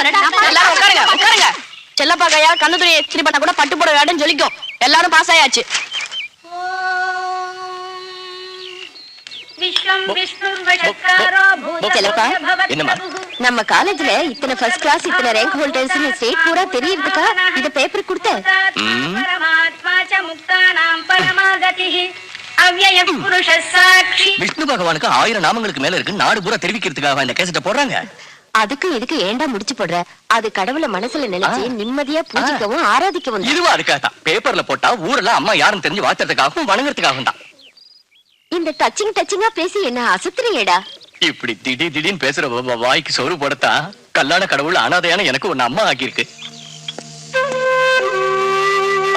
எல்லாரும் உட்காருங்க உட்காருங்க. செல்லப்பா கையா கண்ணுத்துறை எக்ஸ்ட்ரீ பண்ண கூட பட்டு போட வேடன்னு சொல்லிக்கும். எல்லாரும் பாஸ் ஆயாச்சு. நம்ம காலேஜ்ல இத்தனை ஃபர்ஸ்ட் கிளாஸ் இத்தனை ரேங்க் ஹோல்டர்ஸ் ஸ்டேட் பூரா தெரியறதுக்கா இந்த பேப்பர் கொடுத்த விஷ்ணு பகவானுக்கு 1000 நாமங்களுக்கு மேல இருக்கு. நாடு பூரா தெரிவிக்கிறதுக்காக இந்த கேசட்ட போடுறாங்க. அதுக்கு இதுக்கு ஏண்டா முடிச்சு போடுற? அது கடவுளை மனசுல நினைச்சு நிம்மதியா பூஜிக்கவும் ஆராதிக்கவும். இதுவா அதுக்காக பேப்பர்ல போட்டா ஊர்ல அம்மா யாருன்னு தெரிஞ்சு வாழ்த்துறதுக்காகவும் வணங்குறதுக்காகவும் தான். இந்த டச்சிங்கா பேசி என்ன அசத்துறீங்கடா? இப்படி திடீர்னு பேசுற வாய்க்கு சோறு போடத்தா கல்லான கடவுள் அனாதையான எனக்கு ஒன்னு அம்மா ஆக்கியிருக்கு.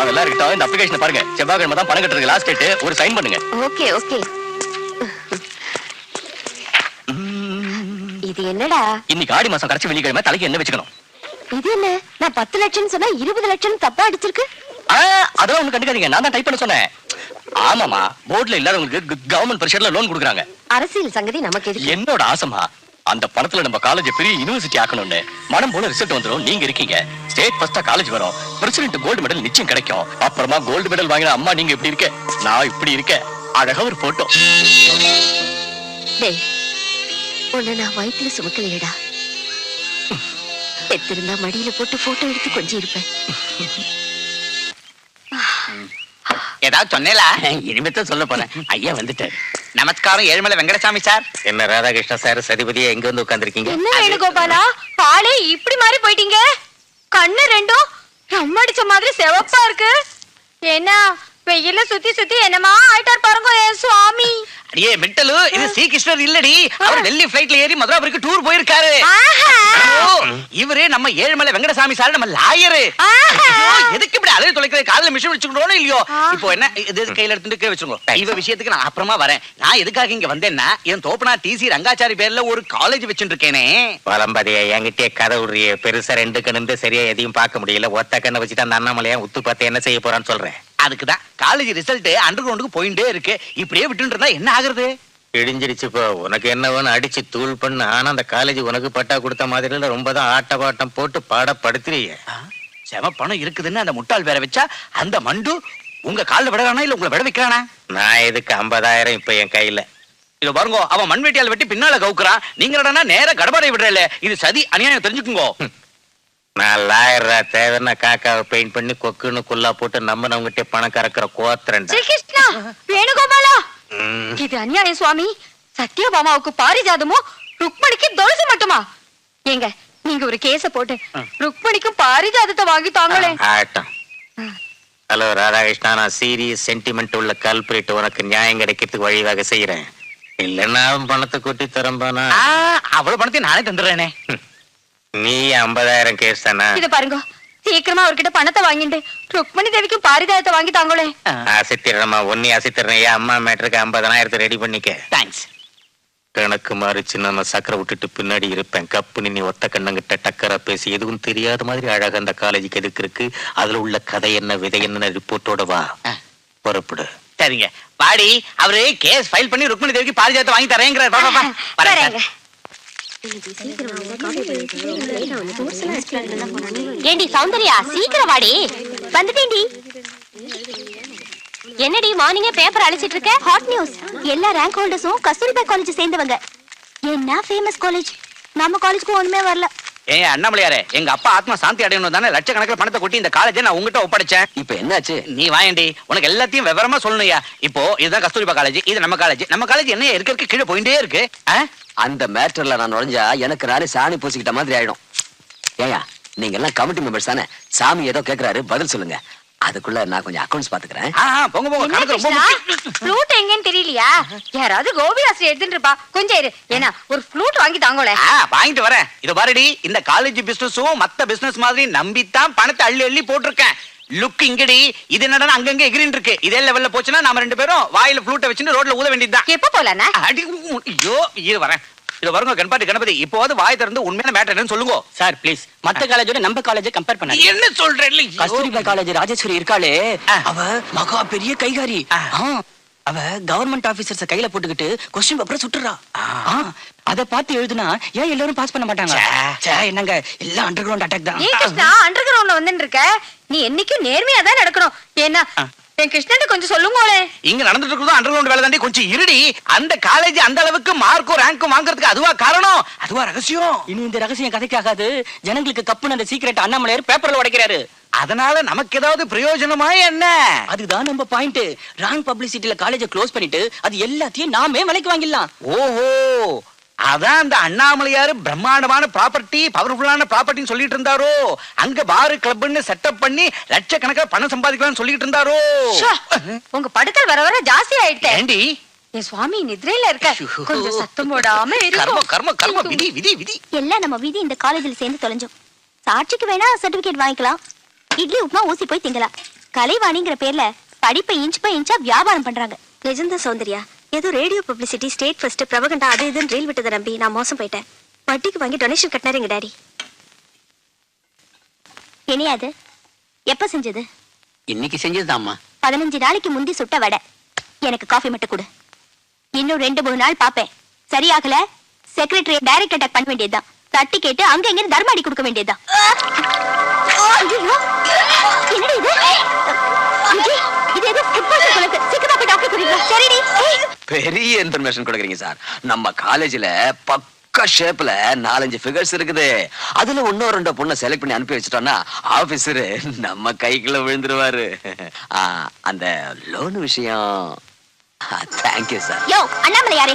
அதெல்லாம் இருக்கட்டும், இந்த அப்ளிகேஷனை பாருங்க. செவ்வாய்க்கிழமை தான் பணம் கட்டுறதுக்கு லாஸ்ட் டேட். ஒரு சைன் பண்ணுங்க. Okay okay. இது என்னடா? இன்னைக்கு ஆடி மாசம் கடைசி வெள்ளிக்கிழமை தலைக்கு என்ன வச்சுக்கணும். இது என்ன? நான் 10 லட்சம் சொன்னா 20 லட்சம் தப்பா அடிச்சிருக்கு. அதெல்லாம் ஒண்ணு கண்டுக்காதீங்க, நான் தான் டைப் பண்ண சொன்னேன். ஆமாமா, போர்ட்ல இல்லாதவங்களுக்கு கவர்மெண்ட் பிரஷர்ல லோன் கொடுக்குறாங்க. அரசியல் சங்கதி நமக்கு எதுக்கு? என்னோட ஆசைமா அந்த பணத்துல நம்ம காலேஜ் பெரிய யூனிவர்சிட்டி ஆக்கணும்னு. மனம் போல ரிசல்ட் வந்துரும். நீங்க இருக்கீங்க, ஸ்டேட் ஃபர்ஸ்டா காலேஜ் வரும், பிரசிடென்ட் கோல்டு மெடல் நிச்சயம் கிடைக்கும். அப்புறமா கோல்டு மெடல் வாங்கின அம்மா நீங்க இப்படி இருக்க, நான் இப்படி இருக்க, அழகா ஒரு போட்டோ. டேய், உன்னை நான் வயிற்றுல சுமக்கலையடா. பெத்திருந்தா மடியில போட்டு போட்டோ எடுத்து கொஞ்சம் இருப்பேன். ஏதாவது சொன்னேலா? இனிமேத்தான் சொல்ல போறேன். ஐயா வந்துட்டாரு. நமஸ்காரம் ஏழுமலை வெங்கடசாமி சார். என்ன ராதாகிருஷ்ண சார் சதிபதியா எங்க வந்து உட்கார்ந்திருக்கீங்க? என்ன வேணுகோபாலா, பாலே இப்படி மாறி போயிட்டீங்க. கண்ணு ரெண்டும் அடிச்ச மாதிரி சிவப்பா இருக்கு. என்ன வெயில சுத்தி சுத்தி என்னமா ஆயிட்டார் பாருங்க என் சுவாமி. அடியே மெட்டலு, இது ஸ்ரீகிருஷ்ணர் இல்லடி. அவர் டெல்லி ஃளைட்ல ஏறி மதுராபுரிக்கு டூர் போயிருக்காரு. இவரே நம்ம ஏழுமலை வெங்கடசாமி சார், நம்ம லாயரு. எதுக்கு இப்படி அலைய தொலைக்கிற காதுல மிஷின் வச்சுக்கணும் இல்லையோ? இப்போ என்ன இது கையில எடுத்துட்டு வச்சுக்கோ. இவ விஷயத்துக்கு நான் அப்புறமா வரேன். நான் எதுக்காக இங்க வந்தேன்னா, என் தோப்பனா டிசி ரங்காச்சாரி பேர்ல ஒரு காலேஜ் வச்சுட்டு இருக்கேனே. பழம்பதிய என்கிட்டே கதை உரிய பெருசா 2 கண்ணு சரியா எதையும் பார்க்க முடியல. ஒத்த கண்ணை வச்சுட்டு அந்த அண்ணாமலையா உத்து பார்த்து என்ன செய்ய போறான்னு சொல்றேன். அதுக்குதான் காலேஜ் ரிசல்ட் அண்டர் கிரவுண்டுக்கு போயிட்டே இருக்கு. இப்படியே விட்டு இருந்தா என்ன ஆகுறது? இடிஞ்சிருச்சு போ. உனக்கு என்ன வேணும் அடிச்சு தூள் பண்ணு. ஆனா அந்த காலேஜ் உனக்கு பட்டா கொடுத்த மாதிரி ரொம்ப தான் ஆட்ட பாட்டம் போட்டு பாடப்படுத்துறீங்க. செம பணம் இருக்குதுன்னு அந்த முட்டாள் வேற வச்சா அந்த மண்டு உங்க காலில் விடறானா இல்ல உங்களை விட வைக்கிறானா? நான் எதுக்கு 50,000 இப்ப என் கையில? இது பாருங்க, அவன் மண்வெட்டியால் வெட்டி பின்னால கவுக்குறான். நீங்க நேர கடபாரை விடுறல. இது சதி அநியாயம், தெரிஞ்சுக்குங்க. நான் லாயரா தேவைன்னா காக்காவை பெயிண்ட் பண்ணி கொக்குன்னு குல்லா போட்டு நம்மனவங்கிட்ட பணம் கறக்குற கோத்திரன். கிருஷ்ணா, வேணுகோபாலா, இது அநியாயம் சுவாமி. சத்யபாமாவுக்கு பாரிஜாதமோ ருக்மணிக்கு தொழுசு மட்டுமா? ஏங்க நீங்க ஒரு கேஸ போட்டு ருக்மணிக்கும் பாரிஜாதத்தை வாங்கி தாங்களே. ஆட்டம். ஹலோ ராதாகிருஷ்ணா, நான் சீரியஸ் சென்டிமெண்ட் உள்ள கல்பிரேட். உனக்கு நியாயம் கிடைக்கிறதுக்கு வழிவகை செய்யறேன். இல்லன்னா பணத்தை கொட்டி தரம்பானா? அவ்வளவு பணத்தை நானே தந்துடுறேனே. நீ 50,000 கேஸ் தானா? இத பாருங்க, சீக்கிரமா அவர்கிட்ட பணத்தை வாங்கிட்டு ருக்மணி தேவிக்கும் பாரிஜாதத்தை வாங்கி தாங்களே. அசித்திரமா ஒன்னி அசித்திரன். அம்மா மேட்டருக்கு 50,000 ரெடி பண்ணிக்க. தேங்க்ஸ். கணக்கு மாறிச்சு, நான் சக்கரை விட்டுட்டு பின்னாடி இருப்பேன். கப்பு நீ ஒத்த கண்ணங்கிட்ட டக்கரா பேசி எதுவும் தெரியாத மாதிரி அழகா அந்த காலேஜுக்கு எதுக்கு இருக்கு, அதுல உள்ள கதை என்ன விதை என்ன ரிப்போர்ட்டோட வா. புறப்படு. சரிங்க பாடி. அவரு கேஸ் ஃபைல் பண்ணி ருக்மணி தேவிக்கு பாரிஜாதத்தை வாங்கி தரேங்கிறார். பாப்பா ஏண்டி சௌந்தர்யா, சீக்கிரம் வாடி. வந்துட்டேன்டி. என்னடி மார்னிங்கே பேப்பர் அழிச்சிட்டு இருக்க? Hot news. எல்லா ரேங்க் ஹோல்டர்ஸும் கஸ்தூரிபா காலேஜ் சேர்ந்தவங்க. என்ன ஃபேமஸ் காலேஜ். நம்ம காலேஜ்க்கு ஒண்ணுமே வரல. ஏன் அண்ணாமலையாரே, எங்க அப்பா ஆத்மா சாந்தி அடையணும் தானே லட்சக்கணக்கில் பணத்தை கொட்டி இந்த காலேஜை நான் உங்ககிட்ட ஒப்படைச்சேன். இப்ப என்னாச்சு? நீ வாயண்டி, உனக்கு எல்லாத்தையும் விவரமா சொல்லணும்யா. இப்போ இதுதான் கஸ்தூரிபா காலேஜ், இது நம்ம காலேஜ். நம்ம காலேஜ் என்ன இருக்க கீழே போயிட்டே இருக்கு. அந்த மேட்டர்ல நான் நுழைஞ்சா எனக்கு நானே சாணி பூசிக்கிட்ட மாதிரி ஆயிடும். ஏயா, நீங்க எல்லாம் கமிட்டி மெம்பர்ஸ் தானே? சாமி ஏதோ கேக்குறாரு, பதில் சொல்லுங்க. அதுக்குள்ள நான் கொஞ்சம் அக்கவுண்ட்ஸ் பாத்துக்கிறேன். போங்க போங்க. கணக்கு ரொம்ப முக்கியம். ஃப்ளூட் எங்கன்னு தெரியலையா? யாராவது கோபி ஆசிரியர் எடுத்துட்டு இருப்பா. கொஞ்சம் இரு. ஏன்னா ஒரு ஃப்ளூட் வாங்கி தாங்களே. வாங்கிட்டு வரேன். இது பாருடி, இந்த காலேஜ் பிசினஸும் மத்த பிசினஸ் மாதிரி நம்பித்தான் பணத்தை அள்ளி அள்ளி போட்டிருக்கேன். லுக் இங்கடி. இது என்னடா அங்கங்க எகிரின் இருக்கு. இதே லெவல்ல போச்சுன்னா நாம 2 பேரும் வாயில ஃப்ளூட்டை வச்சுட்டு ரோட்ல ஊத வேண்டியதுதான். எப்ப போலானா? ஐயோ, இது வரேன். இது வருங்க கணபதி. இப்போது வாய் திறந்து உண்மையான மேட்டர் என்னன்னு சொல்லுங்க சார். ப்ளீஸ், மத்த காலேஜோட நம்ம காலேஜை கம்பேர் பண்ண. என்ன சொல்றேன்? கஸ்தூரிபா காலேஜ் ராஜேஸ்வரி இருக்காளே, அவ மகா பெரிய கைகாரி. அவ கவர்மெண்ட் ஆபீசர்ஸ் கையில போட்டுக்கிட்டு கொஸ்டின் பேப்பரை சுட்டுறா. அத பார்த்து எழுதுனா ஏன் எல்லாரும் பாஸ் பண்ண மாட்டாங்க? என்னங்க எல்லாம் அண்டர் கிரவுண்ட் அட்டாக் தான். ஏன் கிருஷ்ணா அண்டர் கிரவுண்ட்ல வந்துட்டு இருக்க? நீ என்னைக்கும் நேர்மையா தான் நடக்கணும். ஏன்னா என் கிருஷ்ணன் கொஞ்சம் சொல்லுங்களே. இங்க நடந்துட்டு இருக்கிறது அண்டர் கிரவுண்ட் வேலை தாண்டி. கொஞ்சம் இருடி. அந்த காலேஜ் அந்த அளவுக்கு மார்க்கும் ரேங்க்கும் வாங்குறதுக்கு அதுவா காரணம்? அதுவா ரகசியம்? இனி இந்த ரகசியம் கதைக்காகாது. ஜனங்களுக்கு கப்புன்னு அந்த சீக்ரெட் அண்ணாமலையார் பேப்பர்ல உடைக்கிறாரு. அதனால நமக்கு ஏதாவது பிரயோஜனமா என்ன? அதுதான் நம்ம பாயிண்ட். ராங் பப்ளிசிட்டில காலேஜை க்ளோஸ் பண்ணிட்டு அது எல்லாத்தையும் நாமே விலைக்கு வாங்கிடலாம். ஓஹோ, அதான் அந்த அண்ணாமலையாரு பிரம்மாண்டமான ப்ராப்பர்ட்டி, பவர்ஃபுல்லான ப்ராப்பர்ட்டின்னு சொல்லிட்டு இருந்தாரோ? அங்க பாரு கிளப்னு செட்டப் பண்ணி லட்சக்கணக்கில் பணம் சம்பாதிக்கலாம்னு சொல்லிட்டு இருந்தாரோ? உங்க படுத்தல் வர வர ஜாஸ்தி ஆயிடுச்சு. ஏண்டி என் சுவாமி நிദ്രയിல இருக்க. கொஞ்சம் சத்தம் போடாம கர்ம கர்ம கர்ம விதி விதி விதி. எல்லாம் நம்ம விதி. இந்த காலேஜில் சேர்ந்து தொலைஞ்சோம். சாட்சிக்கு வேணா சர்டிபிகேட் வாங்கிக்கலாம். இட்லி உப்புமா ஊசி போய் திங்கலாம். கலைவாணிங்கிற பேர்ல படிப்பை இன்ச் பை இன்ச்சா வியாபாரம் பண்றாங்க. நிஜம்தான் சௌந்தர்யா. ஏதோ radio publicity, state first, propaganda அது இதுன்னு ரீல் விட்டதை நம்பி நான் மோசம் போயிட்டேன். வட்டிக்கு வாங்கி டொனேஷன் கட்டினாரு எங்க டாடி. இனியாது எப்ப செஞ்சது? இன்னைக்கு செஞ்சதுதாம்மா. 15 நாளைக்கு முந்தி சுட்ட வடை. எனக்கு காஃபி மட்டும் கொடு. இன்னும் 2-3 நாள் பாப்பேன். சரியாகல செக்ரட்டரி டைரக்ட் அட்டாக் பண்ண வேண்டியதுதான். தட்டி கேட்டு அங்க எங்க தர்மாடி கொடுக்க வேண்டியதுதான். என்னடி இது? விஜய், இது ஏதோ ஃபுட்பால் குலக்கு. சீக்கிரமா போய் டாக்டர் கூட்டிட்டு வா. சரிடி. பெரிய இன்ஃபர்மேஷன் கொடுக்குறீங்க சார். நம்ம காலேஜ்ல பக்கா ஷேப்ல 4-5 ஃபிகர்ஸ் இருக்குது. அதுல 1-2 பொண்ணை செலக்ட் பண்ணி அனுப்பி வச்சிட்டோம்னா ஆபீசர் நம்ம கைக்குள்ள விழுந்துருவாரு. அந்த லோன் விஷயம். Thank you sir. யோ அண்ணாமலையாரே,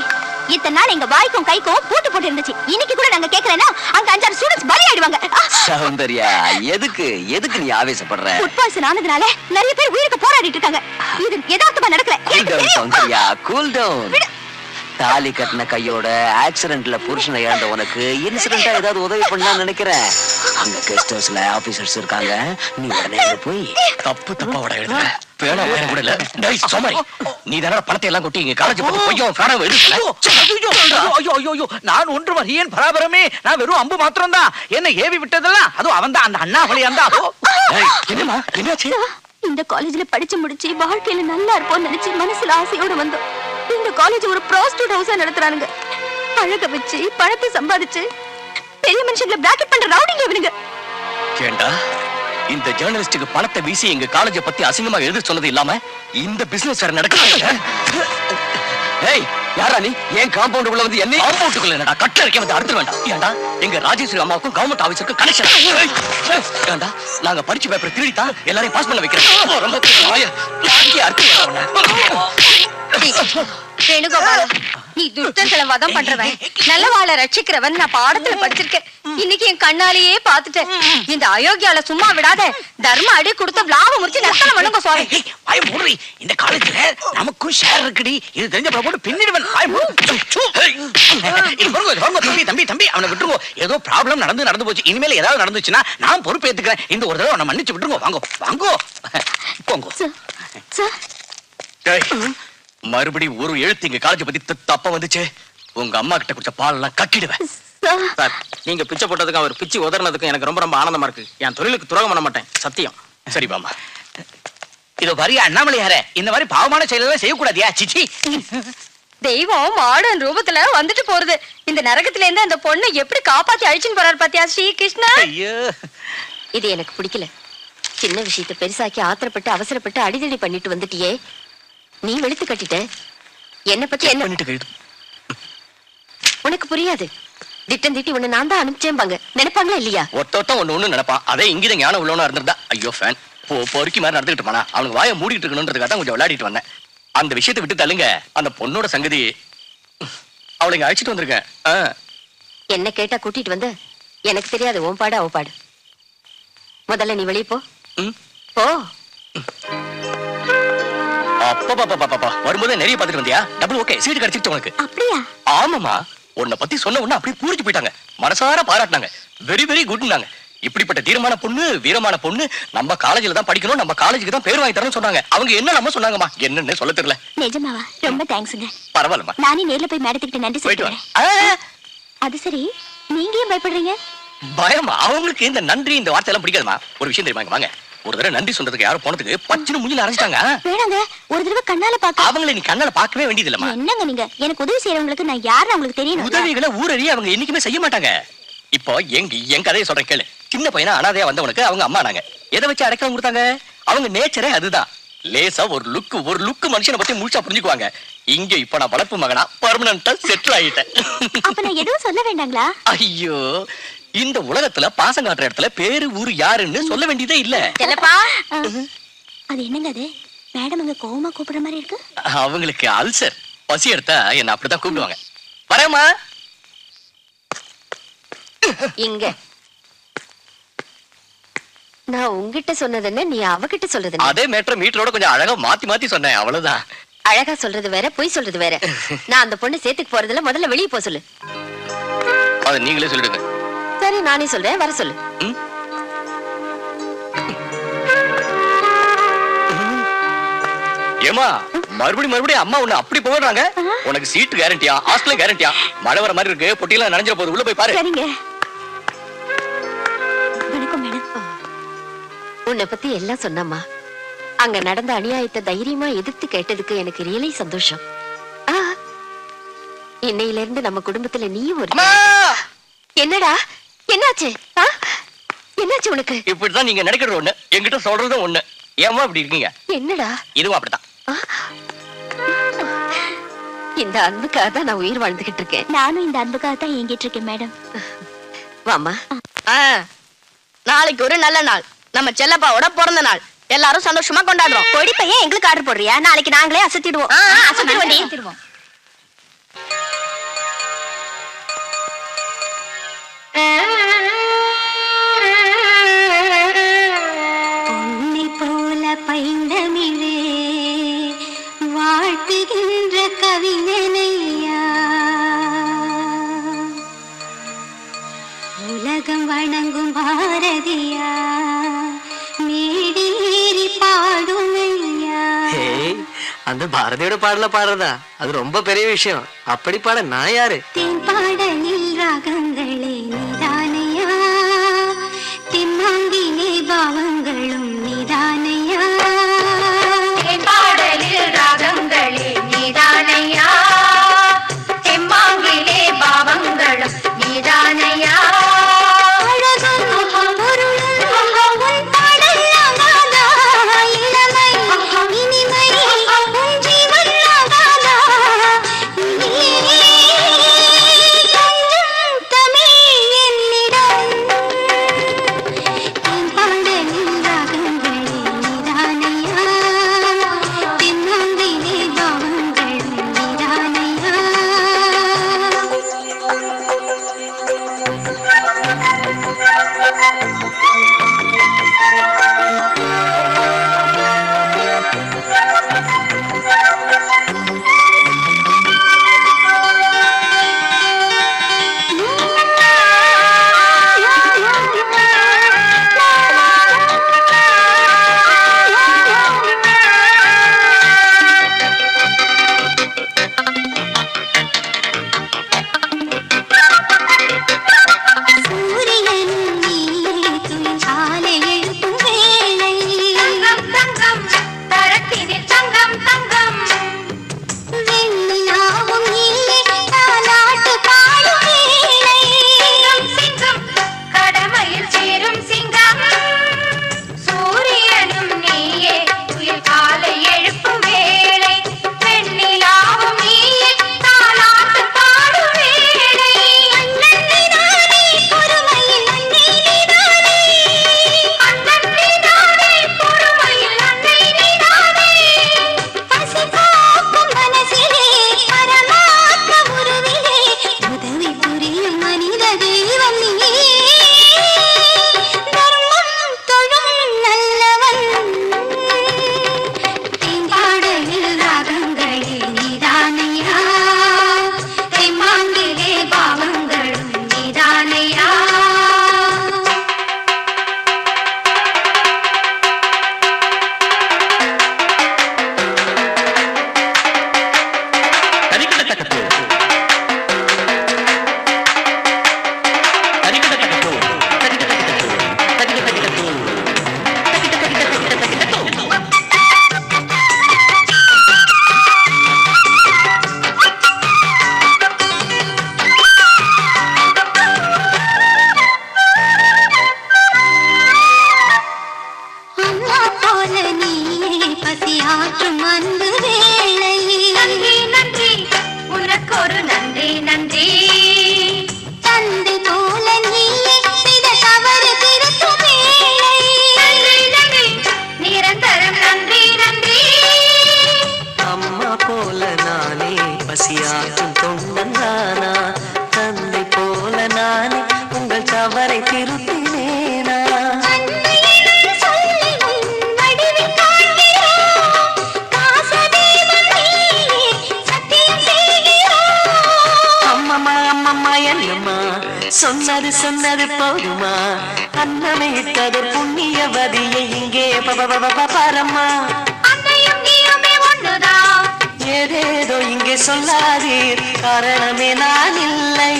இத்தனை நாள் எங்க வாய்க்கும் கைக்கும் பூட்டு போட்டு இருந்துச்சு. இன்னைக்கு கூட நாங்க கேட்கலன்னா அங்க 5-6 ஸ்டூடண்ட்ஸ் பலி ஆயிடுவாங்க. சௌந்தர்யா, எதுக்கு நீ ஆவேசப்படுற? ஃபுட் பாய்சன் ஆனதுனால நிறைய பேர் உயிருக்கு போராடிட்டு இருக்காங்க. இது யதார்த்தமா நடக்கல. Cool down Soundarya, cool down. தாலி கட்டின கையோட ஆக்சிடென்ட்ல புருஷனை இழந்த உனக்கு இன்சிடென்ட்டா ஏதாவது உதவி பண்ணலாம்னு நினைக்கிறேன். அங்க கெஸ்ட் ஹவுஸ்ல ஆபீசர்ஸ் இருக்காங்க. நீ உடனே அங்க போய் தப்பா வட எழுதுற. பேனா வேற கூட இல்ல. டேய் சோமாரி, நீ தான பணத்தை எல்லாம் கொட்டி இங்க காலேஜ் பத்தி பொய்யும் பேனா எழுதுற. ஐயோ ஐயோ ஐயோ, நான் ஒன்று வரியேன் பராபரமே. நான் வெறும் அம்பு மாத்திரம் தான். என்ன ஏவி விட்டதெல்லாம் அதுவும் அவன் தான், அந்த அண்ணாமலையான் தான். டேய் என்னமா என்னாச்சு? இந்த காலேஜ்ல படிச்சு முடிச்சு வாழ்க்கையில நல்லா இருப்போம்னு நினைச்சு மனசுல ஆசையோட வந்தோம். இந்த காலேஜ் ஒரு ப்ராஸ்டியூட் ஹவுஸா நடத்துறானுங்க. அழக வச்சு பணத்தை சம்பாதிச்சு பெரிய மனுஷங்களை பிராக்கெட் பண்ற ரவுடிங்க இவனுங்க. ஏண்டா இந்த ஜர்னலிஸ்டுக்கு பணத்தை வீசி எங்க காலேஜை பத்தி அசிங்கமா எழுத சொன்னது இல்லாம இந்த பிசினஸ் வேற நடக்குது. ஏய், யாரா நீ? ஏன் காம்பவுண்டுக்குள்ள வந்து என்ன? காம்பவுண்டுக்குள்ள என்னடா கட்டை இருக்க வந்து அடுத்து வேண்டாம். ஏண்டா எங்க ராஜேஸ்வரி அம்மாவுக்கும் கவர்மெண்ட் ஆபீஸருக்கும் கனெக்ஷன். ஏண்டா நாங்க பரிச்சு பேப்பர் திருடித்தான் எல்லாரையும் பாஸ் பண்ண வைக்கிறோம். ரொம்ப வேணுகோபாலா, நீ துஷ்டர்களை வதம் பண்றவன், நல்லவாளை ரட்சிக்கிறவன் நான் பாடத்துல படிச்சிருக்கேன். இன்னைக்கு என் கண்ணாலேயே பாத்துட்டேன். இந்த அயோக்கியால சும்மா விடாத. தர்ம அடி கொடுத்த விளாவ முடிச்சு நடத்தல பண்ணுங்க சுவாமி. வாய் மூடி. இந்த காலேஜ்ல நமக்கும் ஷேர் இருக்குடி. இது தெரிஞ்ச போட்டு பின்னிடுவன். வாய் மூடு. தம்பி தம்பி அவனை விட்டுருங்க. ஏதோ ப்ராப்ளம் நடந்து போச்சு. இனிமேல் ஏதாவது நடந்துச்சுன்னா நான் பொறுப்பேத்துக்கிறேன். இந்த ஒரு தடவை அவனை மன்னிச்சு விட்டுருங்க. வாங்கோ வாங்கோ போங்கோ. மறுபடியும் ஒரு எழுத்து இங்க காலேஜ் பத்தி தப்பா வந்துச்சு, உங்க அம்மா கிட்ட குடிச்ச பால் எல்லாம் கக்கிடுவேன். சார், நீங்க பிச்சை போட்டதுக்கும் அவர் பிச்சு உதறினதுக்கும் எனக்கு ரொம்ப ஆனந்தமா இருக்கு. என் தொழிலுக்கு துரோகம் பண்ண மாட்டேன், சத்தியம். சரி பாமா. இதோ வரிய அண்ணாமலையாரே, இந்த மாதிரி பாவமான செயலெல்லாம் செய்யக்கூடாதியா? சிச்சி. தெய்வம் மாடன் ரூபத்துல வந்துட்டு போறது. இந்த நரகத்துல இருந்து அந்த பொண்ணை எப்படி காப்பாத்தி அழிச்சுன்னு போறாரு பாத்தியா ஸ்ரீ கிருஷ்ணா. ஐயோ, இது எனக்கு பிடிக்கல. சின்ன விஷயத்தை பெருசாக்கி ஆத்திரப்பட்டு அவசரப்பட்டு அடிதடி பண்ணிட்டு வந்துட்டியே. நீ வெளுத்து கட்டிட்ட. என்ன பத்தி என்ன பண்ணிட்டு உனக்கு புரியாது. திட்டம் திட்டி உன்னை நான் தான் அனுப்பிச்சேன்பாங்க. நினைப்பாங்களா இல்லையா? ஒருத்தன் ஒண்ணு நினைப்பான். அதே இங்கித ஞானம் உள்ளவனா இருந்திருந்தா ஐயோ ஃபேன் பொறுக்கி மாதிரி நடந்துட்டு போனா அவனுக்கு வாயை மூடிட்டு இருக்கணும்ன்றதுக்காக தான் கொஞ்சம் விளையாடிட்டு வந்தேன். அந்த விஷயத்தை விட்டு தள்ளுங்க. அந்த பொண்ணோட சங்கதி அவளை இங்க அழைச்சிட்டு வந்திருக்கேன். என்ன கேட்டா கூட்டிட்டு வந்து எனக்கு தெரியாது. உன் பாடு அவ பாடு. முதல்ல நீ வெளியே போ. போ. அப்பா வரும்போதே நிறைய பாத்துட்டு வந்தியா? டபுள் ஓகே சீட் கிடைச்சிட்டு உனக்கு. அப்படியா? ஆமாமா, உன்னை பத்தி சொன்ன உடனே அப்படியே பூரிச்சு போயிட்டாங்க. மனசார பாராட்டினாங்க. வெரி வெரி குட்னாங்க. இப்படிப்பட்ட தீரமான பொண்ணு, வீரமான பொண்ணு நம்ம காலேஜ்ல தான் படிக்கணும், நம்ம காலேஜுக்கு தான் பேர் வாங்கி தரணும்னு சொன்னாங்க. அவங்க என்ன நம்ம சொன்னாங்கம்மா, என்னன்னு சொல்ல தெரியல. நிஜமாவா? ரொம்ப தேங்க்ஸ்ங்க. பரவாயில்லம்மா, நானே நேர்ல போய் மேடத்துக்கிட்ட நன்றி போயிட்டு சொல்லிட்டேன். அது சரி, நீங்க ஏன் பயப்படுறீங்க? பயமா? அவங்களுக்கு இந்த நன்றி இந்த வார்த்தை எல்லாம் பிடிக்காதுமா. ஒரு விஷயம் தெரியுமா, வாங்க ஒரு தடவை நன்றி சொல்றதுக்கு யாரும் போனதுக்கு பச்சுன்னு முஞ்சில அரைச்சிட்டாங்க. வேணாங்க, ஒரு தடவை கண்ணால பாக்க. அவங்கள நீ கண்ணால பார்க்கவே வேண்டியது இல்லம்மா. என்னங்க நீங்க எனக்கு உதவி செய்யறவங்களுக்கு நான் யாருன்னு உங்களுக்கு தெரியணும். உதவிகளை ஊரறிய அவங்க என்னைக்குமே செய்ய மாட்டாங்க. இப்போ என் கதையை சொல்றேன் கேளு. சின்ன பையனா அனாதையா வந்தவனுக்கு அவங்க அம்மா நாங்க எதை வச்சு அடைக்கலம் கொடுத்தாங்க? அவங்க நேச்சரே அதுதான். லேசா ஒரு லுக்கு மனுஷனை பத்தி முழுசா புரிஞ்சுக்குவாங்க. இங்க இப்ப நான் வளர்ப்பு மகனா பர்மனண்டா செட்டில் ஆயிட்டேன். அப்ப நான் எதுவும் சொல்ல வேண்டாங்களா? ஐயோ, இந்த உலகத்துல பாசம் காட்டுற இடத்துல பேரு ஊரு யாருன்னு சொல்ல வேண்டியதே இல்ல. அது என்னங்க அது? மேடம் அங்க கோவமா கூப்பிடுற மாதிரி இருக்கு. அவங்களுக்கு அல்சர். பசி எடுத்தா என்ன அப்படித்தான் கூப்பிடுவாங்க. வரேம்மா. இங்க நான் உங்ககிட்ட சொன்னதுன்னு நீ அவகிட்ட சொல்றது அதே மேட்டர் மீட்டரோட கொஞ்சம் அழகா மாத்தி சொன்னேன், அவ்வளவுதான். அழகா சொல்றது வேற, பொய் சொல்றது வேற. நான் அந்த பொண்ணு சேர்த்துக்கு போறதுல முதல்ல வெளியே போக சொல்லு. அது நீங்களே சொல்லிடுங்க. சரி, நானே சொல்றேன், வர சொல்லு. ஏமா மறுபடியும் அம்மா உன்னை அப்படி போடுறாங்க. உனக்கு சீட்டு கேரண்டியா, ஹாஸ்டல் கேரண்டியா? மழை வர மாதிரி இருக்கு, பொட்டியெல்லாம் நனைஞ்சிட போகுது, உள்ள போய் பாரு. சரிங்க. வணக்கம் மேடம். உன்னை பத்தி எல்லாம் சொன்னம்மா. அங்க நடந்த அநியாயத்தை தைரியமா எதிர்த்து கேட்டதுக்கு எனக்கு ரியலை சந்தோஷம். இன்னையில இருந்து நம்ம குடும்பத்துல நீயும் ஒரு. என்னடா என்னாச்சு? என்னாச்சு உனக்கு? இப்படிதான் நீங்க நினைக்கிறது ஒண்ணு, என்கிட்ட சொல்றதும் ஒண்ணு. ஏமா இப்படி இருக்கீங்க? என்னடா? இதுவும் அப்படித்தான். இந்த அன்புக்காக தான் நான் உயிர் வாழ்ந்துகிட்டு இருக்கேன். நானும் இந்த அன்புக்காக தான் ஏங்கிட்டு இருக்கேன் மேடம். வாமா. நாளைக்கு ஒரு நல்ல நாள், நம்ம செல்லப்பாவோட பிறந்த நாள். எல்லாரும் சந்தோஷமா கொண்டாடுறோம். பொடி பையன் எங்களுக்கு ஆர்டர் போடுறியா? நாளைக்கு நாங்களே அசத்திடுவோம். அசத்திடுவோம். பொன்னை போல பைந்தமிழே வாழ்த்துகின்ற கவிஞனையா, உலகம் வணங்கும் பாரதியா, மேடேறி பாடுமையா. அந்த பாரதியோட பாடல பாடுறதா அது ரொம்ப பெரிய விஷயம். அப்படி பாட நான் யாரு? தென் பாடலில் ராகங்களே நீதானையா, தென்மாங்கிலே பாவங்களும் நீதானையா. தென் பாடலில் ராகங்களே நீதானையா, தென்மாங்கிலே பாவங்களும் நீதானையா. அவரை திருத்தினேனா அம்மம்மா அம்மம்மா என்னம்மா சொன்னது சொன்னது போதுமா அன்னமே இட்டது புண்ணியவதியை இங்கே பாரம்மா ஏதேதோ இங்கே சொல்லாதீர் காரணமே நான் இல்லை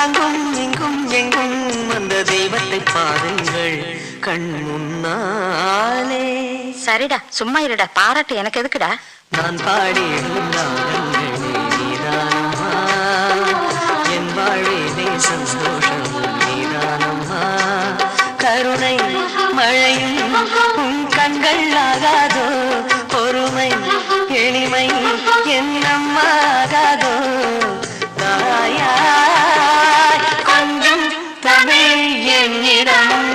அங்கும் இங்கும் எங்கும் அந்த தெய்வத்தை பாருங்கள் கண் முன்னாலே. சரிடா சும்மா இருடா, பாராட்டு எனக்கு எதுக்குடா? நான் பாடிடும் நாடங்களே நீதானம்மா என் வாழ்விலே சந்தோஷம் நீதானம்மா கருணை மழையும் உன் கண்கள் ஆகாதோ பொறுமை எளிமை என்னம்மாகாதோ தாயாய் கொஞ்சம் தமிழ் என்னிடம்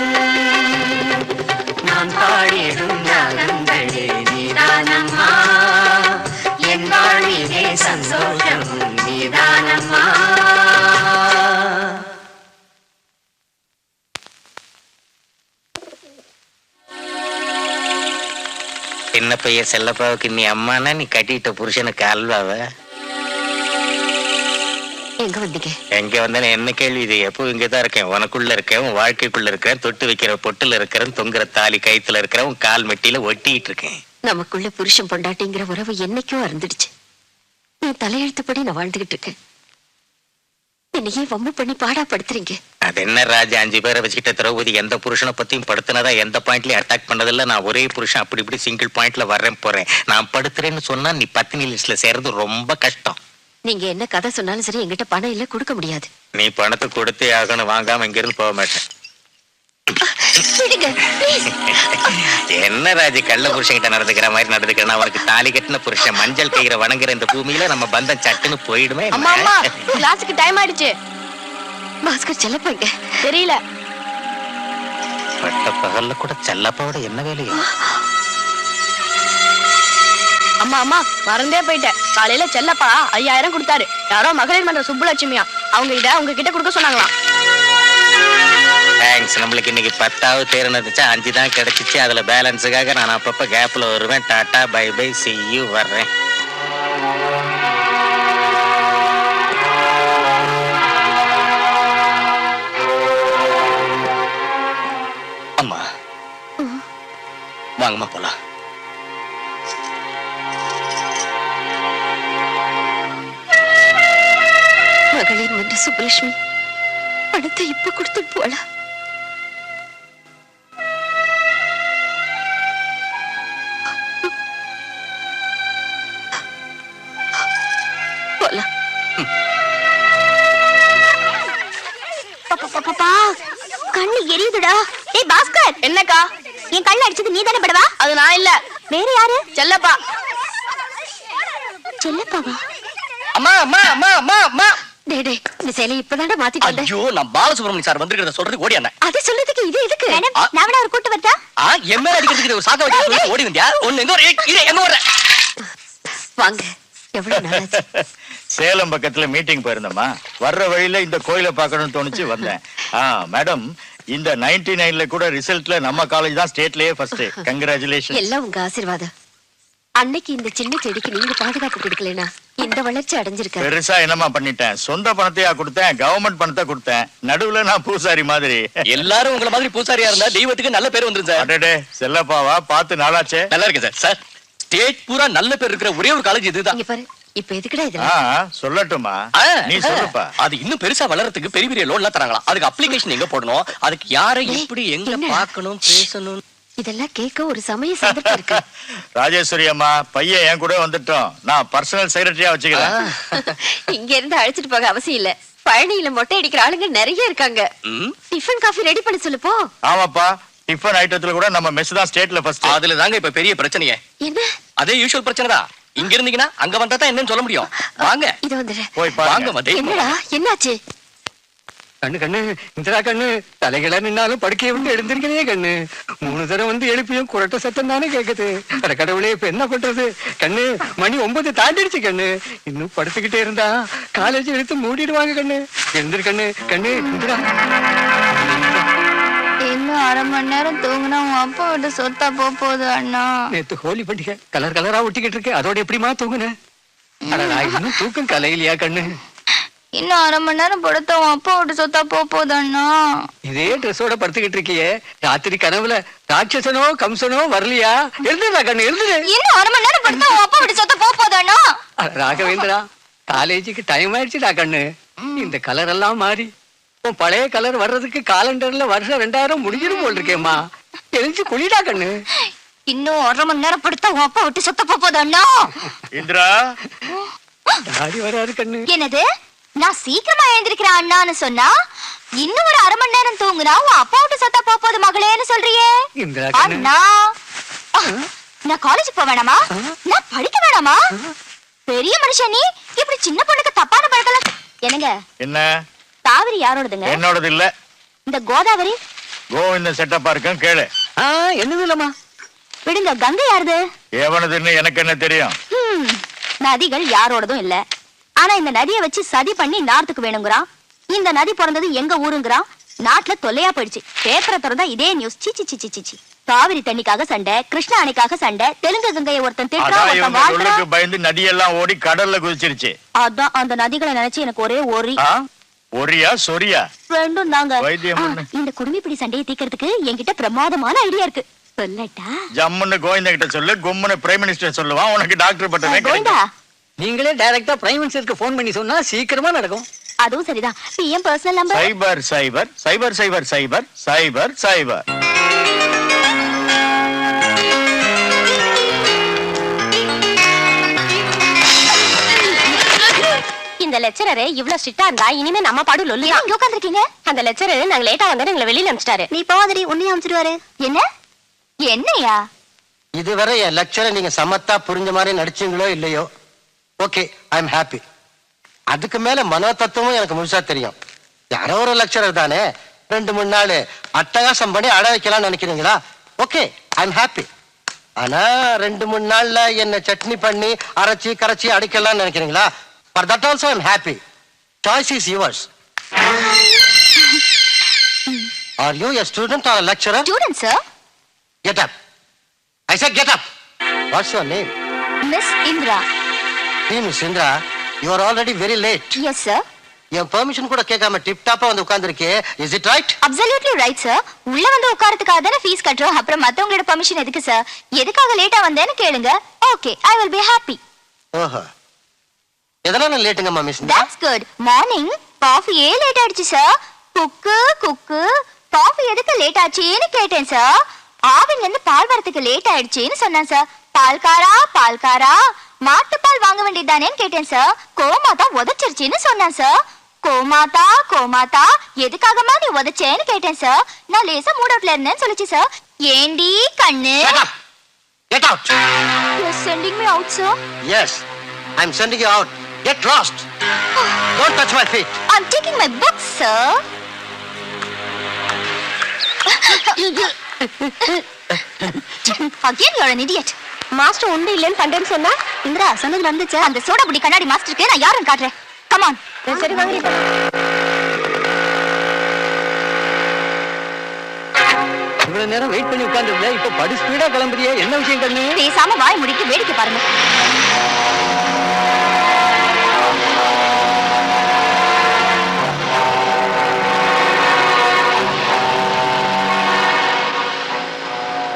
நான் பாடிடும் நாடங்களே நீதானம்மா என் வாழ்விலே சந்தோஷம் நீதானம்மா. சின்ன பையன் செல்லப்பாவுக்கு நீ அம்மானா நீ கட்டிட்ட புருஷனுக்கு அல்வாவ எங்க வந்தீங்க? எங்க வந்தாலும் என்ன கேள்வி இது? எப்போ இங்கதான் இருக்கேன், உனக்குள்ள இருக்கேன், உன் வாழ்க்கைக்குள்ள இருக்கிறேன், தொட்டு வைக்கிற பொட்டுல இருக்கிறேன், தொங்குற தாலி கயித்துல இருக்கிறேன், உன் கால் மெட்டியில ஒட்டிட்டு இருக்கேன். நமக்குள்ள புருஷன் பொண்டாட்டிங்கிற உறவு என்னைக்கும் அறந்துடுச்சு. நீ தலையெழுத்துப்படி நான் வாழ்ந்துகிட்டு இருக்கேன். என்னையே வம்பு பண்ணி பாடாப்படுத்துறீங்க. அது என்ன ராஜா, 5 பேரை வச்சுக்கிட்ட திரௌபதி எந்த புருஷனை பத்தியும் படுத்தினதா எந்த பாயிண்ட்லயும் அட்டாக் பண்ணதில்ல. நான் ஒரே புருஷன் அப்படி இப்படி சிங்கிள் பாயிண்ட்ல வர்றேன் போறேன். நான் படுத்துறேன்னு சொன்னா நீ பத்தினி லிஸ்ட்ல சேர்றது ரொம்ப கஷ்டம். நீங்க என்ன கதை சொன்னாலும் சரி, என்கிட்ட பணம் இல்ல, கொடுக்க முடியாது. நீ பணத்தை கொடுத்தே ஆகணும், வாங்காம இங்கிருந்து போக மாட்டேன். விடுங்க, please. என்ன ராஜி, கள்ள புருஷன்கிட்ட நடந்துக்கிற மாதிரி நடந்துக்கிறேன். அவனுக்கு தாலி கட்டின புருஷன் மஞ்சள் கயிறை வணங்குற இந்த பூமியில நம்ம பந்தம் சட்டுன்னு போயிடுமே. அம்மா அம்மா கிளாஸுக்கு டைம் ஆயிடுச்சு. பாஸ்கர் செல்லப்பாங்க தெரியல. பட்ட பகல்ல கூட செல்லப்பாவோட என்ன வேலையா? அம்மா அம்மா மறந்தே போயிட்டேன். காலையில செல்லப்பா 5000 கொடுத்தாரு. யாரோ மகளிர் மன்ற சுப்புலட்சுமியா, அவங்க இத உங்ககிட்ட கொடுக்க சொன்னாங்களாம். தேங்க்ஸ். நம்மளுக்கு இன்னைக்கு 10வது தேர்வு இருந்துச்சா, 5 தான் கிடைச்சிச்சு. அதுல பேலன்ஸுக்காக நான் அப்பப்ப கேப்ல வருவேன். Tata bye bye see you வர்றேன். அம்மா வாங்கம்மா போலாம். மகளிர் மன்ற சுப்புலட்சுமி பணத்தை இப்ப கொடுத்துட்டு போலாம். போலாம். கண்ணு எரியுதுடா. ஏய் பாஸ்கர், என்னக்கா? என் கண்ணு அடிச்சது நீ தானே படவா? அது நான் இல்ல. வேற யாரு? செல்லப்பா. செல்லப்பாவா? அம்மா அம்மா அம்மா அம்மா அம்மா. டேய் டேய், இந்த சேலை இப்பதான்டா மாத்திட்டு வந்தேன். ஐயோ, நான் பாலசுப்ரமணியம் சார் வந்திருக்கிறத சொல்றதுக்கு ஓடி வந்தேன். அதை சொல்றதுக்கு இது எதுக்கு? மேடம், நான் வேணா ஒரு கூட்டு வரட்டா? என் மேல அடிக்கிறதுக்கு ஒரு சாக்க வச்சு ஓடி வந்தியா? ஒண்ணு எங்க எங்க வர? வாங்க, எவ்வளவு நாளாச்சு? சேலம் பக்கத்துல மீட்டிங் போயிருந்தோமா, வர்ற வழியில இந்த கோயிலை பார்க்கணும்னு தோணுச்சு வந்தேன். மேடம், இந்த 99ல கூட ரிசல்ட்ல நம்ம காலேஜ் தான் ஸ்டேட்லயே ஃபர்ஸ்ட். கங்க்ராச்சுலேஷன். எல்லாம் உங்க ஆசீர்வாதம். அன்னைக்கு இந்த சின்ன செடிக்கு நீங்க பாதுகாப்பு கொடுக்கலனா இந்த வளர்ச்சி அடைஞ்சிருக்காரு. பெருசா என்னமா பண்ணிட்டேன்? சொந்த பணத்தையா கொடுத்தேன், கவர்மெண்ட் பணத்தை கொடுத்தேன். நடுவுல நான் பூசாரி மாதிரி. எல்லாரும் உங்கள மாதிரி பூசாரியா இருந்தா தெய்வத்துக்கு நல்ல பேர் வந்துரும் சார். அடடே, செல்லப்பாவா, பார்த்து நாளாச்சே. நல்லா இருக்கு சார். சார், ஸ்டேட் பூரா நல்ல பேர் இருக்கிற ஒரே ஒரு காலேஜ் இதுதான். இங்க பாரு, இப்ப எதுக்குடா இதெல்லாம்? சொல்லட்டுமா? நீ சொல்லுப்பா. அது இன்னும் பெருசா வளர்றதுக்கு பெரிய பெரிய லோன்லாம் தராங்களாம். அதுக்கு அப்ளிகேஷன் எங்க போடணும், அதுக்கு யாரை எப்படி எங்க பார்க்கணும், பேசணும், இதெல்லாம் கேட்க ஒரு சமய சந்தர்ப்பம் இருக்கு. ராஜேஸ்வரி அம்மா, பையன் என் கூட வந்துட்டோம். நான் பர்சனல் செக்ரட்டரியா வச்சுக்கிறேன். இங்க இருந்து அழைச்சிட்டு போக அவசியம் இல்ல. பழனியில மொட்டை அடிக்கிற ஆளுங்க நிறைய இருக்காங்க. டிஃபன் காஃபி ரெடி பண்ணி சொல்லு போ. ஆமாப்பா, டிஃபன் ஐட்டத்துல கூட நம்ம மெஸ் தான் ஸ்டேட்ல ஃபர்ஸ்ட். அதுல தாங்க இப்ப பெரிய பிரச்சனையே. என்ன? அதே யூசுவல் பிரச்சனை தான். இங்க இருந்தீங்கன்னா அங்க வந்தா தான் என்னன்னு சொல்ல முடியும். வாங்க, இது வந்துடுறேன். போய் வாங்க பாருங்க. மதே. என்னடா என்னாச்சு? கண்ணு கண்ணு இந்தடா கண்ணு, தலைகளா நின்னாலும் படுக்கையை விட்டு எழுந்திருக்கிறே கண்ணு. 3 தடவை வந்து எழுப்பியும் குரட்ட சத்தம் தானே கேக்குது. அட கடவுளே, இப்ப என்ன பண்றது கண்ணு? மணி 9 தாண்டிடுச்சு கண்ணு. இன்னும் படுத்துக்கிட்டே இருந்தா காலேஜ் எடுத்து மூடிடுவாங்க கண்ணு. எழுந்திரு கண்ணு. கண்ணு இந்தடா. மணி நேரம் தூங்கினா உன் அப்பா விட்டு சொத்தா போகுது அண்ணா. நேத்து ஹோலி பண்டிகை கலர் கலரா ஒட்டிக்கிட்டு இருக்கு, அதோட எப்படிமா தூங்குன? அட நான் இன்னும் தூக்கம் கலையிலையா கண்ணு? இன்னும் அரை மணி நேரம் படுத்தா உன் அப்பா விட்டு சொத்தா போகுது அண்ணா. இதே ட்ரெஸ்ஸோட படுத்துக்கிட்டு இருக்கியே, ராத்திரி கனவுல ராட்சசனோ கம்சனோ வரலையா? எழுதுடா கண்ணு, எழுதுடு. இன்னும் அரை மணி நேரம் படுத்தா உன் அப்பா விட்டு சொத்தா போகுது அண்ணா. அட ராகவேந்திரா, காலேஜுக்கு டைம் ஆயிடுச்சுடா கண்ணு. இந்த கலர் எல்லாம் மாறி உன் பழைய கலர் வர்றதுக்கு காலண்டர்ல வருஷம் 2000 முடிஞ்சிரும் போல் இருக்கேம்மா. எழுந்து குளிடா கண்ணு. இன்னும் அரை மணி நேரம் படுத்தா உன் அப்பா விட்டு சொத்த போகுது அண்ணா. இந்திரா, டாடி வராது கண்ணு. என்னது? நான் சீக்கிரமா எழுந்திருக்கிறேன் அண்ணான்னு சொன்னா இன்னும் ஒரு அரை மணி நேரம் தூங்குனா உன் அப்பா விட்டு சொத்தா போகுது மகளேன்னு சொல்றியே இந்திரா கண்ணு. அண்ணா. நான் காலேஜ் போக வேணாமா? நான் படிக்க வேணாமா? பெரிய மனுஷன் நீ இப்படி சின்ன பொண்ணுக்கு தப்பான பழக்கலாம். என்னங்க என்ன? காவிரி யாரோடதுங்க? என்னோடது இல்ல. இந்த கோதாவரி கோவிந்த செட்டப்பா இருக்கும், கேளு. என்னது இல்லம்மா. விடுங்க, கங்கை யாருது? எவனதுன்னு எனக்கு என்ன தெரியும்? நதிகள் யாரோடதும் இல்ல. ஆனா இந்த நதியை வச்சு சதி பண்ணி நார்த்துக்கு வேணுங்கிறான். இந்த நதி பிறந்தது எங்க ஊருங்கிறான். நாட்டுல தொல்லையா போயிடுச்சு. பேப்பரை திறந்தா இதே நியூஸ். சிச்சி சிச்சி சிச்சி. காவிரி தண்ணிக்காக சண்டை, கிருஷ்ணா அணைக்காக சண்டை, தெலுங்கு கங்கையை ஒருத்தன் திட்டுறான், ஒருத்தன் வாழ்றான். பயந்து நதியெல்லாம் ஓடி கடல்ல குதிச்சிருச்சு. அதான் அந்த நதிகளை நினைச்சு எனக்கு ஒரே ஒரி. ஒரியா சொரியா ரெண்டும் தாங்க. வைத்தியம் பண்ணு. இந்த குடும்பிப்பிடி சண்டையை தீக்கிறதுக்கு என்கிட்ட பிரமாதமான ஐடியா இருக்கு. சொல்லட்டா? ஜம்முன்னு கோவிந்த கிட்ட சொல்லு, கும்முன்னு பிரைம் மினிஸ்டர் சொல்லுவான், உனக்கு டாக்டர் பட்டமே கோவிந்தா, கிடைக்கும். நீங்களே டைரக்டா பிரைம் மினிஸ்டருக்கு போன் பண்ணி சொன்னா சீக்கிரமா நடக்கும். அதுவும் சரிதான். பிஎம் பர்சனல் நம்பர் சைபர் சைபர் சைபர் சைபர் சைபர் சைபர் சைபர். இந்த லெக்சரர் இவ்ளோ ஸ்ட்ரிக்ட்டா இருந்தா இனிமே நம்ம பாடு லொல்லியா? இங்க உட்கார்ந்திருக்கீங்க. அந்த லெக்சரர் நாங்க லேட்டா வந்தா எங்களை வெளியில அனுப்பிச்சிட்டாரு. நீ போவாதடி, உன்னையும் அனுப்பிச்சிடுவாரு. என்ன என்னையா? இதுவரை என் லெக்சரை நீங்க சமத்தா புரிஞ்ச மாதிரி நடிச்சீங்களோ இல்லையோ, ஓகே, ஐ எம் ஹாப்பி. அதுக்கு மேல மனோ தத்துவமும் எனக்கு முழுசா தெரியும். யாரோ ஒரு லெக்சரர் தானே, 2-3 நாள் அட்டகாசம் பண்ணி அட வைக்கலாம்னு நினைக்கிறீங்களா? Okay, I am happy. ஆனா 2-3 நாள்ல என்ன சட்னி பண்ணி அரைச்சி கரைச்சி அடிக்கலாம்னு நினைக்கிறீங்களா? For that also I am happy. Choice is yours. Are you a student or a lecturer? Student, sir. Get up. I said get up. What's your name? Miss Indra. Hey, Miss Indra, you are already very late. Yes, sir. N permission கூட கேட்காம tip டாப்பா வந்து உட்கார்ந்திருக்கே. Is it right? Absolutely right, sir. உள்ள வந்து உட்கார்றதுக்காக தான fees கட்டுறோம். அப்புறம் மத்தவங்களோட பெர்மிஷன் எதுக்கு சார்? எதுக்காக லேட்டா வந்தேன்னு கேளுங்க. Okay, I will be happy. ஓஹோ. எதனால லேட்டுங்கம்மா miss Indira? That's good. Morning coffee late ஆயிடுச்சு சார். குக்கு காஃபி எதுக்கு லேட் ஆச்சுன்னு கேட்டேன் சார். ஆவின்ல இருந்து பால் வரதுக்கு லேட் ஆயிடுச்சுன்னு சொன்னேன் சார். பால்காரா மாட்டுப்பால் வாங்க வேண்டியதானேன்னு கேட்டேன் சார். கோமாதா உதச்சிருச்சுன்னு சொன்னேன் சார். கோமாதா எதுக்காகமா நீ உதச்சேன்னு கேட்டேன் சார். நான் லேசா மூட் அவுட்ல இருந்தேன்னு சொல்லிச்சு சார். ஏண்டி கண்ணு? Get out. You're sending me out, sir? Yes, I'm sending you out. Get lost. Don't touch my feet. I'm taking my books, sir. Again, you're an idiot. Master உண்டு இல்லன்னு கண்டேன்னு சொன்னா இந்திரா சொன்னது நடந்துச்சு. அந்த சோடா புடி கண்ணாடி மாஸ்டருக்கு நான் யாருன்னு காட்டுறேன். Come on. சரி வாங்க. இவ்வளவு நேரம் வெயிட் பண்ணி உட்கார்ந்திருந்த, இப்ப படி ஸ்பீடா கிளம்புறியே, என்ன விஷயம் கண்ணு? பேசாம வாய் முடிக்க வேடிக்கை பாருங்க.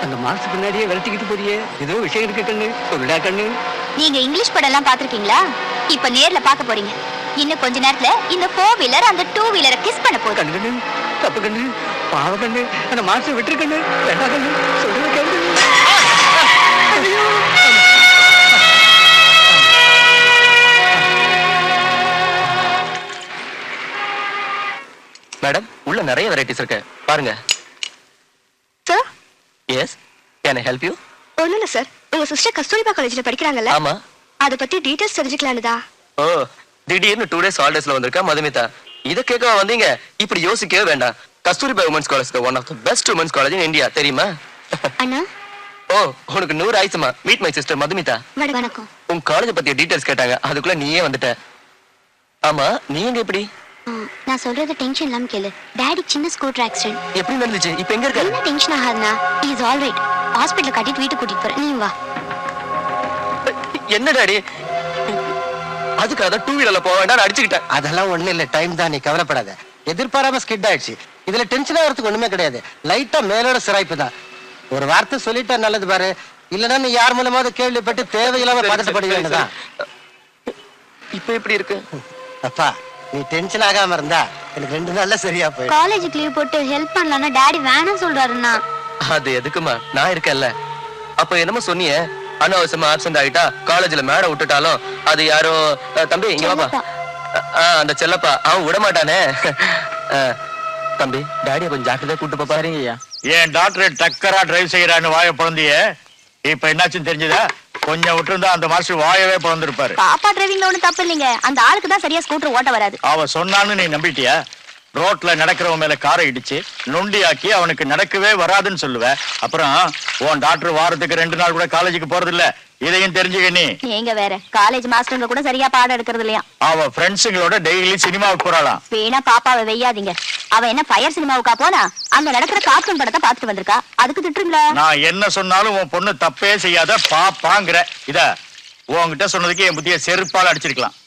அந்த மார்க்ஸ் பின்னாடியே விரட்டிக்கிட்டு போறியே, ஏதோ விஷயம் இருக்கு கண்ணு, சொல்லுடா கண்ணு. நீங்க இங்கிலீஷ் படம் எல்லாம் பாத்திருக்கீங்களா? இப்ப நேர்ல பாக்க போறீங்க. இன்னும் கொஞ்ச நேரத்துல இந்த 4 வீலர் அந்த 2 வீலரை கிஸ் பண்ண போகுது. கண்ணு தப்பு கண்ணு, பாவ கண்ணு, அந்த மார்க்ஸ் விட்டுரு கண்ணு, வேண்டாம் கண்ணு, சொல்லுங்க கண்ணு. மேடம், உள்ள நிறைய வெரைட்டிஸ் இருக்கு, பாருங்க. Sir, yes, can I help you? ஒண்ணும் இல்ல சார், உங்க சிஸ்டர் கஸ்தூரிபா காலேஜ்ல படிக்கிறாங்கல்ல? ஆமா. அத பத்தி டீடைல்ஸ் தெரிஞ்சுக்கலாம்னுதா. ஓ, திடீர்னு 2 days ஹாலிடேஸ்ல வந்திருக்கா மதுமிதா. இத கேட்க வந்தீங்க? இப்படி யோசிக்கவே வேண்டாம். Kasturba women's college one of the best women's college in India, தெரியுமா? அண்ணா. ஓ, உனக்கு 100 ஆயிடுச்சுமா. Meet my sister Madhumita. வணக்கம். உன் காலேஜ் பத்தி டீடைல்ஸ் கேட்டாங்க, அதுக்குள்ள நீயே வந்துட்ட. ஆமா, நீ எங்க இப்படி? நான் சொல்றது டென்ஷன் இல்லாம கேளு. டாடி சின்ன ஸ்கூட்டர் ஆக்சிடென்ட். எப்படி நடந்துச்சு? இப்ப எங்க இருக்காரு? என்ன டென்ஷன் ஆகாதுண்ணா, இஸ் ஆல் ரைட். ஹாஸ்பிட்டல் கட்டிட்டு வீட்டுக்கு கூட்டிட்டு போறேன், நீ வா. என்ன டாடி? அதுக்காக டூ வீலர்ல போக வேண்டாம் அடிச்சுக்கிட்டேன். அதெல்லாம் ஒண்ணு இல்ல, டைம் தான், நீ கவலைப்படாத. எதிர்பாராம ஸ்கிட் ஆயிடுச்சு. இதுல டென்ஷன் ஆகிறதுக்கு ஒண்ணுமே கிடையாது. லைட்டா மேலோட சிராய்ப்பு தான். ஒரு வார்த்தை சொல்லிட்டா நல்லது பாரு. இல்லன்னா நீ யார் மூலமாவது கேள்விப்பட்டு தேவையில்லாம பதட்டப்பட வேண்டியதான். இப்ப எப்படி இருக்கு? அப்பா, நீ டென்ஷன் ஆகாம இருந்தா எனக்கு 2 நாள்ல சரியா போயிடும். காலேஜுக்கு லீவ் போட்டு ஹெல்ப் பண்ணலாம்னா டாடி வேணாம் சொல்றாருண்ணா. அது எதுக்குமா? நான் இருக்கேன்ல. அப்ப என்னமோ சொன்னியே, அனாவசியமா ஆப்சென்ட் ஆகிட்டா காலேஜ்ல மேட விட்டுட்டாலும் அது யாரோ தம்பி இங்க வாப்பா. அந்த செல்லப்பா அவன் விட மாட்டானே. தம்பி டாடியை கொஞ்சம் ஜாக்கிரதையா கூட்டு போப்பா. சரிங்கய்யா. ஏன் டாக்டர் டக்கரா டிரைவ் செய்யறான்னு வாயை பிறந்தியே, இப்ப என்னாச்சுன்னு தெரிஞ்சதா? கொஞ்சம் விட்டுருந்தா அந்த மாஸ்டர் வாயவே பிறந்திருப்பாரு. பாப்பா டிரைவிங்ல ஒண்ணும் தப்பு இல்லைங்க, அந்த ஆளுக்கு தான் சரியா ஸ்கூட்டர் ஓட்ட வராது. அவ சொன்னான்னு நீ நம்பிட்டியா? ரோட்ல நடக்கிறவன் மேல காரை இடிச்சு நொண்டியாக்கி அவனுக்கு நடக்கவே வராதுன்னு சொல்லுவ. அப்புறம் உன் டாக்டர் வாரத்துக்கு 2 நாள் கூட காலேஜுக்கு போறது இல்ல. இதையும் தெரிஞ்சுக்க நீ. நீங்க வேற காலேஜ் மாஸ்டருங்க கூட சரியா பாடம் எடுக்கிறது இல்லையா? அவ ஃப்ரெண்ட்ஸுங்களோட டெய்லி சினிமாவுக்கு போறாளாம். வேணா பாப்பாவை வெய்யாதீங்க. அவ என்ன ஃபயர் சினிமாவுக்கா போனா? அங்க நடக்கிற கார்ட்டூன் படத்தை பார்த்துட்டு வந்திருக்கா, அதுக்கு திட்டுறீங்களா? நான் என்ன சொன்னாலும் உன் பொண்ணு தப்பே செய்யாத பாப்பாங்கிற. இத உன்கிட்ட சொன்னதுக்கு என் புத்திய செருப்பால அடிச்சிருக்கலாம்.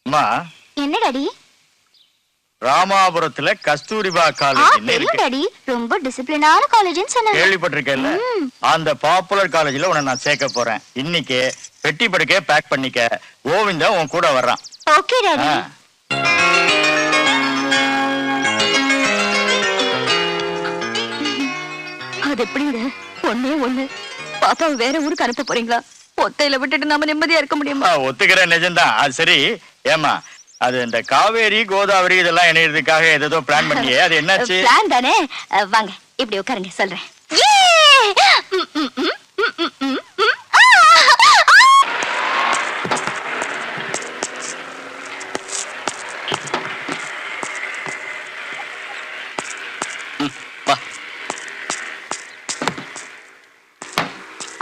அம்மா, என்ன டாடி? ராமாபுரத்துல கஸ்தூரிபா காலேஜ் இருக்கு. டாடி ரொம்ப டிசிப்ளினான காலேஜ்னு சொன்னாங்க. கேள்விப்பட்டிருக்கேன்ல? அந்த பாப்புலர் காலேஜ்ல உன்னை நான் சேர்க்க போறேன். இன்னைக்கு பெட்டி படுக்கே பேக் பண்ணிக்க. கோவிந்தா உன் கூட வர்றான். Okay daddy. அது எப்படிங்க? ஒண்ணு பாப்பாவை வேற ஊருக்கு அனுப்ப போறீங்களா? ஒத்தையில விட்டுட்டு நாம நிம்மதியா இருக்க முடியுமா? ஒத்துக்கிறேன், நிஜம்தான். அது சரி. ஏமா, அது இந்த காவேரி கோதாவரி இதெல்லாம் இணையறதுக்காக ஏதோ பிளான் பண்ணியே, அது என்னாச்சு? பிளான் தானே. வாங்க இப்படி உட்காருங்க, சொல்றேன்.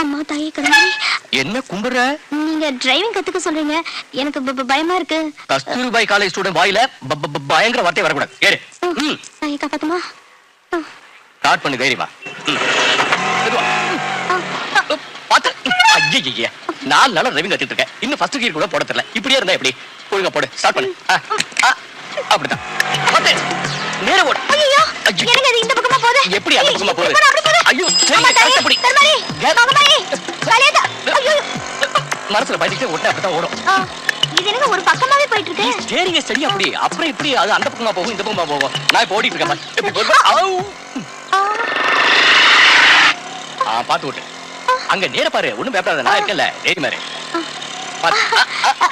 அம்மா தாயே கடவுளே. என்ன கும்புற? நீங்க டிரைவிங் கத்துக்க சொல்றீங்க, எனக்கு பயமா இருக்கு. கஸ்தூரிபாய் காலேஜ் ஸ்டூடண்ட் வாயில பயங்கர வார்த்தை வரக்கூடாது. ஏறு. தாயே காப்பாத்துமா. ஸ்டார்ட் பண்ணு, தைரியமா. பாத்து. ஐயே, 4 நாளா டிரைவிங் கத்துட்டு இருக்கேன். இன்னும் ஃபர்ஸ்ட் கியர் கூட போட தெரியல. இப்படியே இருந்தா எப்படி? ஒழுங்கா போடு. ஸ்டார்ட் பண்ணு. அப்படிதான். பாத்து. நேரா ஓடு. ஐயோ, எனக்கு அது இந்த பக்கமா போகுது. எப்படி அந்த பக்கமா போகுது? ஐயோ, அம்மா தாயே, தர்மாரி, மகமாயி, கலியதா. ஐயோ, மரத்துல பைக்கிட்டு ஓட்ட அப்பதான் ஓடும். இது எனக்கு ஒரு பக்கமாவே போயிட்டு இருக்கு. ஸ்டீரிங் சரியா அப்படி. அப்புறம் இப்படி அது அந்த பக்கமா போகும், இந்த பக்கமா போகும். நான் இப்ப ஓடிட்டு இருக்கேன். எப்படி போகுது? பாத்து ஓட்டு. அங்க நேர பாரு, ஒண்ணும் பயப்படாத, நான் இருக்கேன்ல. தைரியமா இரு.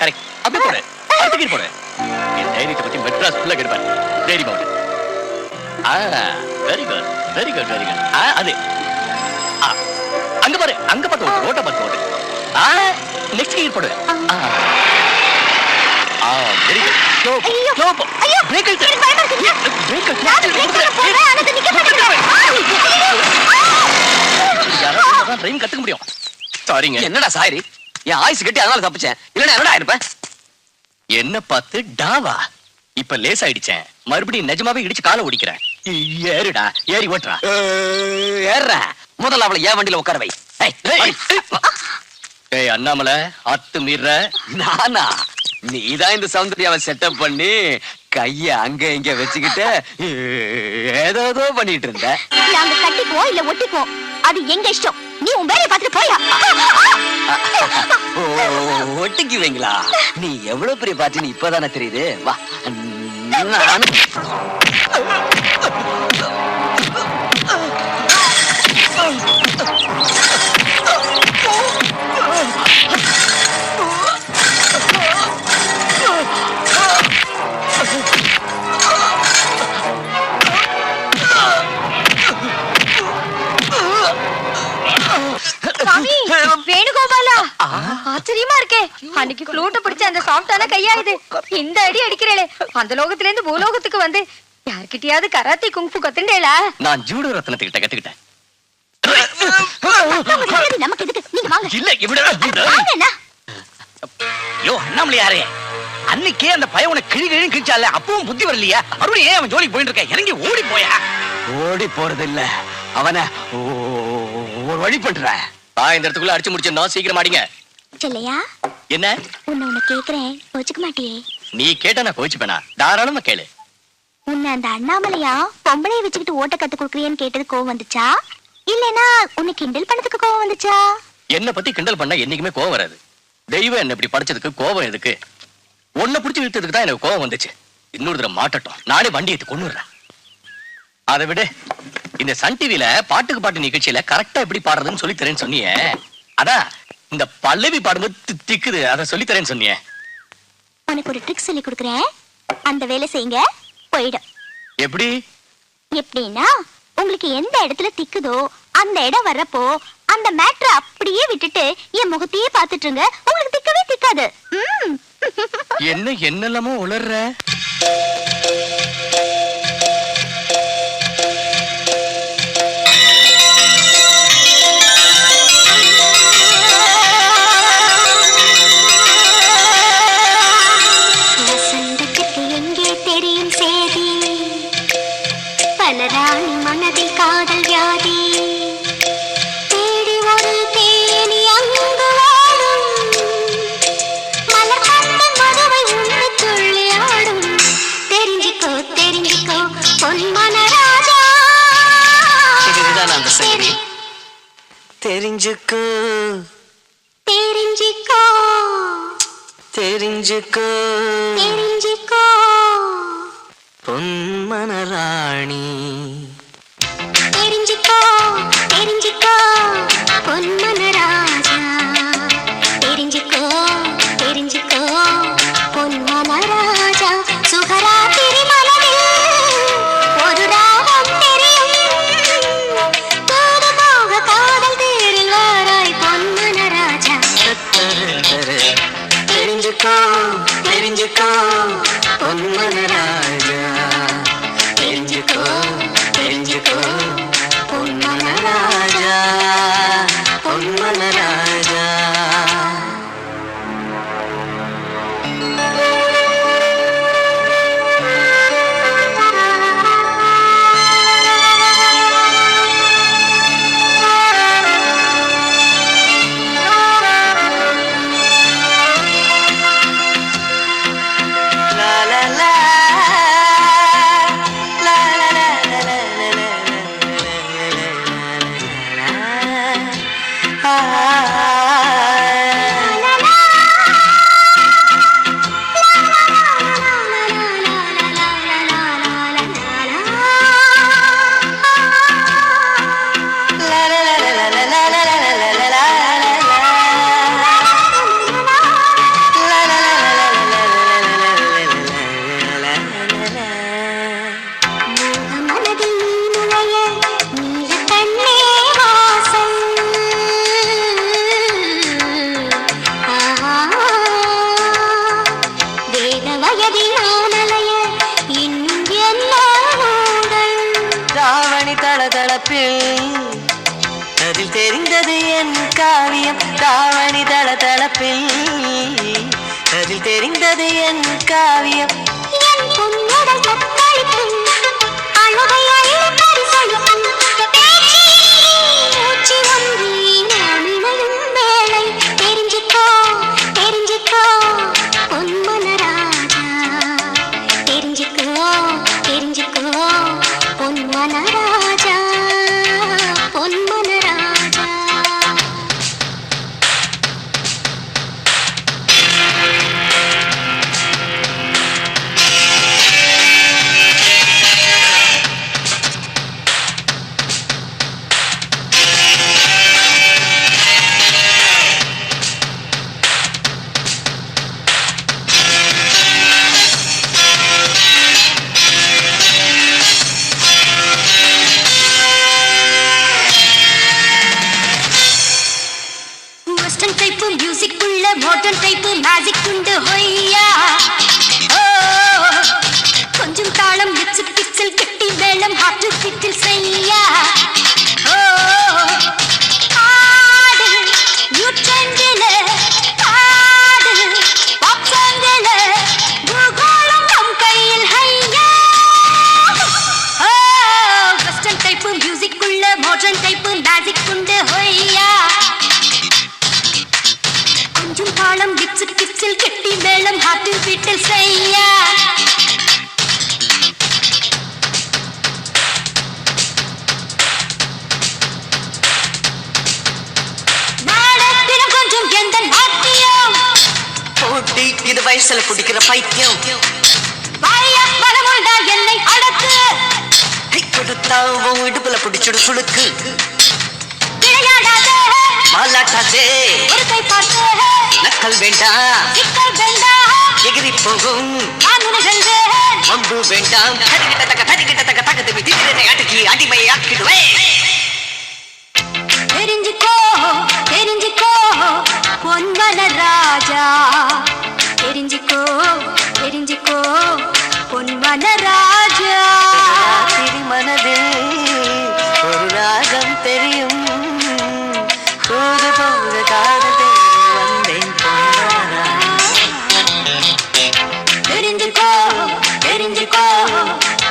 கரெக்ட். அப்படியே போடு. அடுத்த கீர் போடு. என் தைரியத்தை பத்தி மெட்ராஸ் ஃபுல்லா கேட்பாரு. தைரியமா ஓட்டு. Very good, very good, very good. அது அங்க பாரு, அங்க பார்த்து ஓட்டு. ஓட்ட பார்த்து ஓட்டு. நெக்ஸ்ட் கீர் போடு. Very good. Slow slow. ஐயோ, பிரேக் இழுத்து. எனக்கு பயமா இருக்குங்க. பிரேக் இழுத்து. நான் பிரேக் போடுறேன், ஆனா அது நிக்க மாட்டேங்குது. யாராவது டிரைவிங் கத்துக்க முடியும். சாரிங்க. என்னடா சாரி? என் ஆயுசு கட்டி அதனால தப்பிச்சேன். இல்லன்னா என்னடா இருப்பேன்? என்ன பார்த்து டாவா? இப்ப லேஸ் ஆயிடுச்சேன். மறுபடியும் நிஜமாவே இடிச்சு காலை ஓடிக்கிறேன். ஏறுடா, ஏறி ஓட்டுறா. ஏற முதல்ல அவளை ஏன் வண்டியில உட்கார வை. ஏய் அண்ணாமலை, அத்து மீற. நானா? நீதான் இந்த சௌந்தர்யாவை செட்டப் பண்ணி கைய அங்க இங்க வச்சுக்கிட்டு ஏதோ பண்ணிட்டு இருந்த. நாங்க கட்டிக்குவோம் இல்ல ஒட்டிக்குவோம், அது எங்க இஷ்டம். நீ உன் வேலையை பார்த்துட்டு போயா. ஒட்டிக்குவீங்களா? நீ எவ்வளவு பெரிய பார்ட்டின்னு இப்பதானே தெரியுது. வா. சாமி, வேணுகோபாலா, ஆச்சரியமா இருக்கே. அன்னைக்கு ஃப்ளூட்ட பிடிச்ச அந்த சாஃப்டான கையா இது. இந்த அடி அடிக்கிறேளே, அந்த லோகத்துல இருந்து பூலோகத்துக்கு வந்து யார்கிட்டயாவது கராத்தே குங்ஃபு கத்துண்டேளா? நான் ஜூடோ ரத்னத்தை கிட்ட கத்துக்கிட்டேன். நமக்கு எதுக்கு? நீங்க வாங்க. இல்ல இவ்வளவு. யோ அண்ணாமலை யாரே? அன்னைக்கே அந்த பையன் உனக்கு கிழி கிழிச்சால அப்பவும் புத்தி வரலையா? மறுபடியும் ஏன் அவன் ஜோலிக்கு போயிட்டு இருக்க? இறங்கி ஓடி போயா. ஓடி போறது இல்ல, அவனை ஒரு வழி பண்ற. இந்த இடத்துக்குள்ள அடிச்சு முடிச்சிருந்தோம், சீக்கிரம் ஆடிங்க. சொல்லையா என்ன உன்னை கேக்குறேன், கோச்சுக்க மாட்டியே? நீ கேட்டா நான் கோச்சுப்பேனா? தாராளமா கேளு. உன்னை அந்த அண்ணாமலையா பொம்பளைய வச்சுக்கிட்டு ஓட்ட கத்து கொடுக்குறியன்னு கேட்டது கோவம் வந்துச்சா, இல்லனா உன்னை கிண்டல் பண்ணதுக்கு கோவம் வந்துச்சா? என்ன பத்தி கிண்டல் பண்ணா என்னைக்குமே கோவம் வராது. தெய்வம் என்ன இப்படி படைச்சதுக்கு கோவம் எதுக்கு? ஒன்ன பிடிச்சி இழுத்ததுக்கு தான் எனக்கு கோவம் வந்துச்சு. இன்னொரு தடவை மாட்டட்டும், நானே வண்டி எடுத்து கொண்டுறேன். அதை விட இந்த சன் டிவில பாட்டுக்கு பாட்டு நிகழ்ச்சியில கரெக்டா எப்படி பாடுறதுன்னு சொல்லி தரேன்னு சொன்னியே, அதான் இந்த பல்லவி பாடும்போது திக்குது, அதை சொல்லி தரேன்னு சொன்னியே. உனக்கு ஒரு ட்ரிக் சொல்லி கொடுக்குறேன், அந்த வேலை செய்யுங்க, போயிடும். எப்படி? எப்படின்னா உங்களுக்கு எந்த இடத்துல திக்குதோ அந்த இடம் வர்றப்போ அந்த மேட்டரை அப்படியே விட்டுட்டு என் முகத்தையே பார்த்துட்டு இருங்க, உங்களுக்கு திக்கவே திக்காது. என்ன என்னெல்லாமோ உளர்ற? வசந்தத்துக்கு எங்கே தெரியும் சேதி, பலராணி மனதில் காதல் வியாதி, தேடி ஒரு தேனி அங்கு வாடும், மலர் கண்ட மதுவை உண்டு துள்ளி ஆடும். தெரிஞ்சுக்கோ தெரிஞ்சுக்கோ பொன்மன ராஜா, இதுதான் அந்த சங்கதி. தெரிஞ்சுக்கோ தெரிஞ்சுக்கோ தெரிஞ்சுக்கோ தெரிஞ்சுக்கோ பொன்மனராணி. தெரிஞ்சுக்கோ தெரிஞ்சுக்கோ பொன்மன ராஜா, தெரிஞ்சுக்கோ தெரிஞ்சுக்கோ பொன்மன ராஜா. சுகராத்திரி மலரில் ஒரு ராகம் தெரியும், தூதுபோக காதல் தேரில் வாராய் பொன்மன ராஜா. தெரிஞ்சுக்கோ தெரிஞ்சுக்கோ பொன்மனராஜா, தெரிஞ்சுக்கோ தெரிஞ்சுக்கோ பொன்மனராஜா, பொன்மனராஜா. அதில் தெரிந்தது என் காவியம், தாவணி தளதளப்பில் அதில் தெரிந்தது என் காவியம். என் பொன்னுடல் தத்தளிக்கும் அழகை அள்ளி பரிசளிக்கும் மூச்சு ஒன்றி நான் இணையும் வேளை. தெரிஞ்சுக்கோ தெரிஞ்சுக்கோ பொன்மன ராஜா, தெரிஞ்சுக்கோ தெரிஞ்சுக்கோ பொன்மன ராஜா, பொன்மன ராஜா. வயசுல குடிக்கிற பைத்தியம் என்னை அடக்கு கொடுத்தா உன் இடுப்புல பிடிச்சிடு சுளுக்கு விளையாடாதே மாலாட்டாதே ஒரு கை பார்த்து நக்கல் வேண்டாம் சிக்கல் வேண்டாம் எகிரி போகும் நான் உன்னை வென்றேன் வம்பு வேண்டாம் தடிக்கிட்ட தக்க தகத்து திடீரென அடக்கி அடிமை ஆக்கிடுவேன் தெரிஞ்சுக்கோ தெரிஞ்சுக்கோ பொன்வன ராஜா தெரிஞ்சுக்கோ தெரிஞ்சுக்கோ பொன்வன ராஜா மனதில் ஒரு ராகம் தெரியும் போது போது காதல் வந்தேன் தெரிஞ்சுக்கோ தெரிஞ்சுக்கோ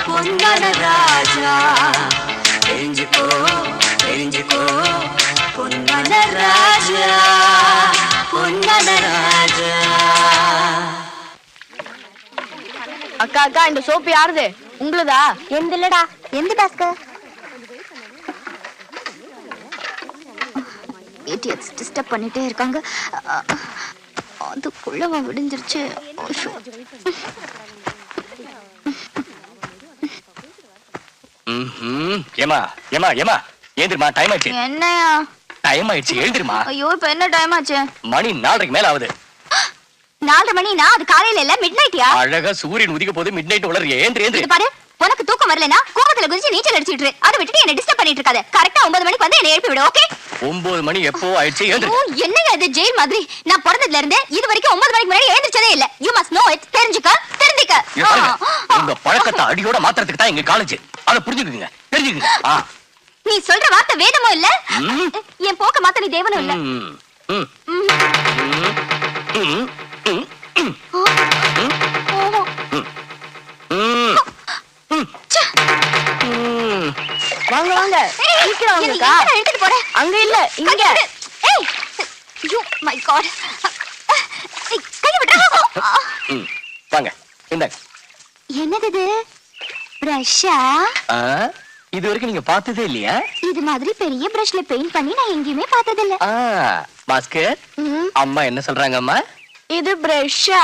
பொன்வன ராஜா தெரிஞ்சுக்கோ தெரிஞ்சுக்கோ பொன்வன ராஜா பொன்வன ராஜா. அக்கா அக்கா இந்த சோப்பு யாருது? உங்களுதா? எந்த இல்லடா எந்த டாஸ்க் இடியட்ஸ் டிஸ்டர்ப் பண்ணிட்டே இருக்காங்க. அதுக்குள்ள விடிஞ்சிருச்சு. ஏமா ஏமா ஏமா ஏந்திரமா, டைம் ஆயிடுச்சு. என்னையா டைம் ஆயிடுச்சு, எழுந்திருமா. ஐயோ இப்ப என்ன டைம் ஆச்சு? மணி 4:30 மேல ஆகுது. 4:30 மணினா அது காலையில இல்ல மிட் நைட்டியா? அழகா சூரியன் உதிக்க போது மிட் நைட் உளறிய. ஏந்திரு ஏந்திரு. இது பாரு, உனக்கு தூக்கம் வரலனா கோபத்துல குதிச்சு நீச்சல் அடிச்சிட்டு இரு. அதை விட்டுட்டு என்ன டிஸ்டர்ப் பண்ணிட்டு இருக்காத. கரெக்ட்டா 9 மணிக்கு வந்து என்ன எழுப்பி விடு. ஓகே? 9 மணி எப்போ ஆயிடுச்சு, ஏந்திரு. ஓ என்னங்க இது ஜெயில் மாதிரி? நான் பிறந்ததுல இருந்து இது வரைக்கும் 9 மணிக்கு முன்னாடி எழுந்திருச்சதே இல்ல. You must know it. தெரிஞ்சுக்க தெரிஞ்சுக்க. இங்க பாருங்க, உங்க பழக்கத்தை அடியோட மாத்துறதுக்கு தான் எங்க காலேஜ். அத புரிஞ்சுக்குங்க, தெரிஞ்சுக்குங்க. நீ சொல்ற வார்த்தை வேதமோ இல்ல, என் போக்க மாத்த நீ தேவனும் இல்ல. வாங்க வாங்க சீக்கிரம் வாங்கக்கா. எடுத்துட்டு போறேன். அங்க இல்ல இங்க. ஏய் யூ மை காட். கை விடுடா. வாங்க இந்தாங்க. என்னது இது? பிரஷா? இது வரைக்கும் நீங்க பார்த்ததே இல்லையா? இது மாதிரி பெரிய பிரஷ்ல பெயிண்ட் பண்ணி நான் எங்கேயுமே பார்த்தது இல்ல. பாஸ்கர், அம்மா என்ன சொல்றாங்க அம்மா? இது பிரஷா?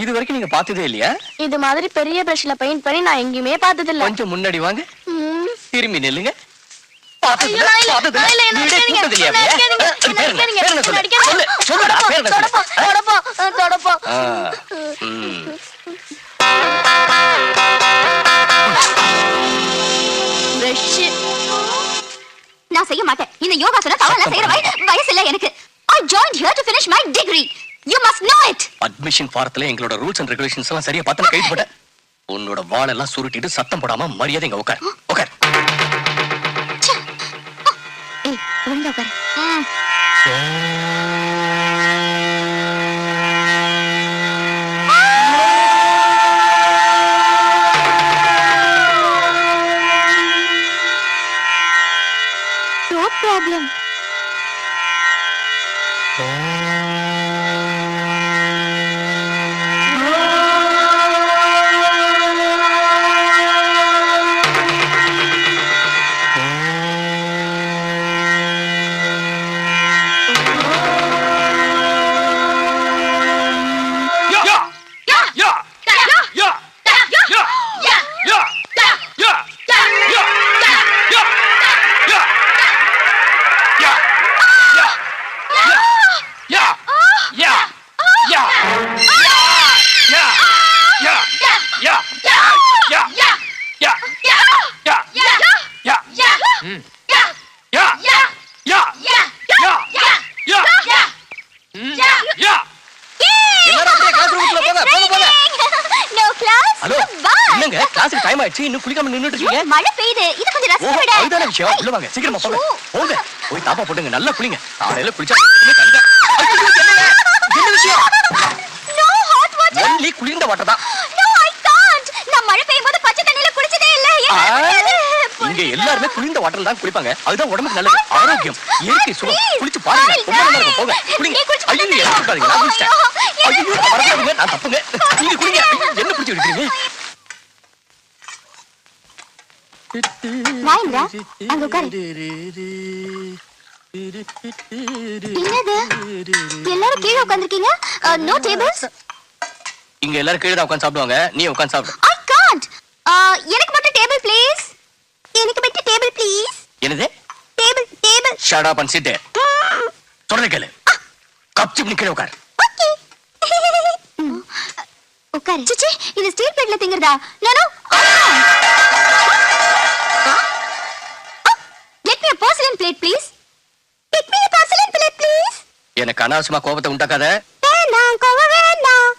இது வரைக்கும் நீங்க பார்த்ததே இல்லையா? இது மாதிரி பெரிய பிரஷ்ல பெயிண்ட் பண்ணி நான் எங்கேயுமே பார்த்தது இல்ல. கொஞ்சம் முன்னாடி வாங்க, திரும்பி நில்லுங்க. நான் செய்ய மாட்டேன். இந்த யோகாசன தவறல செய்யற வயசு இல்ல எனக்கு. I joined here to finish my degree. You must know it. Admission ஃபாரத்துல எங்களோட ரூல்ஸ் அண்ட் ரெகுலேஷன்ஸ் எல்லாம் சரியா பார்த்து கைது போட்டேன். உன்னோட வாள் எல்லாம் சுருட்டிட்டு சத்தம் போடாம மரியாதை இங்க உட்கார். உட்கார். ஏய் ஒழுங்கா உட்கார். No problem. இன்னும் குளிக்காம நின்னுட்டு இருக்கீங்க? மழை பெய்யுது. இது கொஞ்சம் ரசிச்சு விடு. அதுதான விஷயம். உள்ள வாங்க, சீக்கிரமா போங்க. போங்க. போய் தாப்பா போடுங்க, நல்லா குளிங்க. காலையில குளிச்சா எதுவுமே தங்க. என்ன விஷயம்? No hot water. ஒன்லி குளிர்ந்த வாட்டர் தான். No I can't. நான் மழை பெய்யும்போது பச்சை தண்ணில குளிச்சதே இல்ல. இங்க எல்லாரும் குளிர்ந்த வாட்டர்ல தான் குளிப்பாங்க. அதுதான் உடம்புக்கு நல்லது. ஆரோக்கியம், இயற்கை சுகம். குளிச்சு பாருங்க. ரொம்ப நல்லா இருக்கும். போங்க. குளிங்க. ஐயோ நீ எடுத்துக்காதீங்க. நான் குளிச்சேன். ஐயோ மறக்காதீங்க. நான் தப்புங்க. நீங்க குளிங்க. என்ன குளிச்சு விடுறீங்க? வாயின்றா அங்க உட்காரு. என்னது எல்லாரும் கீழே உட்கார்ந்திருக்கீங்க? No tables. இங்க எல்லாரும் கீழே உட்காந்து சாப்பிடுவாங்க, நீ உட்காந்து சாப்பிடு. I can't. எனக்கு மட்டும் டேபிள் ப்ளீஸ். எனக்கு மட்டும் டேபிள் ப்ளீஸ். என்னது? Table table. Shut up and sit there. சொல்றத கேளு. கப்சிப் நிக்கல உட்கார். ஓகே. உட்காரு. சிச்சி, இது ஸ்டீல் பிளேட்ல திங்கறதா? நானோ. Get me a porcelain plate please. Get me a porcelain plate please. எனக்கு அனாவசியமா கோபத்தை உண்டாக்காத. வேணாம், கோவம் வேணாம்.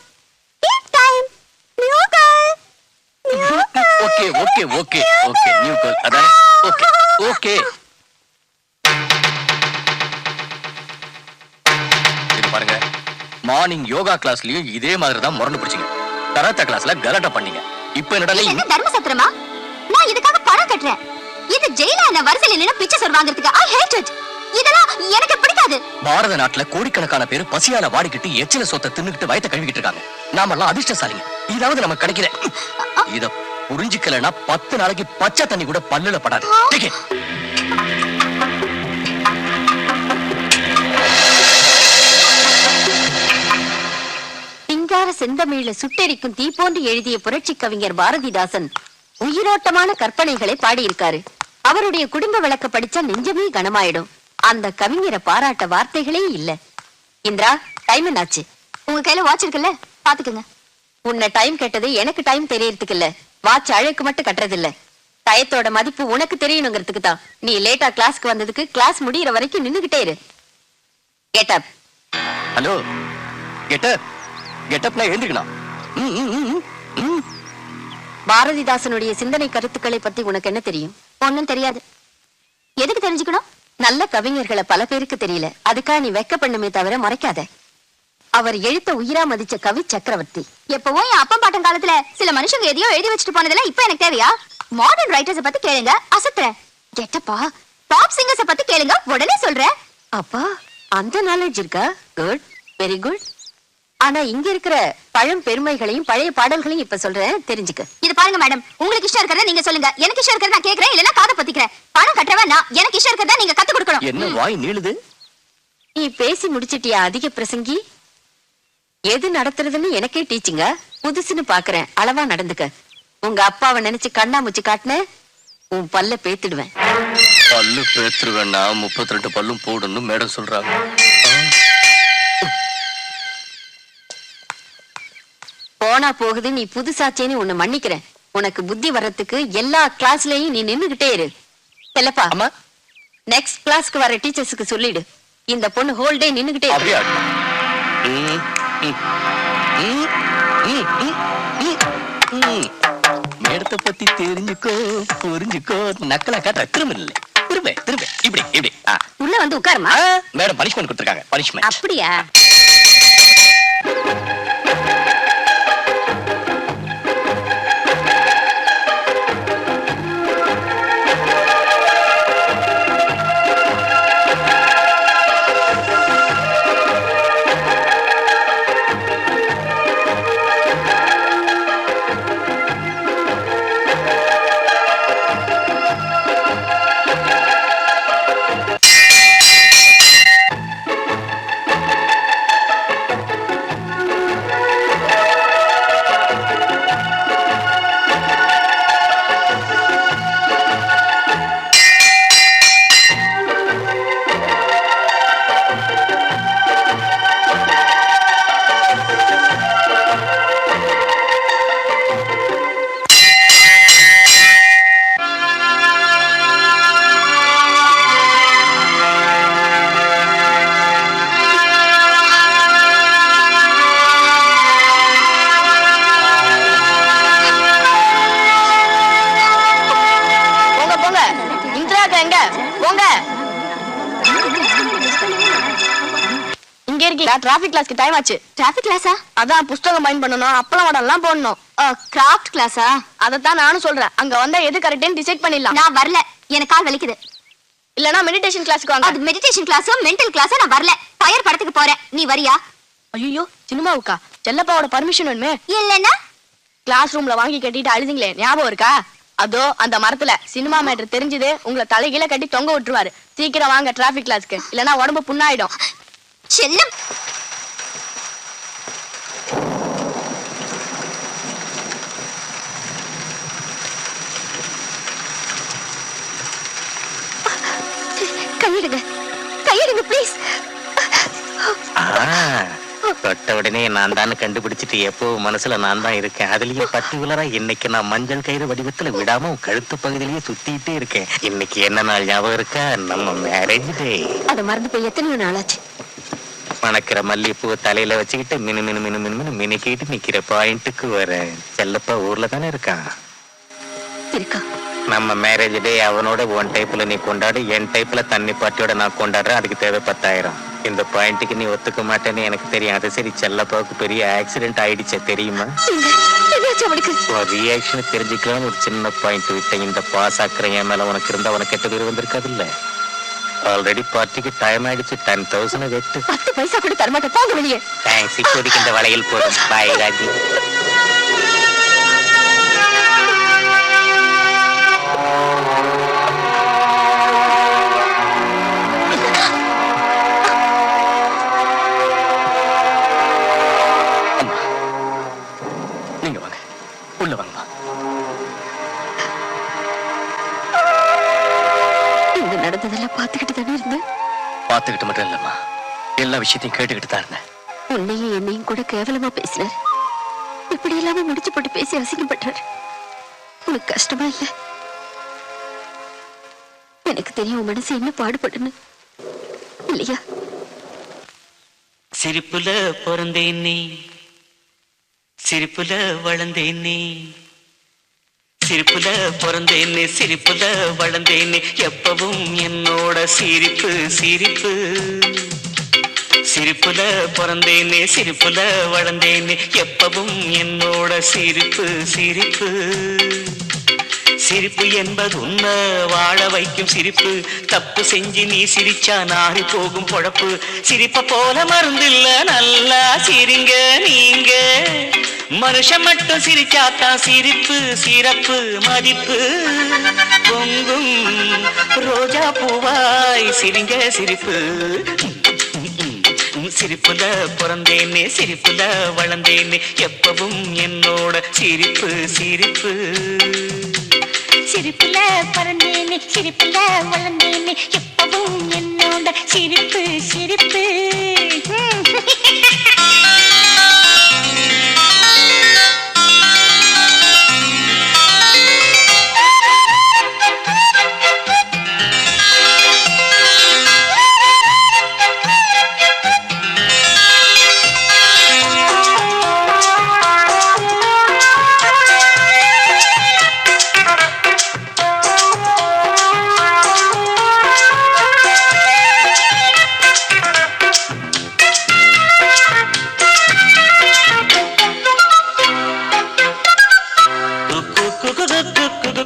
Eat time. New girl. New girl. Okay okay okay okay new girl அதான். Okay okay. இது பாருங்க, மார்னிங் யோகா கிளாஸ்லயும் இதே மாதிரி தான் முரண்டு பிடிச்சிங்க. கராத்தே கிளாஸ்ல கலாட்டா பண்ணீங்க. இப்போ என்னடா இது என்ன தர்ம சத்திரமா? நான் இதுக்காக பணம் கட்டுறேன். இது ஜெயில என்ன வரிசையில நின்னு பிச்சை சோறு வாங்குறதுக்கு. I hate it. இதெல்லாம் எனக்கு பிடிக்காது. பாரத நாட்டுல கோடிக்கணக்கான பேர் பசியால வாடிக்கிட்டு எச்சில சொத்தை தின்னுக்கிட்டு வயத்தை கழுவிக்கிட்டு இருக்காங்க. நாமெல்லாம் அதிர்ஷ்டசாலிங்க. இதாவது நமக்கு கிடைக்கிற இத புரிஞ்சுக்கலன்னா 10 நாளைக்கு பச்சை தண்ணி கூட பல்லுல படாது. Take it. சிங்கார செந்தமிழ்ல சுட்டெரிக்கும் தீ போன்று எழுதிய புரட்சி கவிஞர் பாரதிதாசன் உயிரோட்டமான கற்பனைகளை பாடியிருக்காரு. அவருடைய குடும்ப விளக்க படிச்சா நெஞ்சமே கனமாயிடும். அந்த கவிஞரை பாராட்ட வார்த்தைகளே இல்ல. இந்திரா, டைம் என்னாச்சு? உங்க கையில வாட்ச் இருக்குல்ல, பாத்துக்கங்க. உன்னை டைம் கேட்டது எனக்கு டைம் தெரியறதுக்கு இல்ல, வாட்ச் அழகு மட்டும் கட்டுறது இல்ல. டயத்தோட மதிப்பு உனக்கு தெரியணுங்கிறதுக்கு தான். நீ லேட்டா கிளாஸ்க்கு வந்ததுக்கு கிளாஸ் முடியற வரைக்கும் நின்னுகிட்டே இரு. Get up. Hello, get up. Get அப்னா எழுந்திருக்கணும். பாரதிதாசனுடைய சிந்தனை கருத்துக்களை பத்தி உனக்கு என்ன தெரியும்? ஒண்ணும் தெரியாது. எதுக்கு தெரிஞ்சுக்கணும்? நல்ல கவிஞர்களை பல பேருக்கு தெரியல, அதுக்காக நீ வெக்க பண்ணுமே தவிர மறைக்காத. அவர் எழுத்த உயிரா மதிச்ச கவி சக்கரவர்த்தி. எப்பவோ என் அப்பா பாட்டன் காலத்துல சில மனுஷங்க எதையோ எழுதி வச்சுட்டு போனதெல்லாம் இப்ப எனக்கு தேவையா? மாடர்ன் ரைட்டர்ஸ் பத்தி கேளுங்க, அசத்துறேன். கெட்டப்பா, பாப் சிங்கர்ஸ் பத்தி கேளுங்க, உடனே சொல்றேன். அப்பா, அந்த நாலேஜ் இருக்கா? Good, very good. ஆனா இங்க இருக்கிற பழம் பெருமைகளையும் பழைய பாடல்களையும் இப்ப சொல்றேன், தெரிஞ்சுக்க. இது பாருங்க மேடம், உங்களுக்கு இஷ்டம் இருக்கிறத நீங்க சொல்லுங்க, எனக்கு இஷ்டம் இருக்கிறத நான் கேக்குறேன், இல்லனா காதை பத்திக்கிறேன். பணம் கட்டறவ நான், எனக்கு இஷ்டம் இருக்கிறத நீங்க கத்து கொடுக்கணும். என்ன வாய் நீளுது? நீ பேசி முடிச்சிட்டியா அதிக பிரசங்கி? எது நடத்துறதுன்னு எனக்கே டீச்சிங்க. புதுசுன்னு பாக்குறேன், அளவா நடந்துக்க. உங்க அப்பாவை நினைச்சு கண்ணாமூச்சி காட்டின உன் பல்ல பேத்துடுவேன். பல்லு பேத்துருவேன்னா 32 பல்லும் போடணும் மேடம் சொல்றாங்க. போனா போகுது, நீ புதுசாச்சேன்னு உன்னை மன்னிக்கிறேன். உனக்கு புத்தி வர்றதுக்கு எல்லா கிளாஸ்லயும் நீ நின்னுகிட்டே இரு. செல்லப்பா, அம்மா, நெக்ஸ்ட் கிளாஸ்க்கு வர டீச்சர்ஸ்க்கு சொல்லிடு, இந்த பொண்ணு ஹோல் டே நின்னுகிட்டே இரு. அப்படியே மேடத்தை பத்தி தெரிஞ்சுக்கோ, புரிஞ்சுக்கோ. நக்கலா காட்ட திரும்ப இல்லை, திரும்ப திரும்ப இப்படி இப்படி. உள்ள வந்து உட்காருமா. மேடம் பனிஷ்மெண்ட் கொடுத்துருக்காங்க. பனிஷ்மெண்ட் அப்படியா? டிராஃபிக் கிளாஸ்க்கு டைம் ஆச்சு. டிராஃபிக் கிளாஸா? அதான் புத்தகம் பைண்ட் பண்ணனும், அப்பளம் வடலாம் போடணும். கிராஃப்ட் கிளாஸா? அதத்தான் நானும் சொல்றேன். அங்க வந்தா எது கரெக்ட்னு டிசைட் பண்ணிடலாம். நான் வரல, எனக்கு கால் வலிக்குது. இல்லனா மெடிடேஷன் கிளாஸ்க்கு வாங்க. அது மெடிடேஷன் கிளாஸோ மென்டல் கிளாஸோ நான் வரல. ஃபயர் படத்துக்கு போறேன், நீ வரியா? ஐயோ, சினிமாவுக்கா? செல்லப்பாவோட பர்மிஷன் வேணுமே. இல்லன்னா கிளாஸ் ரூம்ல வாங்கி கட்டிட்டு அழுதிங்களே, ஞாபகம் இருக்கா? அதோ அந்த மரத்துல சினிமா மேட்டர் தெரிஞ்சது உங்களை தலைகீழ கட்டி தொங்க விட்டுருவாரு. சீக்கிரம் வாங்க டிராஃபிக் கிளாஸ்க்கு, இல்லனா உடம்பு புண்ணாயிடும். செல்லம், கையிடுங்க கையிடுங்க ப்ளீஸ். தொட்ட உடனே நான் தான் கண்டுபிடிச்சிட்டு எப்போ மனசுல நான் தான் இருக்கேன். அதுலயும் பர்டிகுலரா இன்னைக்கு நான் மஞ்சள் கயிறு வடிவத்துல விடாம கழுத்து பகுதியிலேயே சுத்திட்டே இருக்கேன். இன்னைக்கு என்ன நாள் ஞாபகம் இருக்கா? நம்ம மேரேஜ் டே. அதை மறந்து போய் எத்தனையோ நாளாச்சு. மணக்கிற மல்லிப்பூ தலையில வச்சுக்கிட்டு மினு மினு மினு மினு மினு மினுக்கிட்டு நிக்கிற பாயிண்ட்டுக்கு வரேன். செல்லப்பா ஊர்ல தானே இருக்கான். இருக்கா? நம்ம மேரேஜ் டே அவனோட ஒன் டைப்ல நீ கொண்டாடு, என் டைப்ல தண்ணி பாட்டியோட நான் கொண்டாடுறேன். அதுக்கு தேவை 10,000. இந்த பாயிண்ட்டுக்கு நீ ஒத்துக்க மாட்டேன்னு எனக்கு தெரியும். அது சரி, செல்லப்பாவுக்கு பெரிய ஆக்சிடென்ட் ஆயிடுச்சே தெரியுமா? ரியாக்ஷன் தெரிஞ்சுக்கலாம். ஒரு சின்ன பாயிண்ட் விட்டேன். இந்த பாஸ் ஆக்குற என் மேல உனக்கு இருந்தா உனக்கு கெட்ட பேர் வந்திருக்காது இல்ல? ஆல்ரெடி பார்ட்டிக்கு டைம் ஆயிடுச்சு. 10,000 வெட்டு. 10 பைசா கூட தரமாட்டேன், போங்க வெளியே. தேங்க்ஸ். இப்போதைக்கு இந்த வளையல் போதும். பாய் ராஜி. நீங்க வாங்க, உள்ள வாங்கம்மா. இங்க நடந்ததெல்லாம் பாத்துக்கிட்டு தானே இருந்தேன். பாத்துக்கிட்டு மட்டும் இல்லம்மா, எல்லா விஷயத்தையும் கேட்டுக்கிட்டு தான் இருந்தேன். உன்னையும் என்னையும் கூட கேவலமா பேசினார். இப்படி எல்லாமே முடிச்சு போட்டு பேசி அசிங்கப்பட்டார். உனக்கு கஷ்டமா இல்ல? எனக்கு தெரியும் உன் மனசு என்ன பாடுபடுன்னு இல்லையா? சிரிப்புல பிறந்தேன் நீ, சிரிப்புல வளர்ந்தேனே, சிரிப்புல பிறந்தேனே, சிரிப்புல வளர்ந்தேனே, எப்பவும் என்னோட சிரிப்பு சிரிப்பு. சிரிப்புல பிறந்தேனே, சிரிப்புல வளர்ந்தேனே, எப்பவும் என்னோட சிரிப்பு சிரிப்பு. சிரிப்பு என்பது உன்ன வாழ வைக்கும் சிரிப்பு. தப்பு செஞ்சு நீ சிரிச்சா நாரி போகும் பொழப்பு. சிரிப்ப போல மருந்தில்ல, நல்லா சிரிங்க நீங்க. மனுஷன் மட்டும் சிரிச்சாத்தான் சிரிப்பு சிறப்பு மதிப்பு. பொங்கும் ரோஜா பூவாய் சிரிங்க சிரிப்பு. சிரிப்புல பிறந்தேனே, சிரிப்புல வளர்ந்தேனே, எப்பவும் என்னோட சிரிப்பு சிரிப்பு. சிரிப்புல பிறந்தேனே, சிரிப்புல வளர்ந்தேனே, எப்பவும் என்னோட சிரிப்பு சிரிப்பு.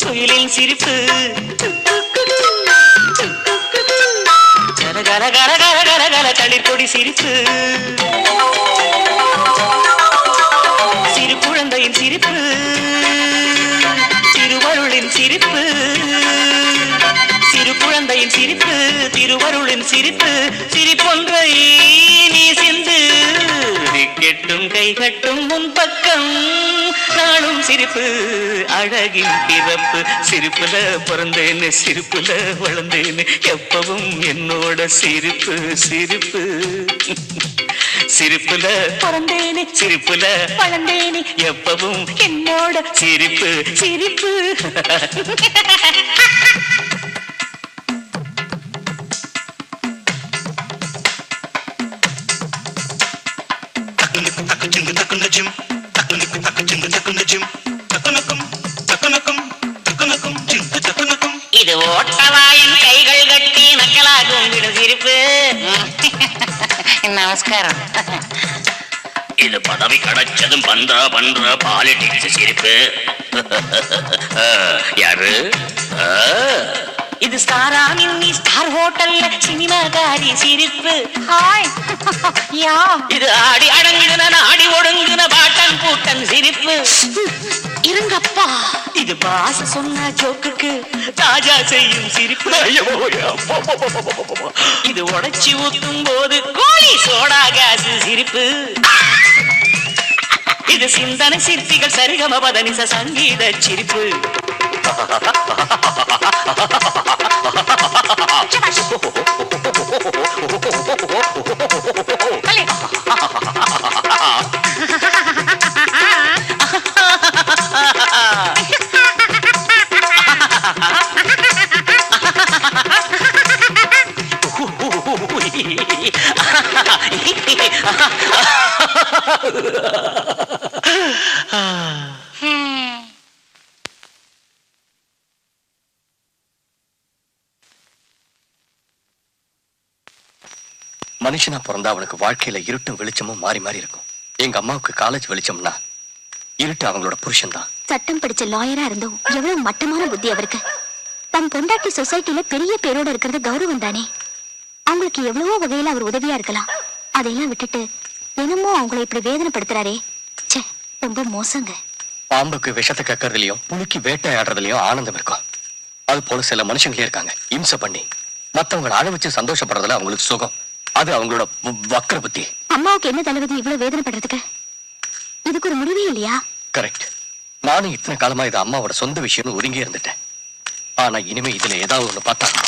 குயிலின் சிரிப்பு, கர கர கர கர கர கர தளிர்கொடி சிரிப்பு. சிறு குழந்தையின் சிரிப்பு, திருவருளின் சிரிப்பு. சிறு குழந்தையின் சிரிப்பு, திருவருளின் சிரிப்பு. சிரிப்பொன்றை நீ சிந்து, கெட்டும் கை கட்டும் முன் பக்கம். நாளும் சிரிப்பு, அழகின் பிறப்பு. சிரிப்புல பிறந்தேன்னு, சிரிப்புல வளர்ந்தேன்னு, எப்பவும் என்னோட சிரிப்பு சிரிப்பு. சிரிப்புல பிறந்தேனே, சிரிப்புல வளர்ந்தேனே, எப்பவும் என்னோட சிரிப்பு சிரிப்பு. இது ஓட்டவாயின் கைகள் கட்டி நக்கலாகும் விடும் சிரிப்பு. நமஸ்காரம். இது பதவி கிடைச்சதும் பண்ற பாலிடிக்ஸ் சிரிப்பு. யாரு? இது ஸ்டாராமின் ஸ்டார் ஹோட்டல்ல சினிமாகாரி சிரிப்பு. ஹாய் யா. இது ஆடி அடங்குன ஆடி ஒடுங்குன பாட்டன் கூட்டன் சிரிப்பு. இருங்கப்பா. இது பாச சொன்ன ஜோக்குக்கு தாஜா செய்யும் சிரிப்பு. இது உடைச்சி ஊத்தும் போது கோழி சோடா காசு சிரிப்பு. இது சிந்தனை சிற்பிகள் சரிகம பதனிச சங்கீத சிரிப்பு. மனுஷனா பிறந்தா அவனுக்கு வாழ்க்கையில இருட்டும் வெளிச்சமும் மாறி மாறி இருக்கும். எங்க அம்மாவுக்கு காலேஜ் வெளிச்சம்னா இருட்டு அவங்களோட புருஷன் தான். சட்டம் படிச்ச லாயரா இருந்தும் எவ்வளவு மட்டமான புத்தி அவருக்கு. தம் பொண்டாட்டி சொசைட்டில பெரிய பேரோட இருக்கிறது கௌரவம் தானே. அவங்களுக்கு எவ்வளவோ வகையில அவர் உதவியா இருக்கலாம். அதையெல்லாம் விட்டுட்டு தினமும் அவங்களை இப்படி வேதனைப்படுத்துறாரே, ச்சே, ரொம்ப மோசங்க. பாம்புக்கு விஷத்தை கக்கறதுலயும் புலிக்கு வேட்டையாடுறதுலயும் ஆனந்தம் இருக்கும். அது போல சில மனுஷங்களே இருக்காங்க, இம்சை பண்ணி மத்தவங்களை அழ வச்சு சந்தோஷப்படுறதுல அவங்களுக்கு சுகம். அது அவங்களோட வக்கர புத்தி. அம்மாவுக்கு என்ன தலைவதி இவ்வளவு வேதனைப்படுறதுக்கு? இதுக்கு ஒரு முடிவே இல்லையா? கரெக்ட். நானும் இத்தனை காலமா இது அம்மாவோட சொந்த விஷயம்னு ஒதுங்கி இருந்துட்டேன். ஆனா இனிமே இதுல ஏதாவது ஒண்ணு பார்த்தாங்க.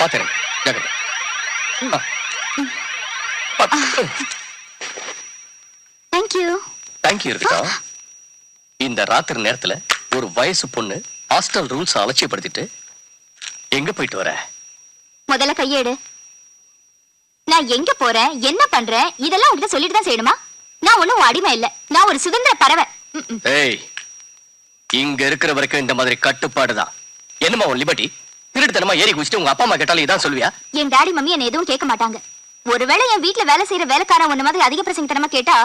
பாத்துறேன். தேங்க்யூ இருக்கட்டும். இந்த ராத்திரி நேரத்துல ஒரு வயசு பொண்ணு ஹாஸ்டல் ரூல்ஸ் அலட்சியப்படுத்திட்டு எங்க போயிட்டு வர? முதல்ல கையேடு. நான் எங்க போறேன், என்ன பண்றேன், இதெல்லாம் உங்ககிட்ட சொல்லிட்டு தான் செய்யணுமா? நான் ஒண்ணும் அடிமை இல்ல, நான் ஒரு சுதந்திர பறவை. ஏய், இங்க இருக்கிற வரைக்கும் இந்த மாதிரி கட்டுப்பாடுதான். என்னமா உன் லிபர்ட்டி? திருட்டுத்தனமா ஏறி குடிச்சிட்டு உங்க அப்பா அம்மா கேட்டாலும் இதான் சொல்லுவியா? என் டாடி மம்மி என்ன எதுவும் கேட்க மாட்டாங்க. ஒருவேளை என் வீட்டுல வேலை செய்யற வேலைக்காரன் ஒண்ணு மாதிரி அதிக பிரசங்கத்தனமா கேட்டா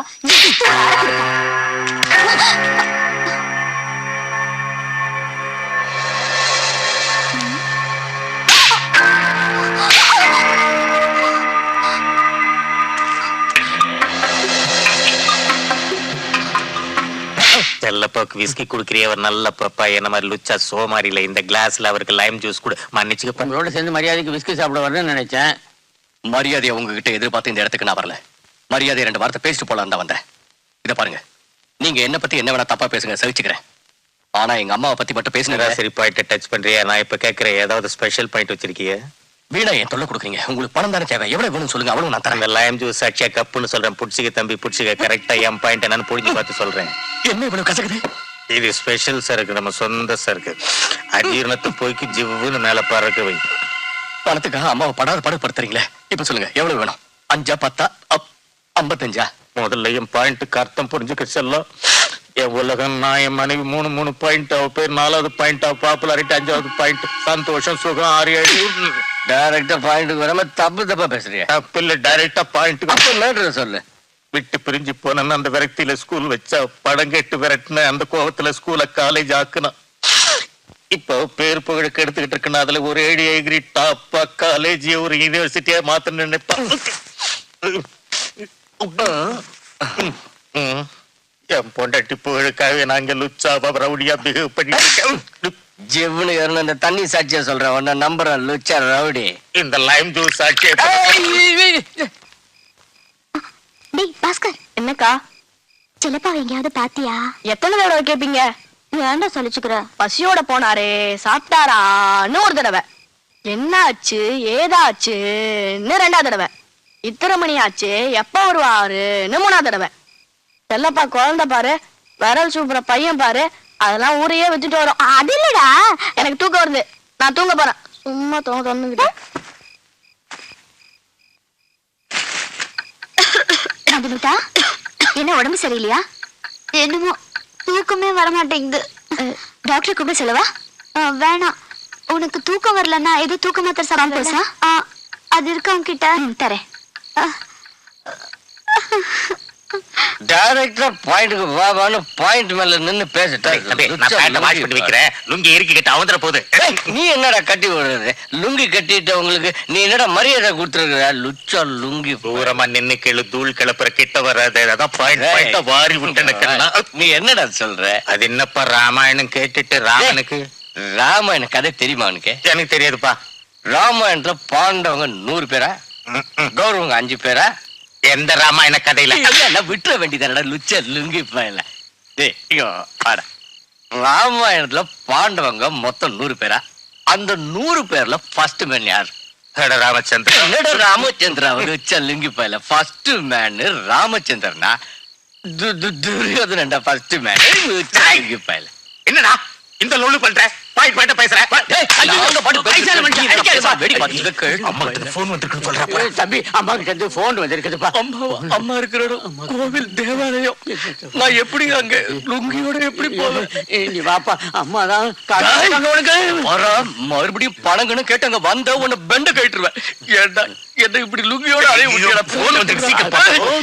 செல்லப்பாக்கு விஸ்கி குடுக்கிறியவர் நல்ல பாப்பா, என்ன மாதிரி லுச்சா சோமாரியில இந்த கிளாஸ்ல அவருக்கு லைம் ஜூஸ் கூட மன்னிச்சுக்க. உங்களோட சேர்ந்து மரியாதைக்கு விஸ்கி சாப்பிட வரணும்னு நினைச்சேன். மரியாதையை உங்ககிட்ட எதிர்பார்த்து இந்த இடத்துக்கு நான் வரல. மரியாதை 2 வார்த்தை பேசிட்டு போலாம் தான் வந்தேன். இத பாருங்க, நீங்க என்ன பத்தி என்ன வேணா தப்பா பேசுங்க, சகிச்சுக்கிறேன். ஆனா எங்க அம்மாவை பத்தி மட்டும் பேசுனதா சரி பாயிண்ட் டச் பண்றியா? நான் இப்ப கேட்கிறேன், ஏதாவது ஸ்பெஷல் பாயிண்ட் வச்சிருக்கீங்க? வீணா என் தொல்லை கொடுக்குறீங்க. உங்களுக்கு பணம் தானே தேவை, எவ்வளவு வேணும் சொல்லுங்க, அவ்வளவு நான் தரேன். அந்த லைம் ஜூஸ் சாட்சியா கப்புன்னு சொல்றேன். புடிச்சிக்க தம்பி, புடிச்சிக்க. கரெக்டா என் பாயிண்ட் என்னன்னு புரிஞ்சு பார்த்து சொல்றேன். என்ன இவ்வளவு கசக்குது? இது ஸ்பெஷல் சரக்கு, நம்ம சொந்த சரக்கு. அஜீரணத்தை போய்க்கு ஜிவ்வுன்னு மேல பறக்க வை. பணத்துக்காக அம்மாவை படாத படுத்துறீங்களே. இப்ப சொல்லுங்க, எவ்வளவு வேணும்? 5, 10, 55? முதல்ல என் பாயிண்ட்டுக்கு அர்த்தம் புரிஞ்சுக்க செல்லம். என் உலகம், நான் என் மனைவி 3 பாயிண்ட், அவ பேர் 4வது பாயிண்ட், அவ பாப்புலாரிட்டி 5வது பாயிண்ட், சந்தோஷம் சுகம் 6, 7. டைரக்டா பாயிண்ட்டுக்கு வராம தப்பா பேசுறியா? தப்பு இல்ல, டைரக்டா பாயிண்ட்டுக்கு சொல்லு. விட்டு பிரிஞ்சு போன அந்த விரக்தியில ஸ்கூல் வச்சா, படம் கெட்டு விரட்டின அந்த கோவத்துல ஸ்கூல காலேஜ் ஆக்குனா. இப்போ பேர் புகழுக்கு எடுத்துக்கிட்டு இருக்குன்னா அதுல ஒரு ஏடி எகிரி டாப்பா காலேஜ் ஒரு யூனிவர்சிட்டியா மாத்த நினைப்பான். என் பொண்டாட்டி புகழுக்காக நாங்க லுச்சாவா ரவுடியா பிஹேவ் பண்ணிட்டு ஜெவ்னு அந்த தண்ணி சாட்சியா சொல்றேன். உன்ன நம்புறேன் லுச்சா ரவுடி. இந்த லைம் ஜூஸ் சாட்சியா. டேய் பாஸ்கர், என்னக்கா? சிலப்பா எங்கேயாவது பாத்தியா? எத்தனை தடவை கேப்பீங்க? ஏன்டா சொல்லிச்சுக்கிற? பசியோட போனாரே, சாப்பிட்டாரான்னு ஒரு தடவை, என்னாச்சு ஏதாச்சுன்னு 2வது தடவை, இத்தனை மணி ஆச்சு எப்ப வருவாருன்னு 3வது தடவை. செல்லப்பா குழந்தை பாரு, விரல் சூப்புற பையன் பாரு, அதெல்லாம் ஊரையே வச்சுட்டு வரும். அது இல்லடா, எனக்கு தூக்கம் வருது, நான் தூங்க போறேன். சும்மா தோணுகிட்ட என்ன உடம்பு சரியில்லையா? என்னமோ தூக்கமே வரமாட்டேங்குது. டாக்டர் கூப்பிட சொல்லவா? வேணாம், உனக்கு தூக்கம் வரலன்னா ஏதோ தூக்க மாத்திரை சாப்பிடுறா? அது இருக்கு அவங்க கிட்ட, தரேன். டைரக்டா பாயிண்ட்க்கு வாவான்னு பாயிண்ட் மேல நின்னு பேசிட்டேன். லுங்கி இறுக்கி கிட்ட அவந்தர போகுது. நீ என்னடா கட்டி விடுறது? லுங்கி கட்டிட்டு உங்களுக்கு நீ என்னடா மரியாதை கொடுத்துருக்க? லுச்சா லுங்கி தூரமா நின்னு கேளு, தூள் கிளப்புற கிட்ட வராது. அதான் பாயிண்ட் வாரி விட்டேன்னு. நீ என்னடா சொல்ற? அது என்னப்பா ராமாயணம் கேட்டுட்டு ராமனுக்கு ராமாயண கதை தெரியுமா உனக்கு? எனக்கு தெரியாதுப்பா. ராமாயணத்துல பாண்டவங்க 100 பேரா, கௌரவங்க 5 பேரா, எந்த ராமாயண கதையில விட்டுற வேண்டியதானடா லுச்ச லுங்கி பயல. டேய் இங்க வாடா. ராமாயணத்துல பாண்டவங்க மொத்தம் 100 பேரா? அந்த 100 பேர்ல ஃபர்ஸ்ட் மேன் யார்? ராமச்சந்திரன். ராமச்சந்திரா லுச்ச லுங்கி பயல. ஃபர்ஸ்ட் மேன் ராமச்சந்திரனா? துரியோதனன்டா ஃபர்ஸ்ட் மேன் லுச்ச லுங்கி பயல. என்னடா இந்த லொல்லு பண்ற? பாயிண்ட் பேசுற. தம்பி அம்மா கிட்ட போன் வந்திருக்குதுப்பா. அம்மா இருக்கிற கோவில் தேவாலயம். நான் எப்படி அங்க லுங்கியோட எப்படி போவேன்? நீ வாப்பா, அம்மா தான் மறுபடியும் பணங்கன்னு கேட்டாங்க வந்த உன்னை பெண்ட கேட்டுருவேன். ஏண்டா என்ன இப்படி லுங்கியோட அலைய முடியல? போன் வந்து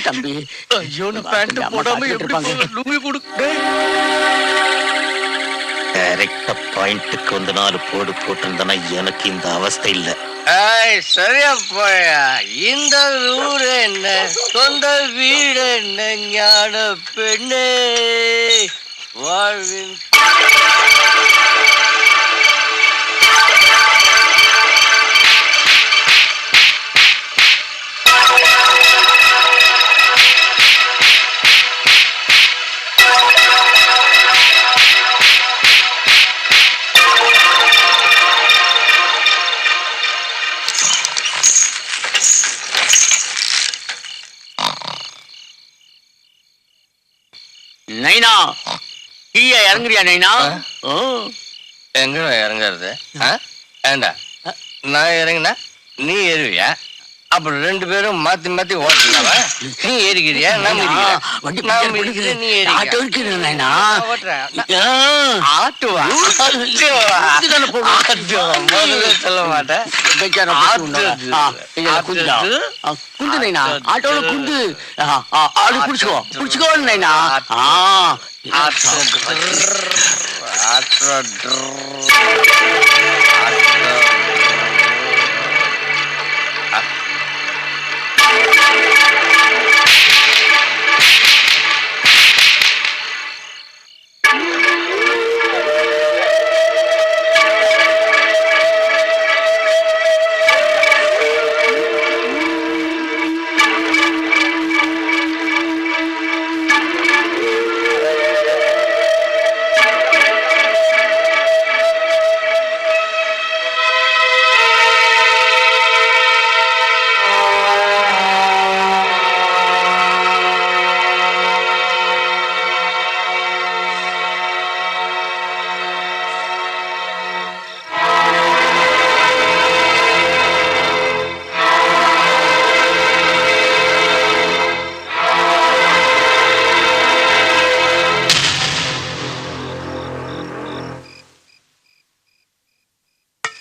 தம்பி. ஐயோ நான் பேண்ட் போடாம எப்படி லுங்கி கொடுக்க? டைரக்டா பாயிண்ட்டுக்கு வந்து 4 போடு போட்டிருந்தனா எனக்கு இந்த அவஸ்தை இல்ல. சரியா போயா. இந்த ஊர் என்ன, சொந்த வீடு என்ன, ஞான பெண்ணே வாழ்வின் நைனா கீழே இறங்குறியா நைனா? எங்க இறங்குறது? ஏண்டா நான் இறங்குனா நீ ஏறுவியா? அப்புறம் 2 பேரும் மாத்தி மாத்தி ஓட்டலாமா? நீ ஏறிக்கிறியா? நான் நீ ஆட்டுவா சொல்ல மாட்டேன். குண்டு நைனா, ஆட்டோல குண்டு. ஆடு புடிச்சுக்கோ புடிச்சுக்கோ நைனா.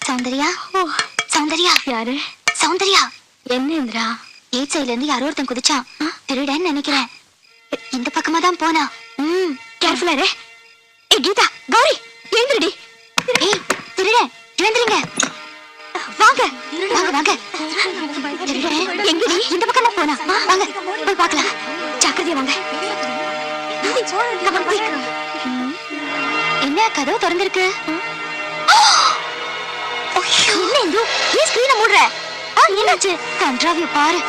சௌந்தர்யா, சௌந்தர்யா. யாரு? சௌந்தர்யா. என்ன இந்திரா? ஏட் சைடுல இருந்து யாரோ ஒருத்தன் குதிச்சான். திருடன்னு நினைக்கிறேன். இந்த பக்கமா தான் போனா. கேர்ஃபுல்லா இரு. ஏய் கீதா, கௌரி, எழுந்திருடி. ஏய் திருடன், எழுந்திருங்க. வாங்க வாங்க வாங்க. திருடன் எங்கடி? இந்த பக்கமா போனா. வாங்க போய் பார்க்கலாம். ஜாக்கிரதையா வாங்க. என்ன கதவு திறந்திருக்கு? என்ன இந்து? ஏன் ஸ்கிரீனை மூடுற? என்னாச்சு? கன்றாவிய பாரு.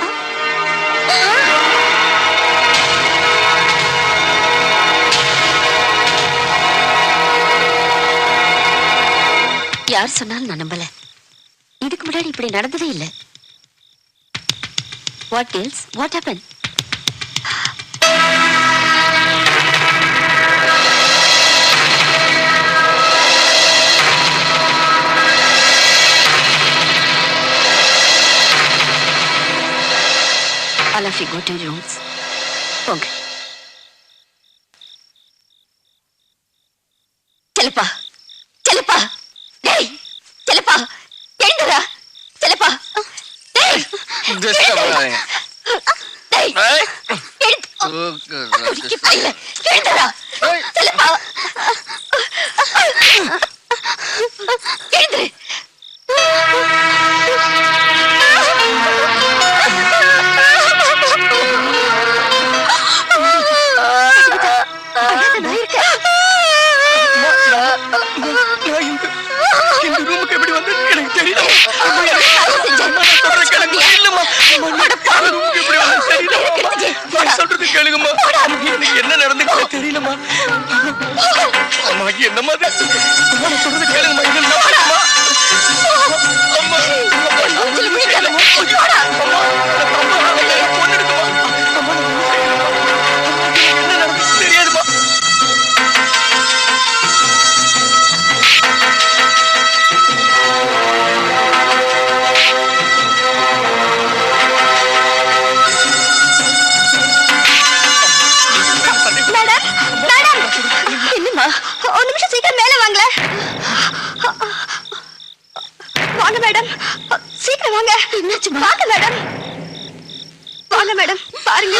யார் சொன்னாலும் நான் நம்பல. இதுக்கு முன்னாடி இப்படி நடந்ததே இல்லை. What else? What happen? All of you go to your rooms. போங்க. செல்லப்பா, செல்லப்பா, டேய், செல்லப்பா, எழுந்துடா, செல்லப்பா, டேய், டேய், எழுந்து பையில, எழுந்துடா, செல்லப்பா, எழுந்துரு. என்னம்மா இது? அம்மா, நான் சொல்றதை கேளுங்கம்மா. என்ன நம்புங்கம்மா. அம்மா, மூஞ்சில முழிக்காத. போடா. என்ன நடந்துச்சு தெரியாதுமா. Madam, madam. என்னம்மா, ஒரு நிமிஷம் சீக்கிரம் மேல வாங்களே. வாங்க மேடம், சீக்கிரம் வாங்க. என்னாச்சு? வாங்க மேடம், வாங்க மேடம், பாருங்க.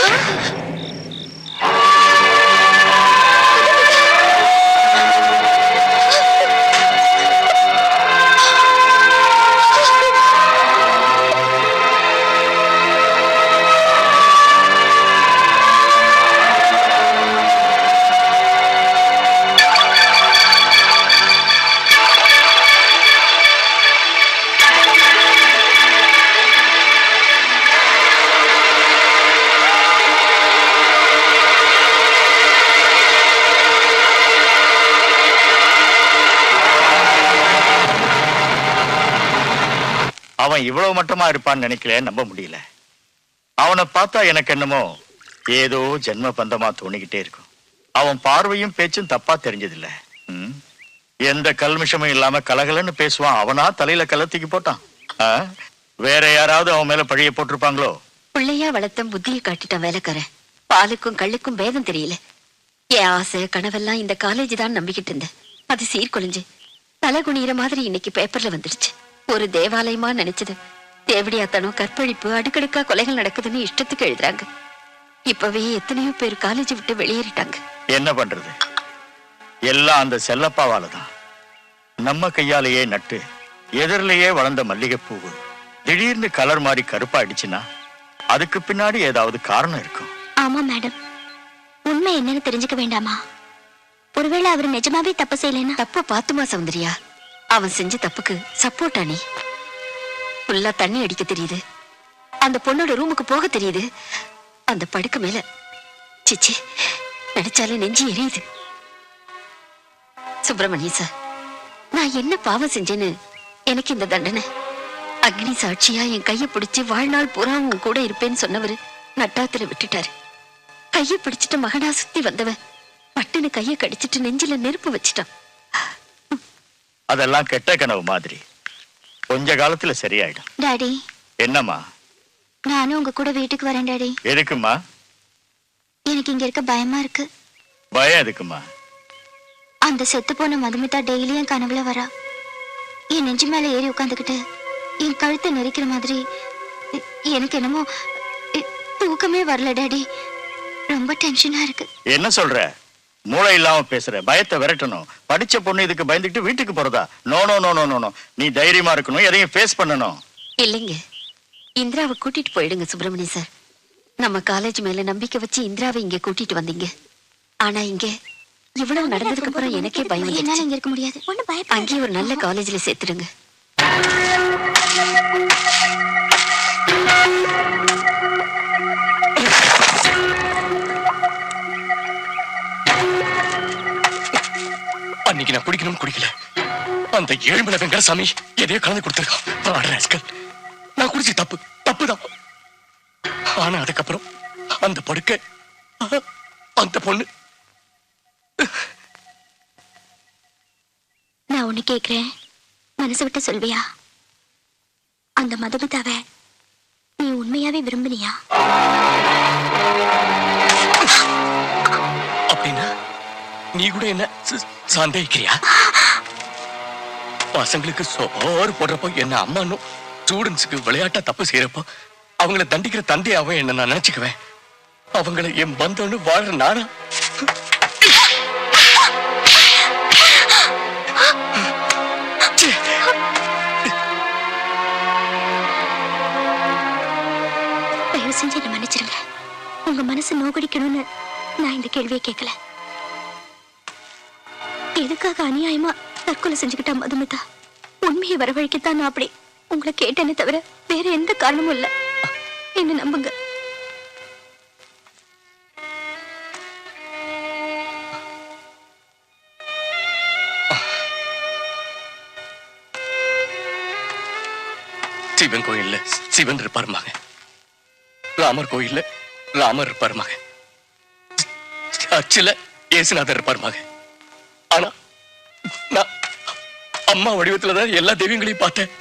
அவன் இவ்வளவு மட்டமா இருப்பான்னு நினைக்கல, நம்ப முடியல. அவனை பார்த்தா எனக்கு என்னமோ ஏதோ ஜென்ம பந்தமா தோணிக்கிட்டே இருக்கும். அவன் பார்வையும் பேச்சும் தப்பா தெரிஞ்சதில்ல. எந்த கல்மிஷமும் இல்லாம கலகலன்னு பேசுவான். அவனா தலையில கலத்திக்கு போட்டான். வேற யாராவது அவன் மேல பழிய போட்டிருப்பாங்களோ? பிள்ளையா வளர்த்த புத்தியை காட்டிட்டான் வேலைக்காரன். பாலுக்கும் கள்ளுக்கும் பேதம் தெரியல. என் ஆசை கனவெல்லாம் இந்த காலேஜ் தான் நம்பிக்கிட்டு இருந்தேன். அது சீர்குலைஞ்சு தலை குனிகிற மாதிரி இன்னைக்கு பேப்பர்ல வந்துடுச்சு. ஒரு தேவாலயமா நினைச்சது தேவடியாத்தனம், கற்பழிப்பு, அடுக்கடுக்கா கொலைகள் நடக்குதுன்னு இஷ்டத்துக்கு எழுதுறாங்க. இப்பவே எத்தனையோ பேர் காலேஜ் விட்டு வெளியேறிட்டாங்க. என்ன பண்றது? எல்லாம் அந்த செல்லப்பாவாலதான். நம்ம கையாலேயே நட்டு எதிரிலேயே வளர்ந்த மல்லிகைப்பூவு திடீர்னு கலர் மாறி கருப்பா அடிச்சுன்னா அதுக்கு பின்னாடி ஏதாவது காரணம் இருக்கும். ஆமா மேடம், உண்மை என்னன்னு தெரிஞ்சுக்க வேண்டாமா? ஒருவேளை அவர் நிஜமாவே தப்பு செய்யலன்னா? தப்ப பாத்துமா சௌந்தர்யா, அவன் செஞ்ச தப்புக்கு சப்போர்ட்டா நீ? ஃபுல்லா தண்ணி அடிக்க தெரியுது, அந்த பொண்ணோட ரூமுக்கு போக தெரியுது, அந்த படுக்க மேல சிச்சி நினைச்சாலே நெஞ்சு எரியுது. சுப்பிரமணிய சார், நான் என்ன பாவம் செஞ்சேன்னு எனக்கு இந்த தண்டனை? அக்னி சாட்சியா என் கைய பிடிச்சு வாழ்நாள் பூரா உன் கூட இருப்பேன்னு சொன்னவரு நட்டாத்துல விட்டுட்டாரு. கைய பிடிச்சிட்டு மகனா சுத்தி வந்தவன் பட்டுன்னு கைய கடிச்சிட்டு நெஞ்சில நெருப்பு வச்சுட்டான். அதெல்லாம் கெட்ட கனவு மாதிரி. கொஞ்ச காலத்துல சரியாயிடும். டாடி. என்னம்மா? நானும் உங்க கூட வீட்டுக்கு வரேன் டாடி. எதுக்குமா? எனக்கு இங்க இருக்க பயமா இருக்கு. பயம் எதுக்குமா? அந்த செத்து போன மதுமிதா டெய்லி என் கனவுல வரா. என் நெஞ்சு மேல ஏறி உட்காந்துக்கிட்டு என் கழுத்தை நெரிக்கிற மாதிரி. எனக்கு என்னமோ தூக்கமே வரல டாடி. ரொம்ப டென்ஷனா இருக்கு. என்ன சொல்ற? மூளை இல்லாம பேசுற. பயத்தை விரட்டணும். படிச்ச பொண்ணு இதுக்கு பயந்துட்டு வீட்டுக்கு போறதா? No no no no no. நீ தைரியமா இருக்கணும், எதையும் ஃபேஸ் பண்ணணும். இல்லைங்க, இந்திராவை கூட்டிட்டு போயிடுங்க சுப்பிரமணிய சார். நம்ம காலேஜ் மேல நம்பிக்கை வச்சு இந்திராவை இங்க கூட்டிட்டு வந்தீங்க. ஆனா இங்க இவ்வளவு நடந்ததுக்கு அப்புறம் எனக்கே பயம் வந்துருச்சு. என்னால இங்க இருக்க முடியாது. அங்கேயே ஒரு நல்ல காலேஜ்ல சேர்த்துடுங்க. அன்னைக்கு நான் குடிக்கணும் குடிக்கல. அந்த ஏழுமலை வெங்கடசாமி எதையோ கலந்து கொடுத்திருக்கான். நான் குடிச்ச தப்புதான். ஆனா அதுக்கப்புறம் அந்த படுக்கை, அந்த பொண்ணு. நான் ஒண்ணு கேக்குறேன், மனசு விட்டு சொல்வியா? அந்த மதுமிதாவை நீ உண்மையாவே விரும்பினியா? அப்படின்னா நீ கூட என்ன சந்தேகிக்கிறியா? பசங்களுக்கு சோறு போடுறப்போ என்ன அம்மானும், ஸ்டூடெண்ட்ஸுக்கு விளையாட்டா தப்பு செய்யறப்போ அவங்கள தண்டிக்கிற தந்தையாவே என்ன நான் நினைச்சுக்குவேன். அவங்கள என் பந்தம்னு வாழ்ற நானா? தயவு செஞ்சு என்ன மன்னிச்சிருங்க. உங்க மனசு நோகடிக்கணும்னு நான் இந்த கேள்வியை கேட்கல. எதுக்காக அநியாயமா தற்கொலை செஞ்சுக்கிட்டா மதுமிதா? உண்மையை வரவழைக்கத்தான் நான் அப்படி உங்களை கேட்டேன்னு தவிர வேற எந்த காரணமும் இல்ல. என்ன நம்புங்க. சிவன் கோயில்ல சிவன் இருப்பார் மகன், ராமர் கோயில்ல ராமர் இருப்பார் மகன், சர்ச்சில் ஏசுநாதர் இருப்பார் மகன். ஆனா நான் அம்மா வடிவத்துலதான் எல்லா தெய்வங்களையும் பார்த்தேன்.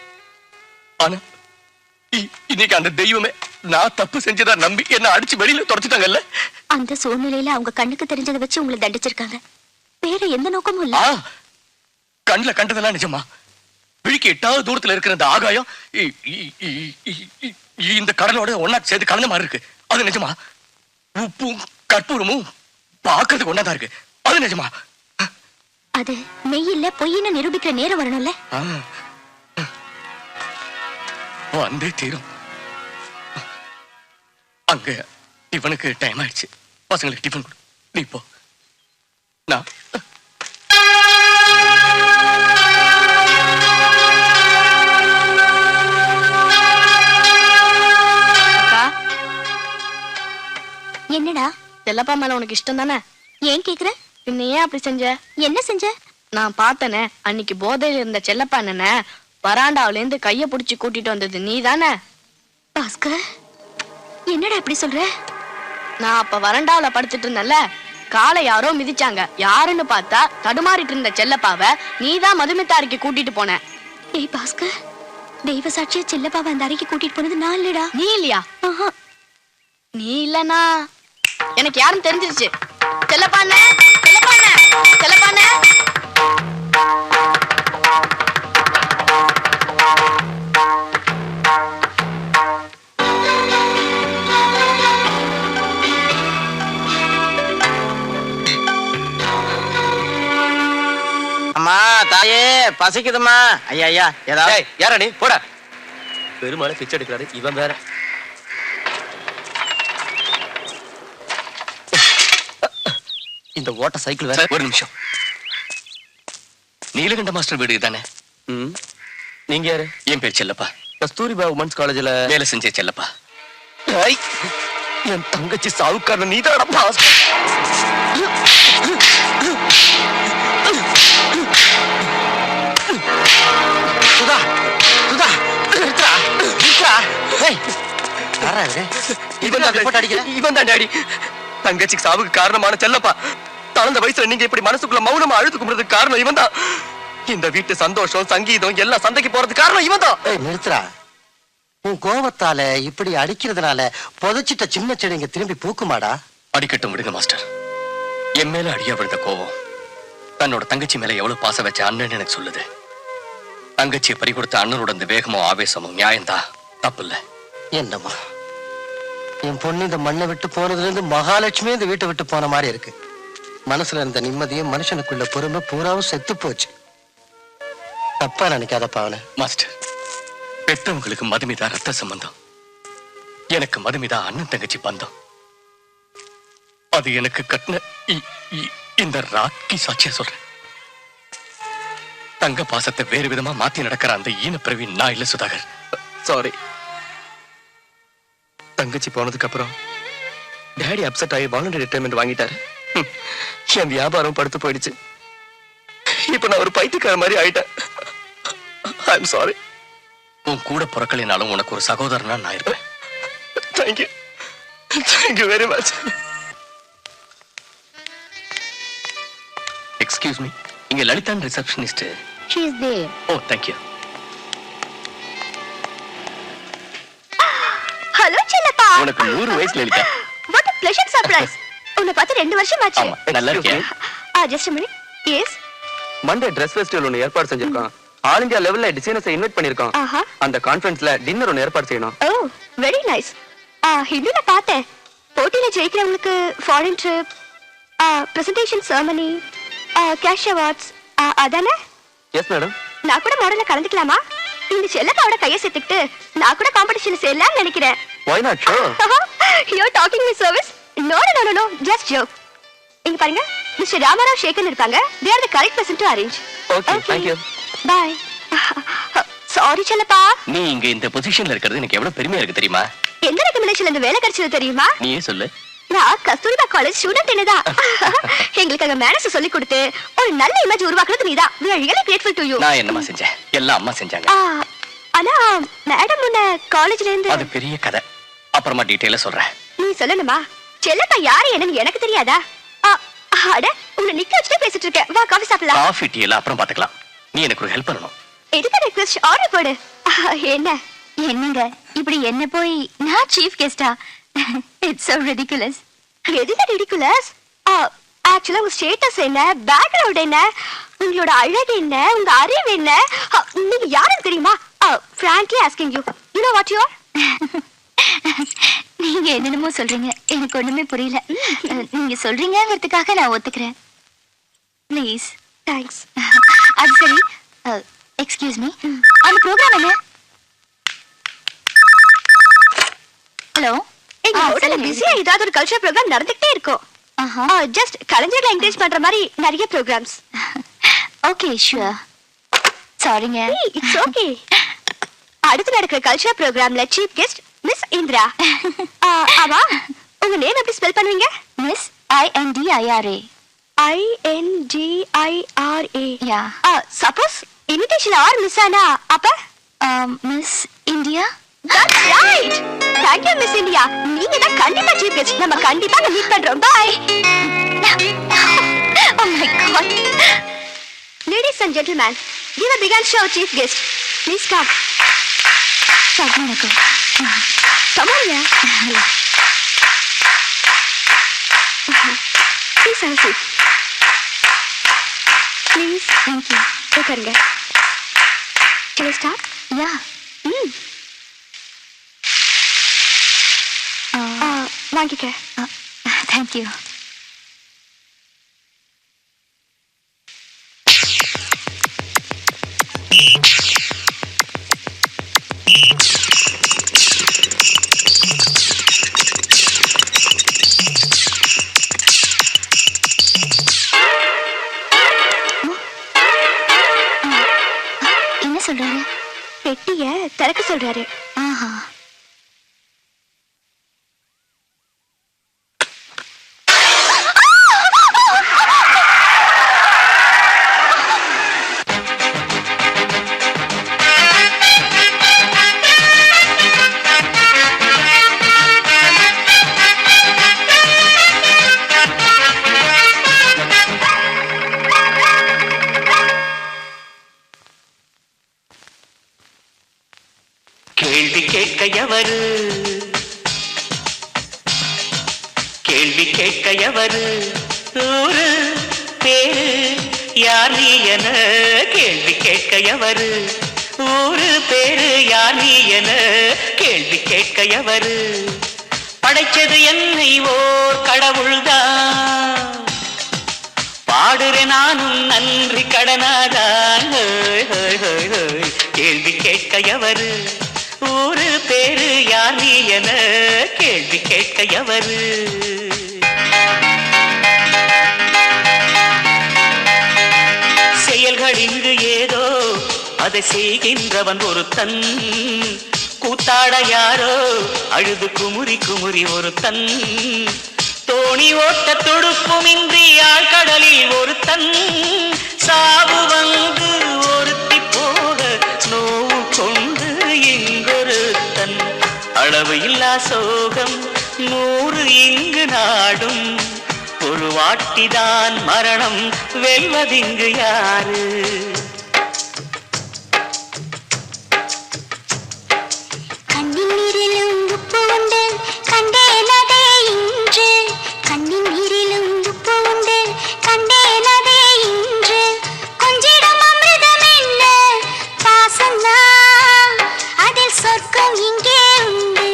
ஆனா இன்னைக்கு அந்த தெய்வமே நான் தப்பு செஞ்சதா நம்பி என்ன அடிச்சு வெளியில துரத்துட்டாங்கல்ல. அந்த சூழ்நிலையில அவங்க கண்ணுக்கு தெரிஞ்சதை வச்சு உங்களை தண்டிச்சிருக்காங்க. வேற எந்த நோக்கமும் இல்ல. கண்ணுல கண்டதெல்லாம் நிஜமா? விழிக்கு 8வது தூரத்துல இருக்கிற அந்த ஆகாயம் இந்த கடலோட ஒன்னா சேர்த்து கலந்த மாதிரி இருக்கு. அது நிஜமா? உப்பும் கற்பூரமும் பாக்குறதுக்கு ஒன்னாதான் இருக்கு. அது நிஜமா? அது மெய் இல்ல பொய்ன்னு நிரூபிக்கிற நேரம் வரணும்ல. வந்தே தீரும். அங்க டிஃபனுக்கு டைம் ஆயிடுச்சு. பசங்களுக்கு டிஃபன் கொடு. நீ போ. நான் என்னடா? செல்லப்பா மேல உனக்கு இஷ்டம் தானே? ஏன் கேக்குற? பின்ன ஏன் அப்படி செஞ்ச? என்ன செஞ்ச? நான் பார்த்தனே அன்னைக்கு போதையில இருந்த செல்லப்பா என்ன வராண்டாவில இருந்து கைய புடிச்சு கூட்டிட்டு வந்தது நீ தானே? பாஸ்கர், என்னடா இப்படி சொல்ற? நான் அப்ப வராண்டாவில படுத்துட்டு இருந்தேன்ல, காலை யாரோ மிதிச்சாங்க. யாருன்னு பார்த்தா தடுமாறிட்டு இருந்த செல்லப்பாவை நீதான் மதுமிதா அறைக்கு கூட்டிட்டு போன. ஏய் பாஸ்கர், தெய்வ சாட்சியா செல்லப்பாவை அந்த அறைக்கு கூட்டிட்டு போனது நான் இல்லடா. நீ இல்லையா? நீ இல்லனா எனக்கு யாரும் தெரிஞ்சிருச்சு. செல்லப்பாண்ணே, செல்லப்பாண்ணே, செல்லப்பாண்ணே. அம்மா தாயே பசிக்குதுமா. ஐயா ஐயா ஏதாவது. யாரா நீ? போட. பெருமாளை பிச்சை எடுக்கிறாரு இவன் வேற. இந்த ஓட்ட சைக்கிள் வேற. ஒரு நிமிஷம். நீலகண்ட மாஸ்டர் வீடு தானே? நீங்க யாரு? என் பேர் செல்லப்பா. கஸ்தூரிபா உமன்ஸ் காலேஜ்ல வேலை செஞ்ச செல்லப்பா. என் தங்கச்சி சாவுக்காரன் நீதானப்பா. சுதா சுதா நிறுத்துடா நிறுத்துடா. ஏய் யாரா இது? இவன் தான் டாடி. தங்கச்சிக்கு சாவுக்கு காரணமான செல்லப்பா. தளர்ந்த வயசுல நீங்க இப்படி மனசுக்குள்ள மௌனமா அழுது கும்பிடுறதுக்கு காரணம் இவன் தான். இந்த வீட்டு சந்தோஷம் சங்கீதம் எல்லாம் சந்தைக்கு போறதுக்கு காரணம் இவன் தான். நிறுத்துறா. உன் கோபத்தால இப்படி அடிக்கிறதுனால புதைச்சிட்ட சின்ன செடிங்க திரும்பி பூக்குமாடா? அடிக்கட்டும் விடுங்க மாஸ்டர். என் மேல அடியா விழுந்த கோபம் தன்னோட தங்கச்சி மேல எவ்வளவு பாசம் வச்ச அண்ணன் எனக்கு சொல்லுது. தங்கச்சியை பறி கொடுத்த அண்ணனோட அந்த வேகமும் ஆவேசமும் நியாயம்தான், தப்பு இல்ல. என்னம்மா என் பொண்ணு இந்த மண்ணை விட்டு போனதுல இருந்து மகாலட்சுமி இந்த வீட்டை விட்டு போன மாதிரி இருக்கு. மனசுல இருந்த நிம்மதியும் மனுஷனுக்குள்ள பொறுமை பூராவும் செத்து போச்சு. தப்பா நினைக்காதப்பா அவனை. மாஸ்டர், பெத்தவங்களுக்கு மதுமிதா ரத்த சம்பந்தம், எனக்கு மதுமிதா அண்ணன் தங்கச்சி பந்தம். அது எனக்கு கட்டின இந்த ராக்கி சாட்சியா சொல்றேன். தங்க பாசத்தை வேறு விதமா மாத்தி நடக்கிற அந்த ஈன பிறவி நான் இல்ல சுதாகர். சாரி. தங்கச்சி போனதுக்கு அப்புறம் டேடி அப்செட் ஆகி வாலண்டரி ரிட்டைர்மெண்ட் வாங்கிட்டாரு. என் வியாபாரம் படுத்து போயிடுச்சு. இப்ப நான் ஒரு பைத்தியக்கார மாதிரி ஆயிட்டேன். I'm sorry. உன் கூட பிறக்கலைனாலும் உனக்கு ஒரு சகோதரனா நான் இருப்பேன். Thank you, thank you very much. Excuse me, இங்க லலிதான் ரிசப்ஷனிஸ்ட். She is there. ஓ தேங்க்யூ. ஹலோ செல்லப்பா. உனக்கு 100 வயசு Lalitha. What a pleasant surprise. உன்னை பார்த்து 2 வருஷம் ஆச்சு. ஆமா, நல்லா இருக்கேன். Just a minute. Yes. Monday Dress Festival ஒன்னு ஏற்பாடு செஞ்சிருக்கோம். ஆல் இந்தியா லெவல்ல டிசைனர்ஸ் இன்வைட் பண்ணிருக்கோம். அந்த கான்ஃபரன்ஸ்ல டின்னர் ஒன்னு ஏற்பாடு செய்யணும். Oh, very nice. ஹிந்துல பார்த்தேன். போட்டியில ஜெயிக்கிறவங்களுக்கு foreign trip, presentation ceremony, cash awards, அதானே? Yes madam. நான் கூட மாடல்ல கலந்துக்கலாமா? இந்த செல்லப்பாவோட கையை சேர்த்துக்கிட்டு நான் கூட காம்படிஷன்ல சேரலாம்னு நினைக்கிறேன். Why not? Sure. You're talking me service? No, no, no, no, just joke. இங்க பாருங்க, மிஸ்டர் ராமராவ் ஷேகன் இருக்காங்க. They are the correct person to arrange. Okay, thank you. Bye. Sorry Chellappa. நீ இங்க இந்த பொசிஷன்ல இருக்கிறது எனக்கு எவ்வளவு பெருமையா இருக்கு தெரியுமா? எந்த ரெக்கமெண்டேஷன்ல இந்த வேலை கிடைச்சது தெரியுமா? நீயே சொல்லு. நான் கஸ்தூரிபா காலேஜ் ஸ்டூடண்ட் என்னதான். எங்களுக்கு அங்க மேனேஜ் சொல்லி கொடுத்து ஒரு நல்ல இமேஜ் உருவாக்குறது நீதான். We are really grateful to you. நான் என்னமா செஞ்சேன்? எல்லாம் அம்மா செஞ்சாங்க. ஆனா மேடம் உன்ன காலேஜ்ல இருந்து அது பெரிய கதை, அப்புறமா டீடைலா சொல்றேன். நீ சொல்லணுமா? செல்லப்பா யாரு என்னன்னு எனக்கு தெரியாதா? அட உன்னை நிக்க வச்சுட்டு பேசிட்டு இருக்க. வா காஃபி சாப்பிடலாம். காஃபி டீ எல்லாம் அப்புறம் பாத்துக்கலாம். நீ எனக்கு ஒரு ஹெல்ப் பண்ணணும். எதுக்கு ரெக்வெஸ்ட் ஆர்டர் போடு. என்ன என்னங்க இப்படி என்ன போய் நான் சீஃப் கெஸ்டா? It's so ridiculous. எதுக்கு ridiculous? ஆக்சுவலா உங்க ஸ்டேட்டஸ் என்ன, பேக்ரவுண்ட் என்ன, உங்களோட அழகு என்ன, உங்க அறிவு என்ன, நீங்க யாருன்னு தெரியுமா? frankly asking you, you know what you are? நீங்க என்னென்னமோ சொல்றீங்க, எனக்கு ஒண்ணுமே புரியல. நீங்க சொல்றீங்கிறதுக்காக நான் ஒத்துக்கிறேன். ப்ளீஸ். தேங்க்ஸ். அது சரி, எக்ஸ்கியூஸ் மீ, அந்த ப்ரோக்ராம் என்ன? ஹலோ, எங்க ஹோட்டல்ல பிஸியா ஏதாவது ஒரு கல்ச்சர் ப்ரோக்ராம் நடந்துட்டே இருக்கும். ஜஸ்ட் கலைஞர்களை என்கரேஜ் பண்ற மாதிரி நிறைய ப்ரோக்ராம்ஸ். Okay sure. சாரிங்க. It's okay. அடுத்து நடக்கிற கல்ச்சர் ப்ரோக்ராம்ல சீஃப் கெஸ்ட் மிஸ் இந்திரா. ஆமா, உங்க நேம் எப்படி ஸ்பெல் பண்ணுவீங்க? Miss INDIRA. INDIRA. யா. சப்போஸ் இன்விடேஷன் ஆர் மிஸ் ஆனா அப்ப miss India. That's right. Thank you, Miss India. நீங்க தான் கண்டிப்பா சீஃப் கெஸ்ட். நம்ம கண்டிப்பா மீட் பண்றோம். Bye. Oh my God. Ladies and gentlemen, give a big hand show, chief guest. Please come. வணக்கம். Come on, yeah. Please have a seat. Please. Thank you. உட்காருங்க. Can I start? Yeah. வாங்கிக்க. Thank you. என்ன சொல்றாரு? பெட்டிய திறக்க சொல்றாரு. ஆஹா. கேள்வி கேட்கையவரு, கேள்வி கேட்கையவரு, ஊரு பேரு யார் நீ என கேள்வி கேட்கையவரு, ஊரு பேரு யார் நீ என கேள்வி கேட்கையவரு. படைச்சது என்னை ஓர் கடவுள்தான், பாடுறேன் நானும் நன்றி கடனாதான். கேள்வி கேட்கையவரு, ஊரு பேரு யார் நீ என கேள்வி கேட்கையவரு. செயல்கள் இங்கு ஏதோ அதை செய்கின்றவன் ஒருத்தன், கூத்தாட யாரோ அழுது குமுறி குமுறி ஒருத்தன், தோணி ஓட்ட துடுப்புமின்றி ஆழ்கடலில் ஒருத்தன், சாவு வந்து ஒருத்தி போக நோவு கொண்டு இங்கொருத்தன், அளவு இல்லா சோகம் 100 இங்கு நாடும், ஒரு வாட்டிதான் மரணம் வெல்வதிங்கு யாரு. கண்ணின் நீரிலும் உப்பு உண்டு கண்டேனதே இன்று, கண்ணின் நீரிலும் உப்பு உண்டு கண்டேனதே இன்று, கொஞ்சிடம் அமிர்தம் என்ன பாசம்தான், அதில் சொர்க்கம் இங்கே உண்டு.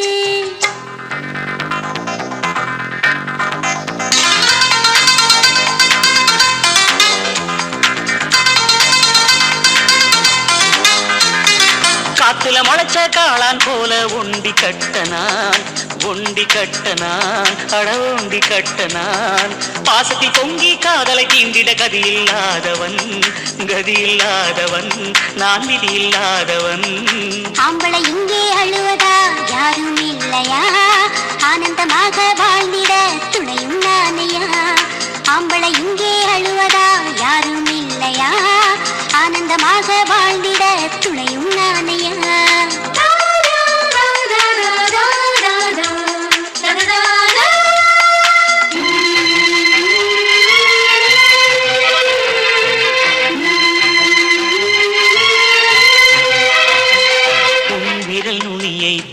காத்துல முளைச்ச காளான் போல ஒண்டி கட்டனான், ஒண்டி கட்டனான், அட ஒண்டி கட்டனான், பாசத்தில் பொங்கி காதலை தீண்டிட கதி இல்லாதவன், கதி இல்லாதவன், நான் விதி இல்லாதவன். ஆம்பளை இங்கே அழுவதா யாரும் இல்லையா, ஆனந்தமாக வாழ்ந்திட துணையும் நானையா. ஆம்பளை இங்கே அழுவதா யாரும் இல்லையா, ஆனந்தமாக வாழ்ந்திட துணையும் நானையா.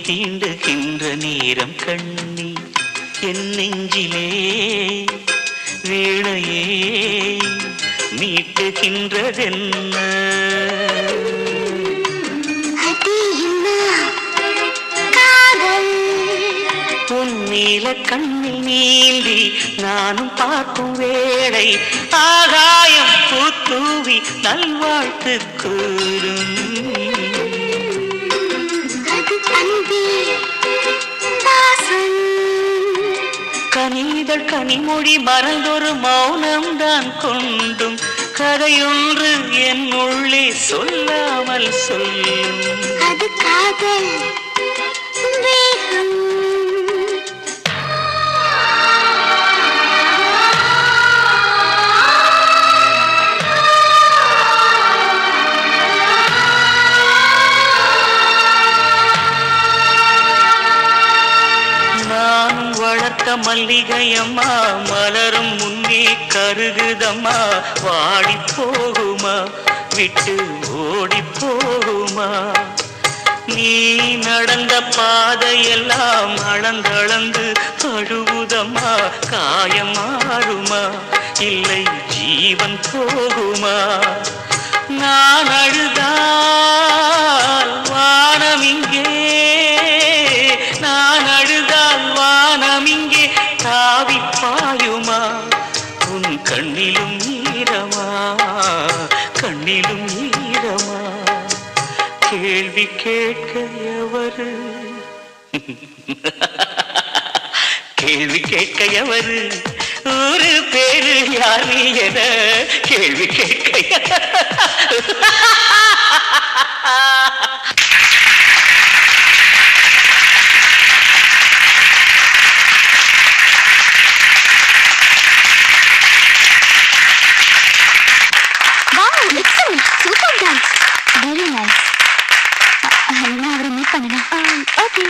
தீண்டுகின்ற நேரம் கண்ணி என் நெஞ்சிலே வீணையே மீட்டுகின்றதென்ன பொன்னீல கண்ணில் நீந்தி நானும் பார்க்கும் வேளை ஆகாயம் பூத்தூவி நல்வாழ்த்து கூறும் கனிதழ் கனிமொழி மறந்தொரு மௌனம் தான் கொண்டும் கதையொன்று என் உள்ளே சொல்லாமல் சொல்லும் அது காதல் மல்லிகையம்மா மலரும் முன்னே கருகுதம்மா வாடி போகுமா விட்டு ஓடி போகுமா நீ நடந்த பாதையெல்லாம் அளந்தளந்து அழுகுதம்மா காயம் மாறுமா இல்லை ஜீவன் போகுமா நான் அழுதால் வானம் இங்கே நான் அழுதால் வானம் இங்கே தாவி பாயுமா உன் கண்ணிலும் ஈரமா கண்ணிலும் ஈரமா கேள்வி கேட்க எவரு கேள்வி கேட்க எவரு ஒரு பேரு யார் நீ என கேள்வி கேட்க Very nice. நான் அவரை மீட் பண்ணணும். ஓகே.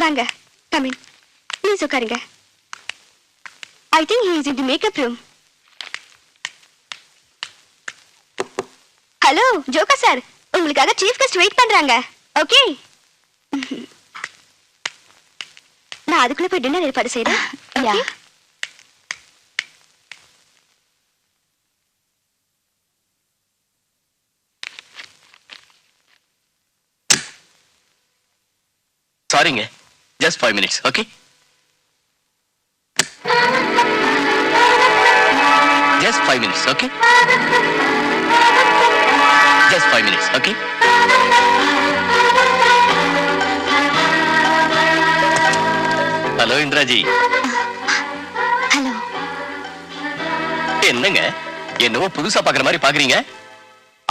வாங்க. Come in. Please உட்காருங்க. I think he is in the makeup room. Hello Joga sir, உங்களுக்காக சீஃப் கெஸ்ட் வெயிட் பண்றாங்க. ஓகே. நான் அதுக்குள்ள போய் டின்னர் ஏற்பாடு செய்றேன். ஓகே. சாரிங்க, just 5 minutes, okay? Just 5 minutes, okay? Just 5 minutes, okay? Hello Indiraji. Hello. என்னங்க என்னவோ புதுசா பாக்குற மாதிரி பாக்குறீங்க?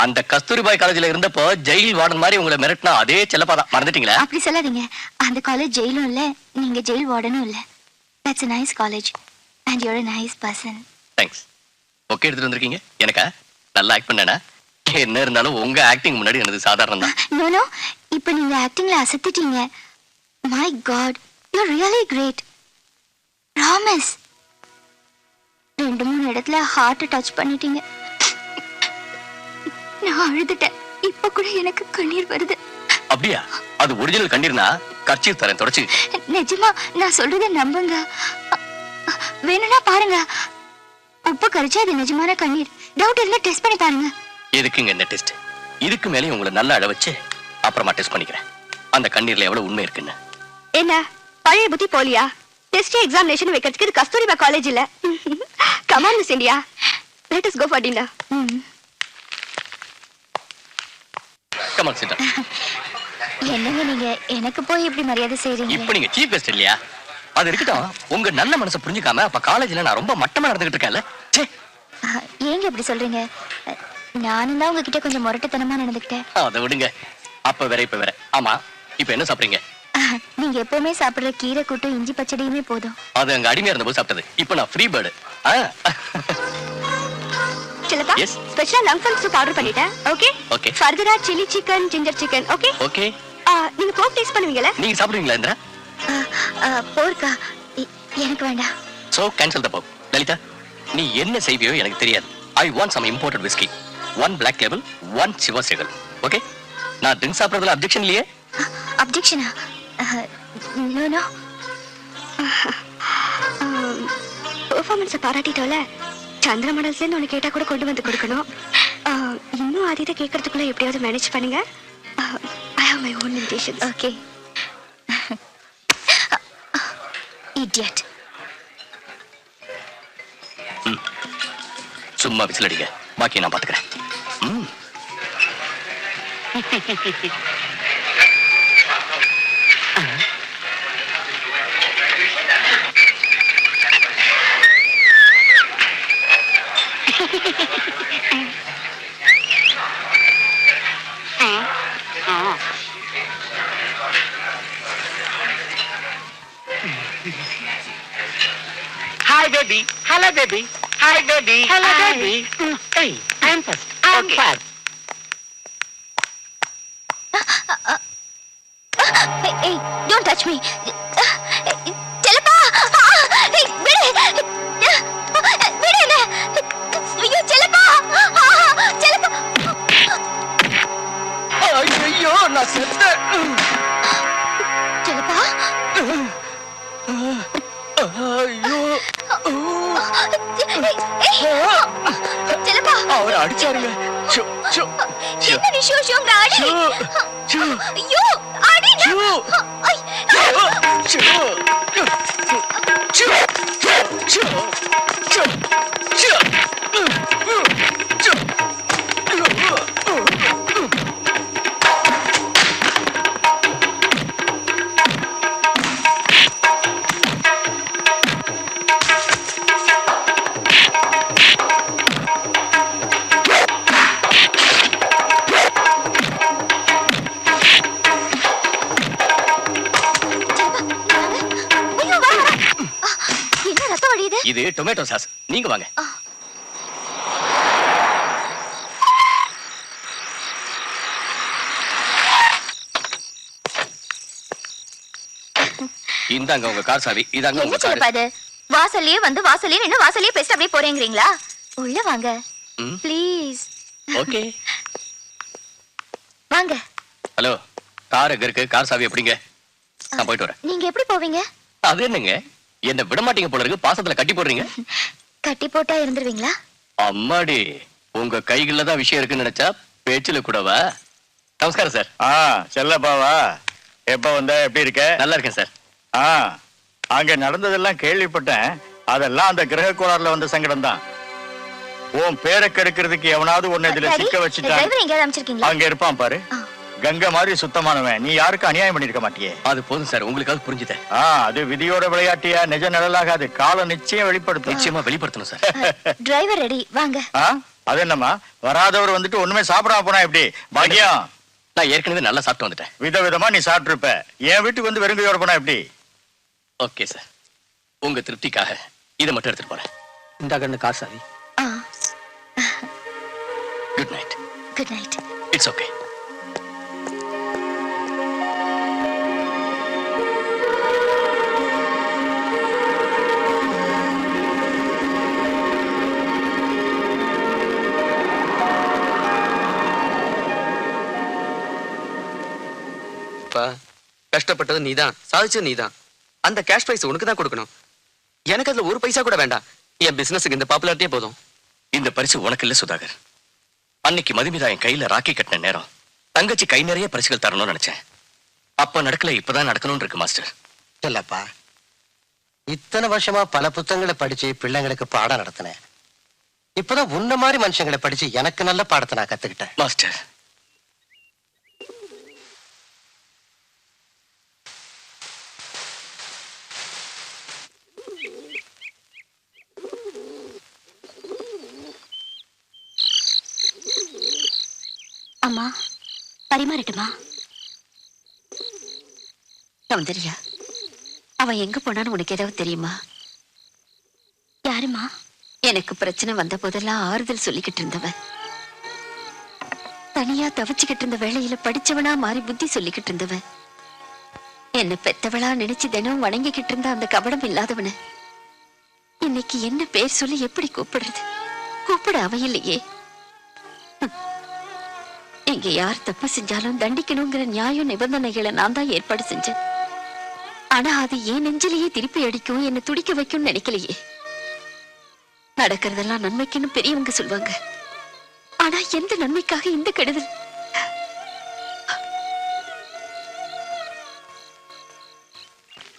அந்த கஸ்தூரிபாய் காலேஜ்ல இருந்தப்போ ஜெயில் வார்டன் மாதிரி உங்களை மிரட்டினா அதே செல்லப்பாதான் மறந்துட்டீங்களா? அப்படி சொல்லாதீங்க. அந்த காலேஜ் ஜெயிலும் இல்ல, நீங்க ஜெயில் வார்டனும் இல்ல. That's a nice college and you're a nice person. Thanks. Okay எடுத்துட்டு வந்திருக்கீங்க. எனக்கா நல்லா ஆக்ட் பண்ணேனா? என்ன இருந்தாலும் உங்க ஆக்டிங் முன்னாடி எனது சாதாரணம் தான். No no, இப்போ நீங்க ஆக்டிங்ல அசத்திட்டீங்க. My god, you're really great. Promise. 2-3 இடத்துல ஹார்ட் டச் பண்ணிட்டீங்க. நான் அழுதுட்டேன். இப்ப கூட எனக்கு கண்ணீர் வருது. அப்படியா? அது ஒரிஜினல் கண்ணீர்னா கர்ச்சீஃப் தரேன் தொடச்சு. நிஜமா நான் சொல்றத நம்புங்க. வேணும்னா பாருங்க. உப்பு கரிச்சா அது நிஜமான கண்ணீர். டவுட் இருந்தா டெஸ்ட் பண்ணி பாருங்க. எதுக்குங்க இந்த டெஸ்ட்? இதுக்கு மேலே உங்களை நல்லா அழ வச்சு அப்புறமா டெஸ்ட் பண்ணிக்கிறேன். அந்த கண்ணீர்ல எவ்வளவு உண்மை இருக்குன்னு. என்ன பழைய புத்தி போலியா? டெஸ்ட் எக்ஸாமினேஷன் வைக்கிறதுக்கு இது கஸ்தூரிபா காலேஜ் இல்ல. Come on Miss India. Let us go for dinner. Come on, sit down. என்னங்க நீங்க எனக்கு போய் இப்படி மரியாதை செய்றீங்க? இப்போ நீங்க சீஃப் கெஸ்ட் இல்லையா? அது இருக்கட்டும். உங்க நல்ல மனசை புரிஞ்சுக்காம அப்ப காலேஜ்ல நான் ரொம்ப மட்டமா நடந்துகிட்டு இருக்கேன்ல. ச்சே. ஏங்க இப்படி சொல்றீங்க? நானும் தான் உங்ககிட்ட கொஞ்சம் முரட்டுத்தனமா நடந்துக்கிட்டேன். அதை விடுங்க. அப்ப வேற இப்ப வேற. ஆமா, இப்போ என்ன சாப்பிடுறீங்க? நீங்க எப்பவுமே சாப்பிடுற கீரை கூட்டு இஞ்சி பச்சடியுமே போதும். அது அங்க அடிமையா இருந்தபோது சாப்பிட்டது. இப்போ நான் ஃப்ரீ பேர்டு. சிலப்பா ஸ்பெஷலா லங் ஃபன் சூப் ஆர்டர் பண்ணிட்டேன். Okay okay. ஃபர்தரா chilli chicken ginger chicken. Okay okay. நீங்க போக் டேஸ்ட் பண்ணுவீங்கல? நீங்க சாப்பிடுவீங்களா இந்திரா? போர்க்கா எனக்கு வேண்டாம். சோ கேன்சல் தி போக். லலிதா, நீ என்ன செய்வியோ எனக்கு தெரியாது. I want some imported whiskey. 1 black label, 1 Chivas Regal. Okay? நான் ட்ரிங்க் சாப்பிடுறதுல அப்ஜெக்ஷன் இல்லையே? அப்ஜெக்ஷனா? No no. பெர்ஃபார்மன்ஸை பாராட்டிட்டோல, சந்திர மாடல்ஸ்லேருந்து ஒன்று கேட்டால் கூட கொண்டு வந்து கொடுக்கணும். இன்னும் அதை இதை கேட்கறதுக்குள்ள எப்படியாவது மேனேஜ் பண்ணுங்க. I have my own limitations. Okay. Idiot. சும்மா விசில் அடிங்க, பாக்கி நான் பாத்துக்கிறேன். Hi, baby. Hello, baby. Hi, baby. Hello, baby. Hey, I'm first. Okay. Hey, don't touch me. Chellappa, விடு என்ன. ஐயோ செல்லப்பா, செல்லப்பா. ஐயோ, நான் செத்தேன். செல்லப்பா. ஐயோ, செல்லப்பா. அவரை அடிச்சாருங்க. என்ன விஷயம் அடி? ஐயோ அடி. இது டொமேட்டோ சாஸ். நீங்க வாங்க. இந்தாங்க உங்க கார் சாவி. இதாங்க உங்க கார். வாசல்லயே வந்து வாசல்லயே நின்னு வாசல்லயே பேசிட்டு அப்படியே போறீங்களா? உள்ள வாங்க ப்ளீஸ். ஓகே வாங்க. ஹலோ, கார் எங்க இருக்கு? கார் சாவி எப்படிங்க? நான் போயிட்டு வரேன். நீங்க எப்படி போவீங்க? அது என்னங்க, என்ன விட மாட்டீங்க போல இருக்கு. பாசத்துல கட்டி போடுறீங்க. கட்டி போட்டா இருந்துருவீங்களா? அம்மாடி, உங்க கைகள்ல தான் விஷயம் இருக்குன்னு நினைச்சா பேச்சுல கூடவா? நமஸ்காரம் சார். செல்லப்பாவா, எப்ப வந்த? எப்படி இருக்க? நல்லா இருக்கேன் சார். அங்க நடந்ததெல்லாம் கேள்விப்பட்டேன். அதெல்லாம் அந்த கிரக கோளாறுல வந்த சங்கடம் தான். உன் பேரை கெடுக்கிறதுக்கு எவனாவது ஒன்னு இதுல சிக்க வச்சுட்டான். அங்க இருப்பான் பாரு, கங்கை மாதிரி சுத்தமானவன். நீ யாருக்கும் அநியாயம் பண்ணிருக்க மாட்டியே. அது போதும் சார், உங்களுக்கு புரிஞ்சுது. அது விதியோட விளையாட்டியா? நிஜ நிழலாகாது. காலம் நிச்சயம் வெளிப்படுத்தும். நிச்சயமா வெளிப்படுத்தணும் சார். டிரைவர் ரெடி, வாங்க. அது என்னமா, வராதவர் வந்துட்டு ஒண்ணுமே சாப்பிடாம போனா எப்படி? பாக்கியம், நான் ஏற்கனவே நல்லா சாப்பிட்டு வந்துட்டேன். விதவிதமா நீ சாப்பிட்டு இருப்ப. என் வீட்டுக்கு வந்து வெறுங்கையோட போனா எப்படி? ஓகே சார், உங்க திருப்திக்காக இதை மட்டும் எடுத்துட்டு போறேன். இந்த கண்ணு கார் சாவி. Good night. Good night. It's okay. கஷ்டப்பட்டது நீதான், சாதிச்சது நீதான். அந்த கேஷ் பிரைஸ் உனக்கு தான் கொடுக்கணும். எனக்கு அதுல ஒரு பைசா கூட வேண்டாம். என் பிசினஸுக்கு இந்த பாப்புலாரிட்டியே போதும். இந்த பரிசு உனக்கு இல்ல சுதாகர். அன்னைக்கு மதுமிதா என் கையில ராக்கி கட்டின நேரம் தங்கச்சி கை நிறைய பரிசுகள் தரணும்னு நினைச்சேன். அப்ப நடக்கல, இப்பதான் நடக்கணும்னு இருக்கு மாஸ்டர். இல்லப்பா, இத்தனை வருஷமா பல புத்தகங்களை படிச்சு பிள்ளைங்களுக்கு பாடம் நடத்தினேன். இப்பதான் உன்ன மாதிரி மனுஷங்களை படிச்சு எனக்கு நல்ல பாடத்தை நான் கத்துக்கிட்டேன். மாஸ்டர், அம்மா பரிமாறட்டுமா? சௌந்தர்யா, அவன் எங்க போனான்னு உனக்கு ஏதாவது தெரியுமா? யாருமா? எனக்கு பிரச்சனை வந்த போதெல்லாம் ஆறுதல் சொல்லிக்கிட்டு இருந்தவன். தனியா தவிச்சுக்கிட்டு இருந்த வேளையில படிச்சவனா மாறி புத்தி சொல்லிக்கிட்டு இருந்தவன். என்ன பெத்தவளா நினைச்சு தினம் வணங்கிக்கிட்டு இருந்த அந்த கபடம் இல்லாதவன இன்னைக்கு என்ன பேர் சொல்லி எப்படி கூப்பிடுறது? கூப்பிட அவ இல்லையே. இங்க யார் தப்பு செஞ்சாலும் தண்டிக்கணுங்கிற நியாய நிபந்தனைகளை நான் தான் ஏற்பாடு செஞ்சேன். ஆனா அது ஏன் நெஞ்சிலேயே திருப்பி அடிக்கும், என்ன துடிக்க வைக்கும்னு நினைக்கலையே. நடக்கிறதெல்லாம் நன்மைக்குன்னு பெரியவங்க சொல்வாங்க. ஆனா எந்த நன்மைக்காக இந்த கெடுதல்?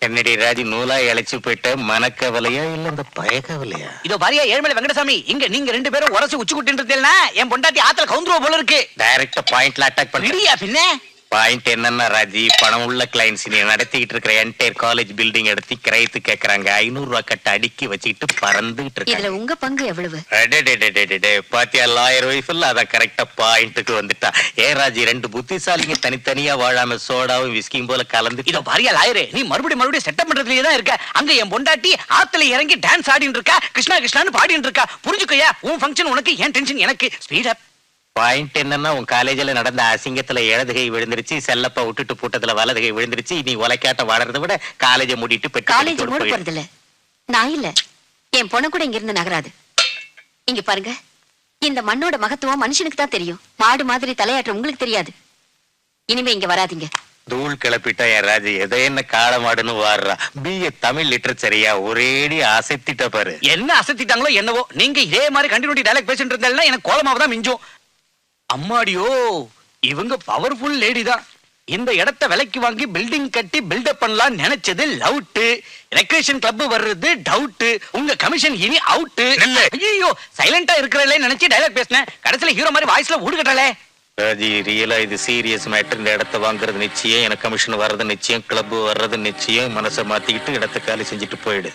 என்னடி ராஜி நூலா இழைச்சு போயிட்ட மனக்கவலையா இல்ல இந்த பயக்கவலையா? இதோ பாரியா ஏழுமலை வெங்கடசாமி, இங்க நீங்க 2 பேரும் உரசி உச்சி குட்டின்றதுனா என் பொண்டாட்டி ஆத்துல கவுந்துருவ போல இருக்கு. டைரக்டா பாயிண்ட்ல அட்டாக் பண்ணியா? பின்ன பாயிண்ட் என்னன்னா ராஜி, பணம் உள்ள கிளைண்ட்ஸ் நீ நடத்திட்டு இருக்கிற என்டையர் காலேஜ் பில்டிங் எடுத்து கிரையத்து கேக்குறாங்க. 500 ரூபாய் கட்ட அடுக்கி வச்சுக்கிட்டு பறந்துட்டு இருக்காங்க. இதுல உங்க பங்கு எவ்வளவு? பாத்தியா லாயர் வைஃப் இல்ல, அத கரெக்டா பாயிண்ட்டுக்கு வந்துட்டா. ஏ ராஜி, 2 புத்திசாலிங்க தனித்தனியா வாழாம சோடாவும் விஸ்கியும் போல கலந்து. இதோ பாரியா லாயரே, நீ மறுபடியும் செட்டப் பண்றதுலயே தான் இருக்க. அங்க என் பொண்டாட்டி ஆத்துல இறங்கி டான்ஸ் ஆடிட்டு இருக்கா, கிருஷ்ணா கிருஷ்ணான்னு பாடிட்டு இருக்கா. புரிஞ்சுக்கோயா, உன் ஃபங்க்ஷன் உனக்கு, ஏன் டென்ஷன் எனக்கு. Speed up. பாயிண்ட் என்னன்னா, உன் காலேஜ்ல நடந்த அசிங்கத்துல இடதுகை விழுந்துருச்சு, செல்லப்பா விட்டுட்டு பூட்டத்துல வலதுகை விழுந்துருச்சு. நீ உலக்காட்ட வாழறத விட காலேஜை மூடிட்டு காலேஜ் மூட போறது இல்ல, நான் இல்ல, என் பொண்ணு கூட இங்க இருந்து நகராது. இங்க பாருங்க, இந்த மண்ணோட மகத்துவம் மனுஷனுக்கு தான் தெரியும். மாடு மாதிரி தலையாற்ற உங்களுக்கு தெரியாது. இனிமே இங்க வராதீங்க. தூள் கிளப்பிட்டா என் ராஜி, எதை என்ன காலமாடுன்னு வாடுறா. BA தமிழ் லிட்டரேச்சரியா ஒரேடி அசத்திட்ட பாரு. என்ன அசத்திட்டாங்களோ என்னவோ, நீங்க இதே மாதிரி கண்டினியூட்டி டயலாக் பேசிட்டு இருந்தாலும் எனக்கு கோலமாவதான் மிஞ்சும். அம்மாடியோ, இவங்க பவர்ஃபுல் லேடி தான். இந்த இடத்தை விலைக்கு வாங்கி பில்டிங் கட்டி பில்டப் பண்ணலாம் நினைச்சது லவுட். ரெக்ரேஷன் கிளப் வர்றது டவுட். உங்க கமிஷன் இனி அவுட். ஐயோ, சைலண்டா இருக்கிறதே நினைச்சு டயலாக் பேசினேன். கடைசியில ஹீரோ மாதிரி வாய்ஸ்ல ஊடுகட்டலே. ராஜி, ரியலா இது சீரியஸ் மேட்டர். இந்த இடத்தை வாங்குறது நிச்சயம், எனக்கு கமிஷன் வர்றது நிச்சயம், கிளப் வர்றது நிச்சயம். மனசை மாத்திக்கிட்டு இடத்தை காலி செஞ்சுட்டு போயிடு.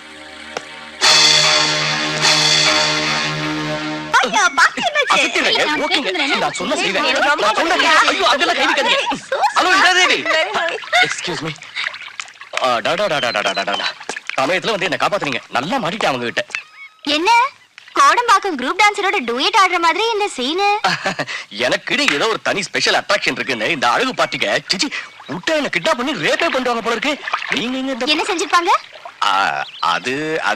சமயத்துல வந்து என்ன காப்பாத்துறீங்க. நல்லா மாட்டிட்டேன் அவங்க கிட்ட. என்ன கோடம்பாக்கம் குரூப் டான்ஸரோட டூயட் ஆடுற மாதிரி இந்த சீன்? எனக்கு ஏதோ ஒரு தனி ஸ்பெஷல் அட்ராக்ஷன் இருக்குன்னு இந்த அழகு பாட்டிக்க சிச்சி விட்டா என்ன கிட்னாப் பண்ணி ரேப்பே பண்ணுவாங்க போல இருக்கு. நீங்க என்ன செஞ்சிருப்பாங்க? அது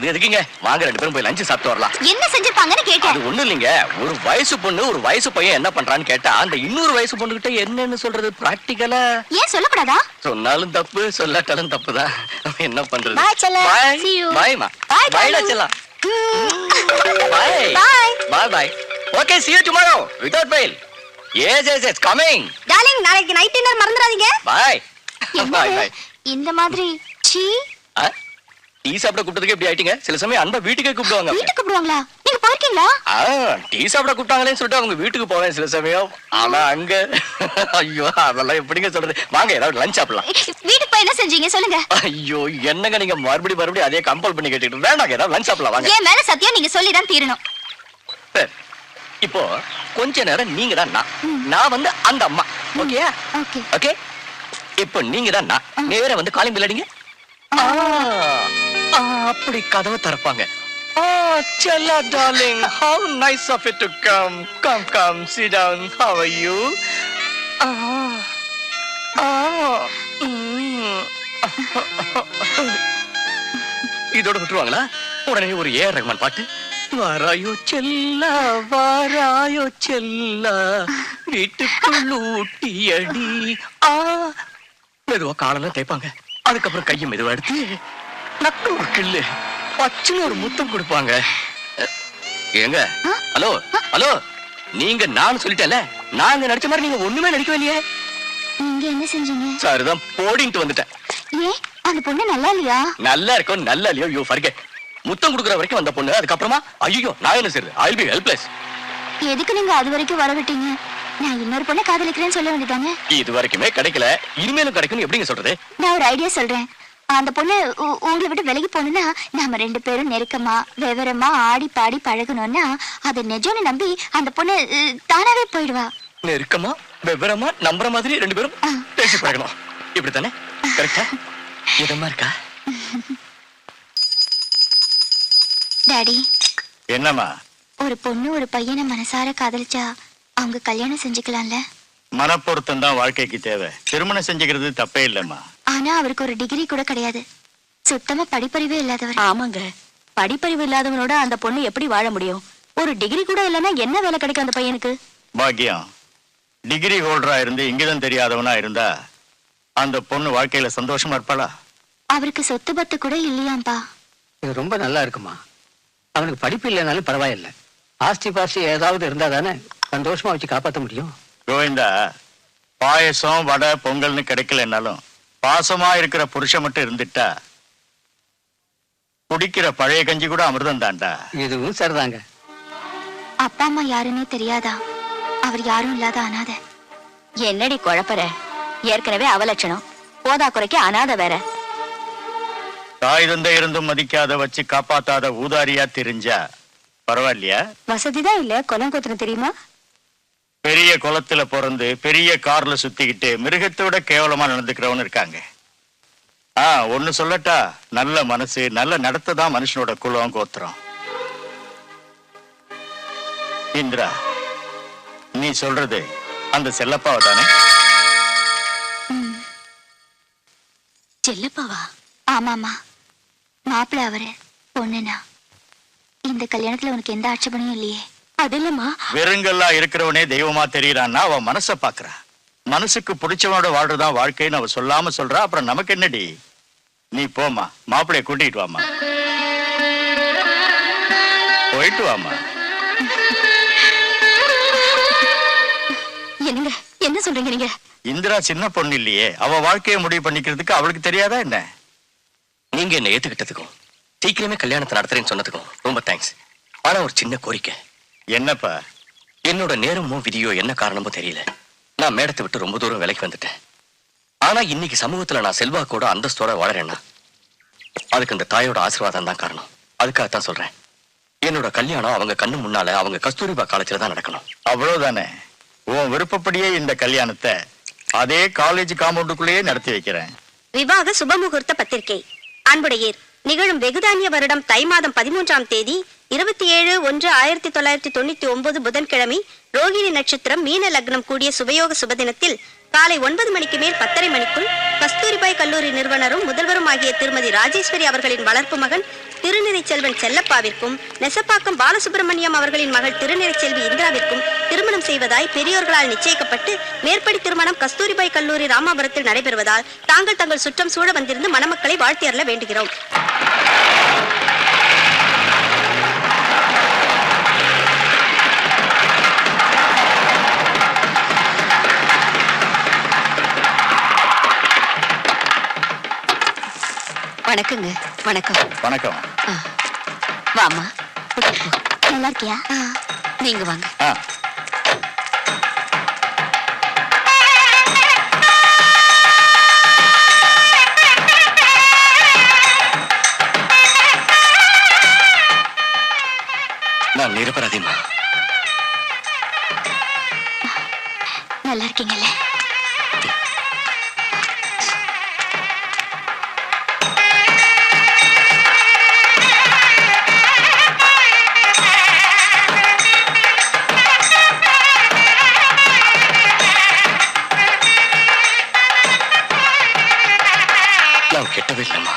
எதுக்குங்க, வாங்க 2 பேரும் போய் லஞ்ச் சாப்பிட்டு வரலாம். என்ன செஞ்சிருப்பாங்கன்னு கேட்டேன். அது ஒண்ணு இல்லைங்க, ஒரு வயசு பொண்ணு ஒரு வயசு பையன் என்ன பண்றான்னு கேட்டா அந்த இன்னொரு வயசு பொண்ணு கிட்ட என்னன்னு சொல்றது பிராக்டிகலா. ஏன் சொல்லக்கூடாதா? சொன்னாலும் தப்பு, சொல்லாட்டாலும் தப்புதான். என்ன பண்றது? Bye செல்ல. See you. Bye மா. Bye செல்ல. Bye. Bye bye. Okay, see you tomorrow without fail. Yes, coming. Darling, நாளைக்கு நைட் டின்னர் மறந்துடாதீங்க. Bye. Bye. இந்த மாதிரி சீ டீ சாப்பிட கூப்பிட்டதுக்கு எப்படி ஆயிட்டீங்க? சில சமயம் அன்பா வீட்டுக்கே கூப்பிடுவாங்க. வீட்டுக்கு கூப்பிடுவாங்களா? நீங்க போயிருக்கீங்களா? டீ சாப்பிட கூப்பிட்டாங்களேன்னு சொல்லிட்டு அவங்க வீட்டுக்கு போவேன் சில சமயம். ஆனா அங்க ஐயோ, அதெல்லாம் எப்படிங்க சொல்றது? வாங்க ஏதாவது லஞ்ச் சாப்பிடலாம். வீட்டுக்கு போய் என்ன செஞ்சீங்க சொல்லுங்க. ஐயோ, என்னங்க நீங்க மறுபடியும் அதே கம்பல் பண்ணி கேட்டுட்டு வேண்டாங்க, ஏதாவது லஞ்ச் சாப்பிடலாம் வாங்க. ஏன் மேல சத்தியம் நீங்க சொல்லிதான் தீரணும். சரி, இப்போ கொஞ்ச நேரம் நீங்க தான் நான் வந்து அந்த அம்மா. ஓகேயா? ஓகே. இப்போ நீங்க தான் நேரா வந்து காலிங் பெல் அடிங்க. அப்படி கதவை திறப்பாங்க. Chella darling, how nice of it to come sit down, how are you? இதோட விட்டுருவாங்களா? உடனே ஒரு ஏஆர் ரஹ்மான் பாட்டு, வாராயோ செல்லா வாராயோ செல்லா வீட்டுக்குள் ஊட்டி அடி. மெதுவா காலெல்லாம் தேய்ப்பாங்க. அதுக்கப்புறம் கையை மெதுவா எடுத்து நக்கு ஒரு கிள்ளு பச்சுன்னு ஒரு முத்தம் கொடுப்பாங்க. ஏங்க, ஹலோ ஹலோ, நீங்க நான் சொல்லிட்டேன்ல, நாங்க நடிச்ச மாதிரி நீங்க ஒண்ணுமே நடிக்கவே இல்லையே. நீங்க என்ன செஞ்சீங்க? சாரிதான் போடிட்டு வந்துட்டேன். ஏன் அந்த பொண்ணு நல்லா இல்லையா? நல்லா இருக்கும் நல்லா இல்லையோ யூ ஃபர்கெட். முத்தம் கொடுக்குற வரைக்கும் வந்த பொண்ணு, அதுக்கப்புறமா ஐயோ நான் என்ன செய்யறது? I will be helpless. எதுக்கு நீங்க அது வரைக்கும் வர விட்டீங்க? நான் இன்னொரு பொண்ணை காதலிக்கிறேன்னு சொல்ல வேண்டியதானே? இது வரைக்குமே கிடைக்கல, இனிமேலும் கிடைக்கும்னு எப்படிங்க சொல்றது? நான் ஒரு ஐடியா சொல்றேன். அந்த பொண்ணு உங்களை விட்டு விலகி போனா நாம 2 பேரும் நெருக்கமா விவரமா ஆடி பாடி பழகணும்னா அது நிஜம்னு நம்பி அந்த பொண்ணு தானாவே போயிடுவா. நெருக்கமா விவரமா நம்புற மாதிரி 2 பேரும் பேசி பழகணும், இப்படித்தானே? கரெக்டா? இதமா இருக்கா? டாடி, என்னம்மா? ஒரு பொண்ணு ஒரு பையனை மனசார காதலிச்சா அவங்க கல்யாணம் செஞ்சுக்கலாம்ல? மனப்பொருத்தம் தான் வாழ்க்கைக்கு தேவை. திருமணம் செஞ்சுக்கிறது தப்பே இல்லம்மா. ஆனா அவருக்கு ஒரு டிகிரி கூட கிடையாது, சுத்தமா படிப்பறிவே இல்லாதவர். ஆமாங்க, படிப்பறிவு இல்லாதவனோட அந்த பொண்ணு எப்படி வாழ முடியும்? ஒரு டிகிரி கூட இல்லைன்னா என்ன வேலை கிடைக்கும் அந்த பையனுக்கு? பாக்கியம், டிகிரி ஹோல்டரா இருந்து இங்கதான் தெரியாதவனா இருந்தா அந்த பொண்ணு வாழ்க்கையில சந்தோஷமா இருப்பாளா? அவருக்கு சொத்து பத்து கூட இல்லையாம்பா. இது ரொம்ப நல்லா இருக்குமா. அவனுக்கு படிப்பு இல்லைனாலும் பரவாயில்லை, ஆஸ்தி பாஸ்தி ஏதாவது இருந்தா தானே சந்தோஷமா வச்சு காப்பாற்ற முடியும். கோவிந்தா, பாயசம் வடை பொங்கல்னு கிடைக்கலன்னாலும் பாசமா இருக்கிற புருஷன் மட்டும் இருந்துட்டா குடிக்கிற பழைய கஞ்சி கூட அமிர்தம் தாண்டா. இதுவும் சரிதாங்க. அப்பா அம்மா யாருன்னே தெரியாதா? அவர் யாரும் இல்லாத அனாதை. என்னடி குழப்பற? ஏற்கனவே அவலட்சணம், போதா குறைக்க அனாதை வேற. தாய் தந்தை இருந்தும் மதிக்காத வச்சு காப்பாத்தாத ஊதாரியா தெரிஞ்சா பரவாயில்லையா? வசதிதான் இல்ல, கொலம் கொத்துன தெரியுமா? பெரிய குளத்துல பிறந்து பெரிய கார்ல சுத்திக்கிட்டு மிருகத்தோட கேவலமா நடந்துக்கிறவன் இருக்காங்க. ஒண்ணு சொல்லட்டா, நல்ல மனசு நல்ல நடத்ததான் மனுஷனோட குலம் கோத்திரம். இந்திரா, நீ சொல்றது அந்த செல்லப்பாவை தானே? செல்லப்பாவா? ஆமாமா, மாப்பிள்ள அவரு, பொண்ணுனா. இந்த கல்யாணத்துல உனக்கு எந்த ஆட்சேபனையும் இல்லையே? அது இல்லம்மா, வெறுங்கல்லா இருக்கிறவனே தெய்வமா தெரியறான்னா அவன் மனச பாக்குறா. மனசுக்கு பிடிச்சவனோட வாழ்றதான் வாழ்க்கைன்னு அவ சொல்லாம சொல்றா. அப்புறம் நமக்கு என்னடி? நீ போமா, மாப்பிளைய கூட்டிட்டு வாமா, போயிட்டு வாமா. என்னங்க என்ன சொல்றீங்க நீங்க? இந்திரா சின்ன பொண்ணு இல்லையே, அவ வாழ்க்கையை முடிவு பண்ணிக்கிறதுக்கு அவளுக்கு தெரியாதா என்ன? நீங்க என்ன ஏத்துக்கிட்டதுக்கும் சீக்கிரமே கல்யாணத்தை நடத்துறேன்னு சொன்னதுக்கும் ரொம்ப தேங்க்ஸ். ஆனா ஒரு சின்ன கோரிக்கை. என்னப்பா? என்னோட நேரமோ விதியோ என்ன காரணமோ தெரியல, நான் மேடத்தை விட்டு ரொம்ப தூரம் விலைக்கு வந்துட்டேன். ஆனா இன்னைக்கு சமூகத்துல நான் செல்வாக்கோட அந்தஸ்தோட வாழறேன்னா அதுக்கு இந்த தாயோட ஆசீர்வாதம் தான் காரணம். அதுக்காகத்தான் சொல்றேன், என்னோட கல்யாணம் அவங்க கண்ணு முன்னால அவங்க கஸ்தூரிபா காலேஜ்ல தான் நடக்கணும். அவ்வளவுதானே? உன் விருப்பப்படியே இந்த கல்யாணத்தை அதே காலேஜ் காம்பவுண்டுக்குள்ளேயே நடத்தி வைக்கிறேன். விவாக சுபமுகூர்த்த பத்திரிகை. அன்புடையீர், நிகழும் வெகுதானிய வருடம் தை மாதம் 13ஆம் தேதி 27/1/1999 புதன்கிழமை ரோகிணி நட்சத்திரம் மீன லக்னம் கூடிய சுபயோக சுபதினத்தில் காலை 9 மணிக்கு மேல் 10:30 மணிக்குள் கஸ்தூரிபாய் கல்லூரி நிறுவனரும் முதல்வரும் ஆகிய திருமதி ராஜேஸ்வரி அவர்களின் வளர்ப்பு மகன் திருநிறை செல்வன் செல்லப்பாவிற்கும் நெசப்பாக்கம் பாலசுப்பிரமணியம் அவர்களின் மகள் திருநிறை செல்வி இந்திராவிற்கும் திருமணம் செய்வதாய் பெரியோர்களால் நிச்சயிக்கப்பட்டு மேற்படி திருமணம் கஸ்தூரிபாய் கல்லூரி ராமாபுரத்தில் நடைபெறுவதால் தாங்கள் தங்கள் சுற்றம் சூழ வந்திருந்து மணமக்களை வாழ்த்தி அருள வேண்டுகிறோம். வணக்கங்க. வணக்கம். வணக்கம். வாமா. நல்லா இருக்கியா? நீங்க வாங்க. நான் நிரபராதிமா. நல்லா இருக்கீங்கல்ல? நான் கெட்டவே இல்லைம்மா.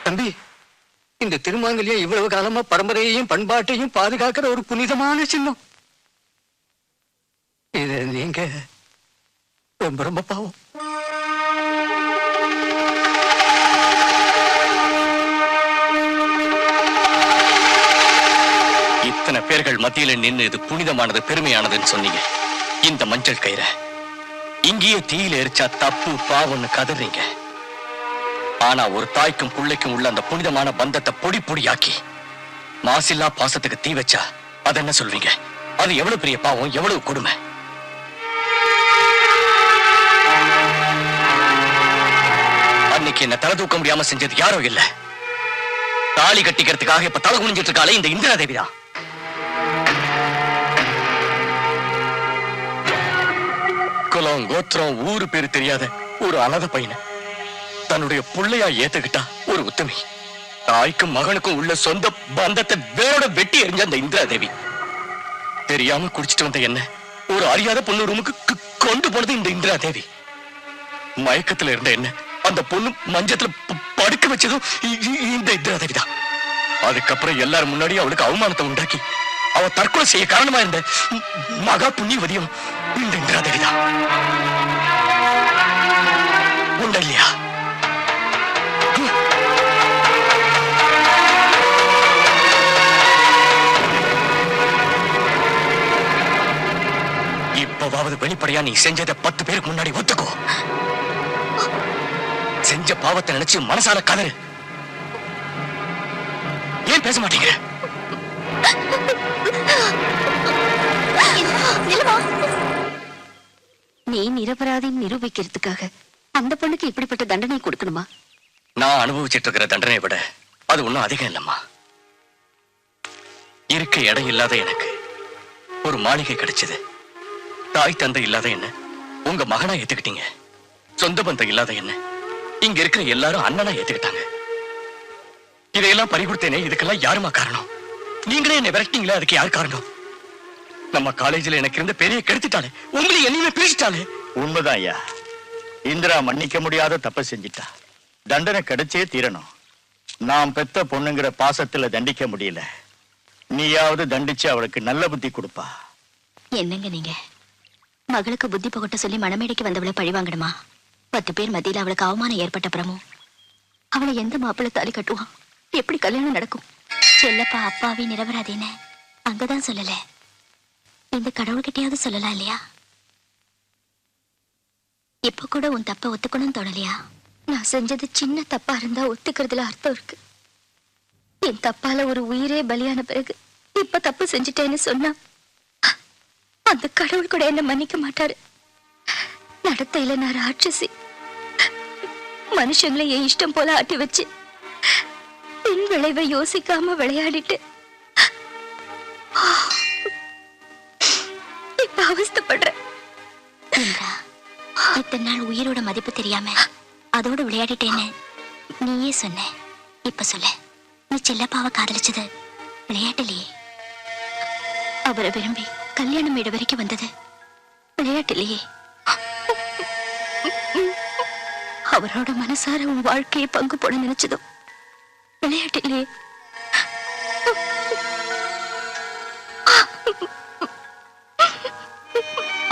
தம்பி, இந்த திருமாங்கல்யம் இவ்வளவு காலமா பரம்பரையையும் பண்பாட்டையும் பாதுகாக்கிற ஒரு புனிதமான சின்னம். இது நீங்க ரொம்ப ரொம்ப பாவம். இத்தனை பேர்கள் மத்தியில நின்னு இது புனிதமானது பெருமையானதுன்னு சொன்னீங்க. இந்த மஞ்சள் கயிறை இங்கேயே தீயில எரிச்சா தப்பு பாவம்னு கதறீங்க. ஆனா ஒரு தாய்க்கும் பிள்ளைக்கும் உள்ள அந்த புனிதமான பந்தத்தை பொடி பொடியாக்கி மாசில்லா பாசத்துக்கு தீ வச்சா அது என்ன சொல்வீங்க? அது எவ்வளவு பெரிய பாவம், எவ்வளவு கொடுமை. அன்னைக்கு என்ன தலை தூக்க முடியாம செஞ்சது யாரோ இல்ல, தாலி கட்டிக்கிறதுக்காக இப்ப தலை குனிஞ்சிட்டு இருக்காளே இந்த இந்திரா தேவி தான். குலம் கோத்திரம் ஊரு பேரு தெரியாத ஒரு அனாதை பையனை தன்னுடைய புள்ளையா ஏத்துக்கிட்டா ஒரு உத்தமி. தாய்க்கும் மகனுக்கும் உள்ள சொந்த பந்தத்தை வேரோட வெட்டி எறிஞ்ச அந்த இந்திரா தேவி தெரியாம குடிச்சிட்டு வந்த என்ன ஒரு அறியாத பொண்ணு ரூமுக்கு கொண்டு போனது இந்த இந்திரா தேவி. மயக்கத்துல இருந்த என்ன அந்த பொண்ணு மஞ்சத்துல படுக்க வச்சதும் இந்த இந்திரா தேவி தான். அதுக்கப்புறம் எல்லாரும் முன்னாடி அவளுக்கு அவமானத்தை உண்டாக்கி அவ தற்கொலை செய்ய காரணமா இருந்த மகா புண்ணியவதியும் இந்த இந்திரா தேவி தான். உண்டா இல்லையா? இப்பவாவது வெளிப்படையா நீ செஞ்சதை 10 பேருக்கு முன்னாடி ஒத்துக்கோ. செஞ்ச பாவத்தை நினைச்சு மனசால கதறு. ஏன் பேச மாட்டீங்க? நீ நிரபராதி நிரூபிக்கிறதுக்காக அந்த பொண்ணுக்கு இப்படிப்பட்ட தண்டனை கொடுக்கணுமா? நான் அனுபவிச்சிட்டு இருக்கிற தண்டனை விட அது ஒண்ணும் அதிகம் இல்லம்மா. இருக்க இடம் இல்லாத எனக்கு ஒரு மாளிகை கிடைச்சது. தாய் தந்தை இல்லாத என்ன உங்க மகனா ஏத்துக்கிட்டீங்க. சொந்த பந்தம் இல்லாத என்ன இங்க இருக்கிற எல்லாரும் அண்ணனா ஏத்துக்கிட்டாங்க. இதையெல்லாம் பறிகொடுத்தேனே, இதுக்கெல்லாம் யாருமா காரணம்? நீங்களே என்ன விரட்டிங்களே, அதுக்கு யார் காரணம்? நம்ம காலேஜில் எனக்கு இருந்த பெரிய கெடுத்துட்டாலே, உங்களை என்னையுமே பேசிட்டாலே. உண்மைதான் ஐயா. இந்திரா மன்னிக்க முடியாத தப்ப செஞ்சிட்டா. தண்டனை கிடைச்சே தீரணும். நாம் பெத்த பொண்ணுங்கிற பாசத்துல தண்டிக்க முடியல. நீயாவது தண்டிச்சு அவளுக்கு நல்ல புத்தி கொடுப்பா. என்னங்க நீங்க மகளுக்கு புத்தி புகட்ட சொல்லி மணமேடைக்கு வந்தவளை பழி வாங்கணுமா? 10 பேர் மத்தியில அவளுக்கு அவமானம் ஏற்பட்ட பிரமும் அவளை எந்த மாப்பிள்ளை தாலி கட்டுவான்? எப்படி கல்யாணம் நடக்கும்? செல்லப்பா அப்பாவி நிரபராதின்னு அங்கதான் சொல்லல, இந்த கடவுள்கிட்டயாவது சொல்லலாம் இல்லையா? இப்ப கூட உன் தப்ப ஒத்துக்கணும்னு தோணலையா? நான் செஞ்சது சின்ன தப்பா இருந்தா ஒத்துக்கிறதுல அர்த்தம் இருக்கு. என் தப்பால ஒரு உயிரே பலியான பிறகு இப்ப தப்பு செஞ்சுட்டேன்னு சொன்னா அந்த கடவுள் கூட என்ன மன்னிக்க மாட்டாரு. நடத்தையில நான் ராட்சசி. மனுஷங்களை என் இஷ்டம் போல ஆட்டி வச்சு பின் விளைவை யோசிக்காம விளையாடிட்டு இப்ப அவஸ்தைப்படுறேன். இத்தனை நாள் உயிரோட மதிப்பு தெரியாம அதோட விளையாடிட்டேன்னு நீயே சொன்ன. இப்ப சொல்ல, நீ செல்லப்பாவை காதலிச்சது விளையாட்டுலயே, அவரை விரும்பி கல்யாணம் மேடை வரைக்கும் வந்தது விளையாட்டுலயே, அவரோட மனசார உன் வாழ்க்கையை பங்கு போட நினைச்சதும் விளையாட்டுலயே.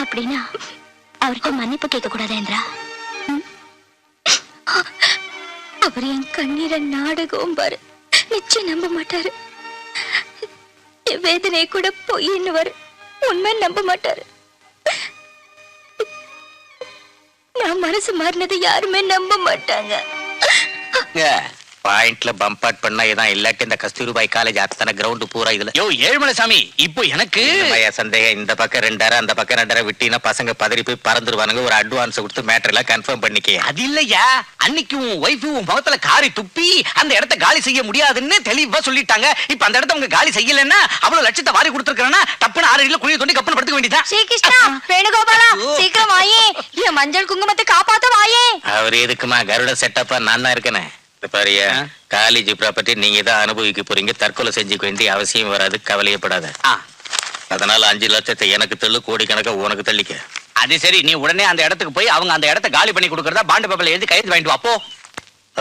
அப்படின்னா அவர்கிட்ட மன்னிப்பு கேட்க கூடாதேன்றா? அவர் என் கண்ணீரை நாடகம் பாரு, நிச்சயம் நம்ப மாட்டாரு. என் வேதனையை கூட பொய்ன்னு உண்மை நம்ப மாட்டாரு. நான் மனசு மாறினதை யாருமே நம்ப மாட்டாங்க. பாயிண்ட்ல பம்ப் அவுட் பண்ணா இதான், இல்லாட்டி இந்த கஸ்தூரிபாய் காலேஜ் அத்தனை கிரவுண்ட் பூரா இதுல. யோ ஏழுமலை சாமி, இப்போ எனக்கு சந்தேகம். இந்த பக்கம் 2 அந்த பக்கம் 2 விட்டினா பசங்க பதறி போய் பறந்துருவானுங்க. ஒரு அட்வான்ஸ் கொடுத்து மேட்டர் எல்லாம் கன்ஃபார்ம் பண்ணிக்க. அது இல்லையா, அன்னைக்கு உன் ஒய்ஃப் உன் முகத்துல காரி துப்பி அந்த இடத்த காலி செய்ய முடியாதுன்னு தெளிவா சொல்லிட்டாங்க. இப்ப அந்த இடத்த உங்க காலி செய்யலன்னா அவ்வளவு லட்சத்தை வாரி கொடுத்துருக்கா, டப்புன்னு 6 அடியில குழிய தோண்டி கப்பல் படுத்துக்க வேண்டியதா? ஸ்ரீகிருஷ்ணா, வேணுகோபாலா, சீக்கிரம் வாயே, என் மஞ்சள் குங்குமத்தை காப்பாத்த வாயே. அவர் எதுக்குமா கருட செட்டப்பா நான் தான் இருக்கேனே. பாரியா, காலேஜ் ப்ராப்பர்ட்டி நீங்க தான் அனுபவிக்க போறீங்க. தற்கொலை செஞ்சுக்க வேண்டிய அவசியம் வராது, கவலையப்படாத. அதனால 5 லட்சத்தை எனக்கு தள்ளு, கோடி கணக்கா உனக்கு தள்ளிக்க. அது சரி, நீ உடனே அந்த இடத்துக்கு போய் அவங்க அந்த இடத்த காலி பண்ணி கொடுக்கறதா பாண்டு பேப்பர்ல எழுதி கையெழுத்து வாங்கிட்டு வா போ.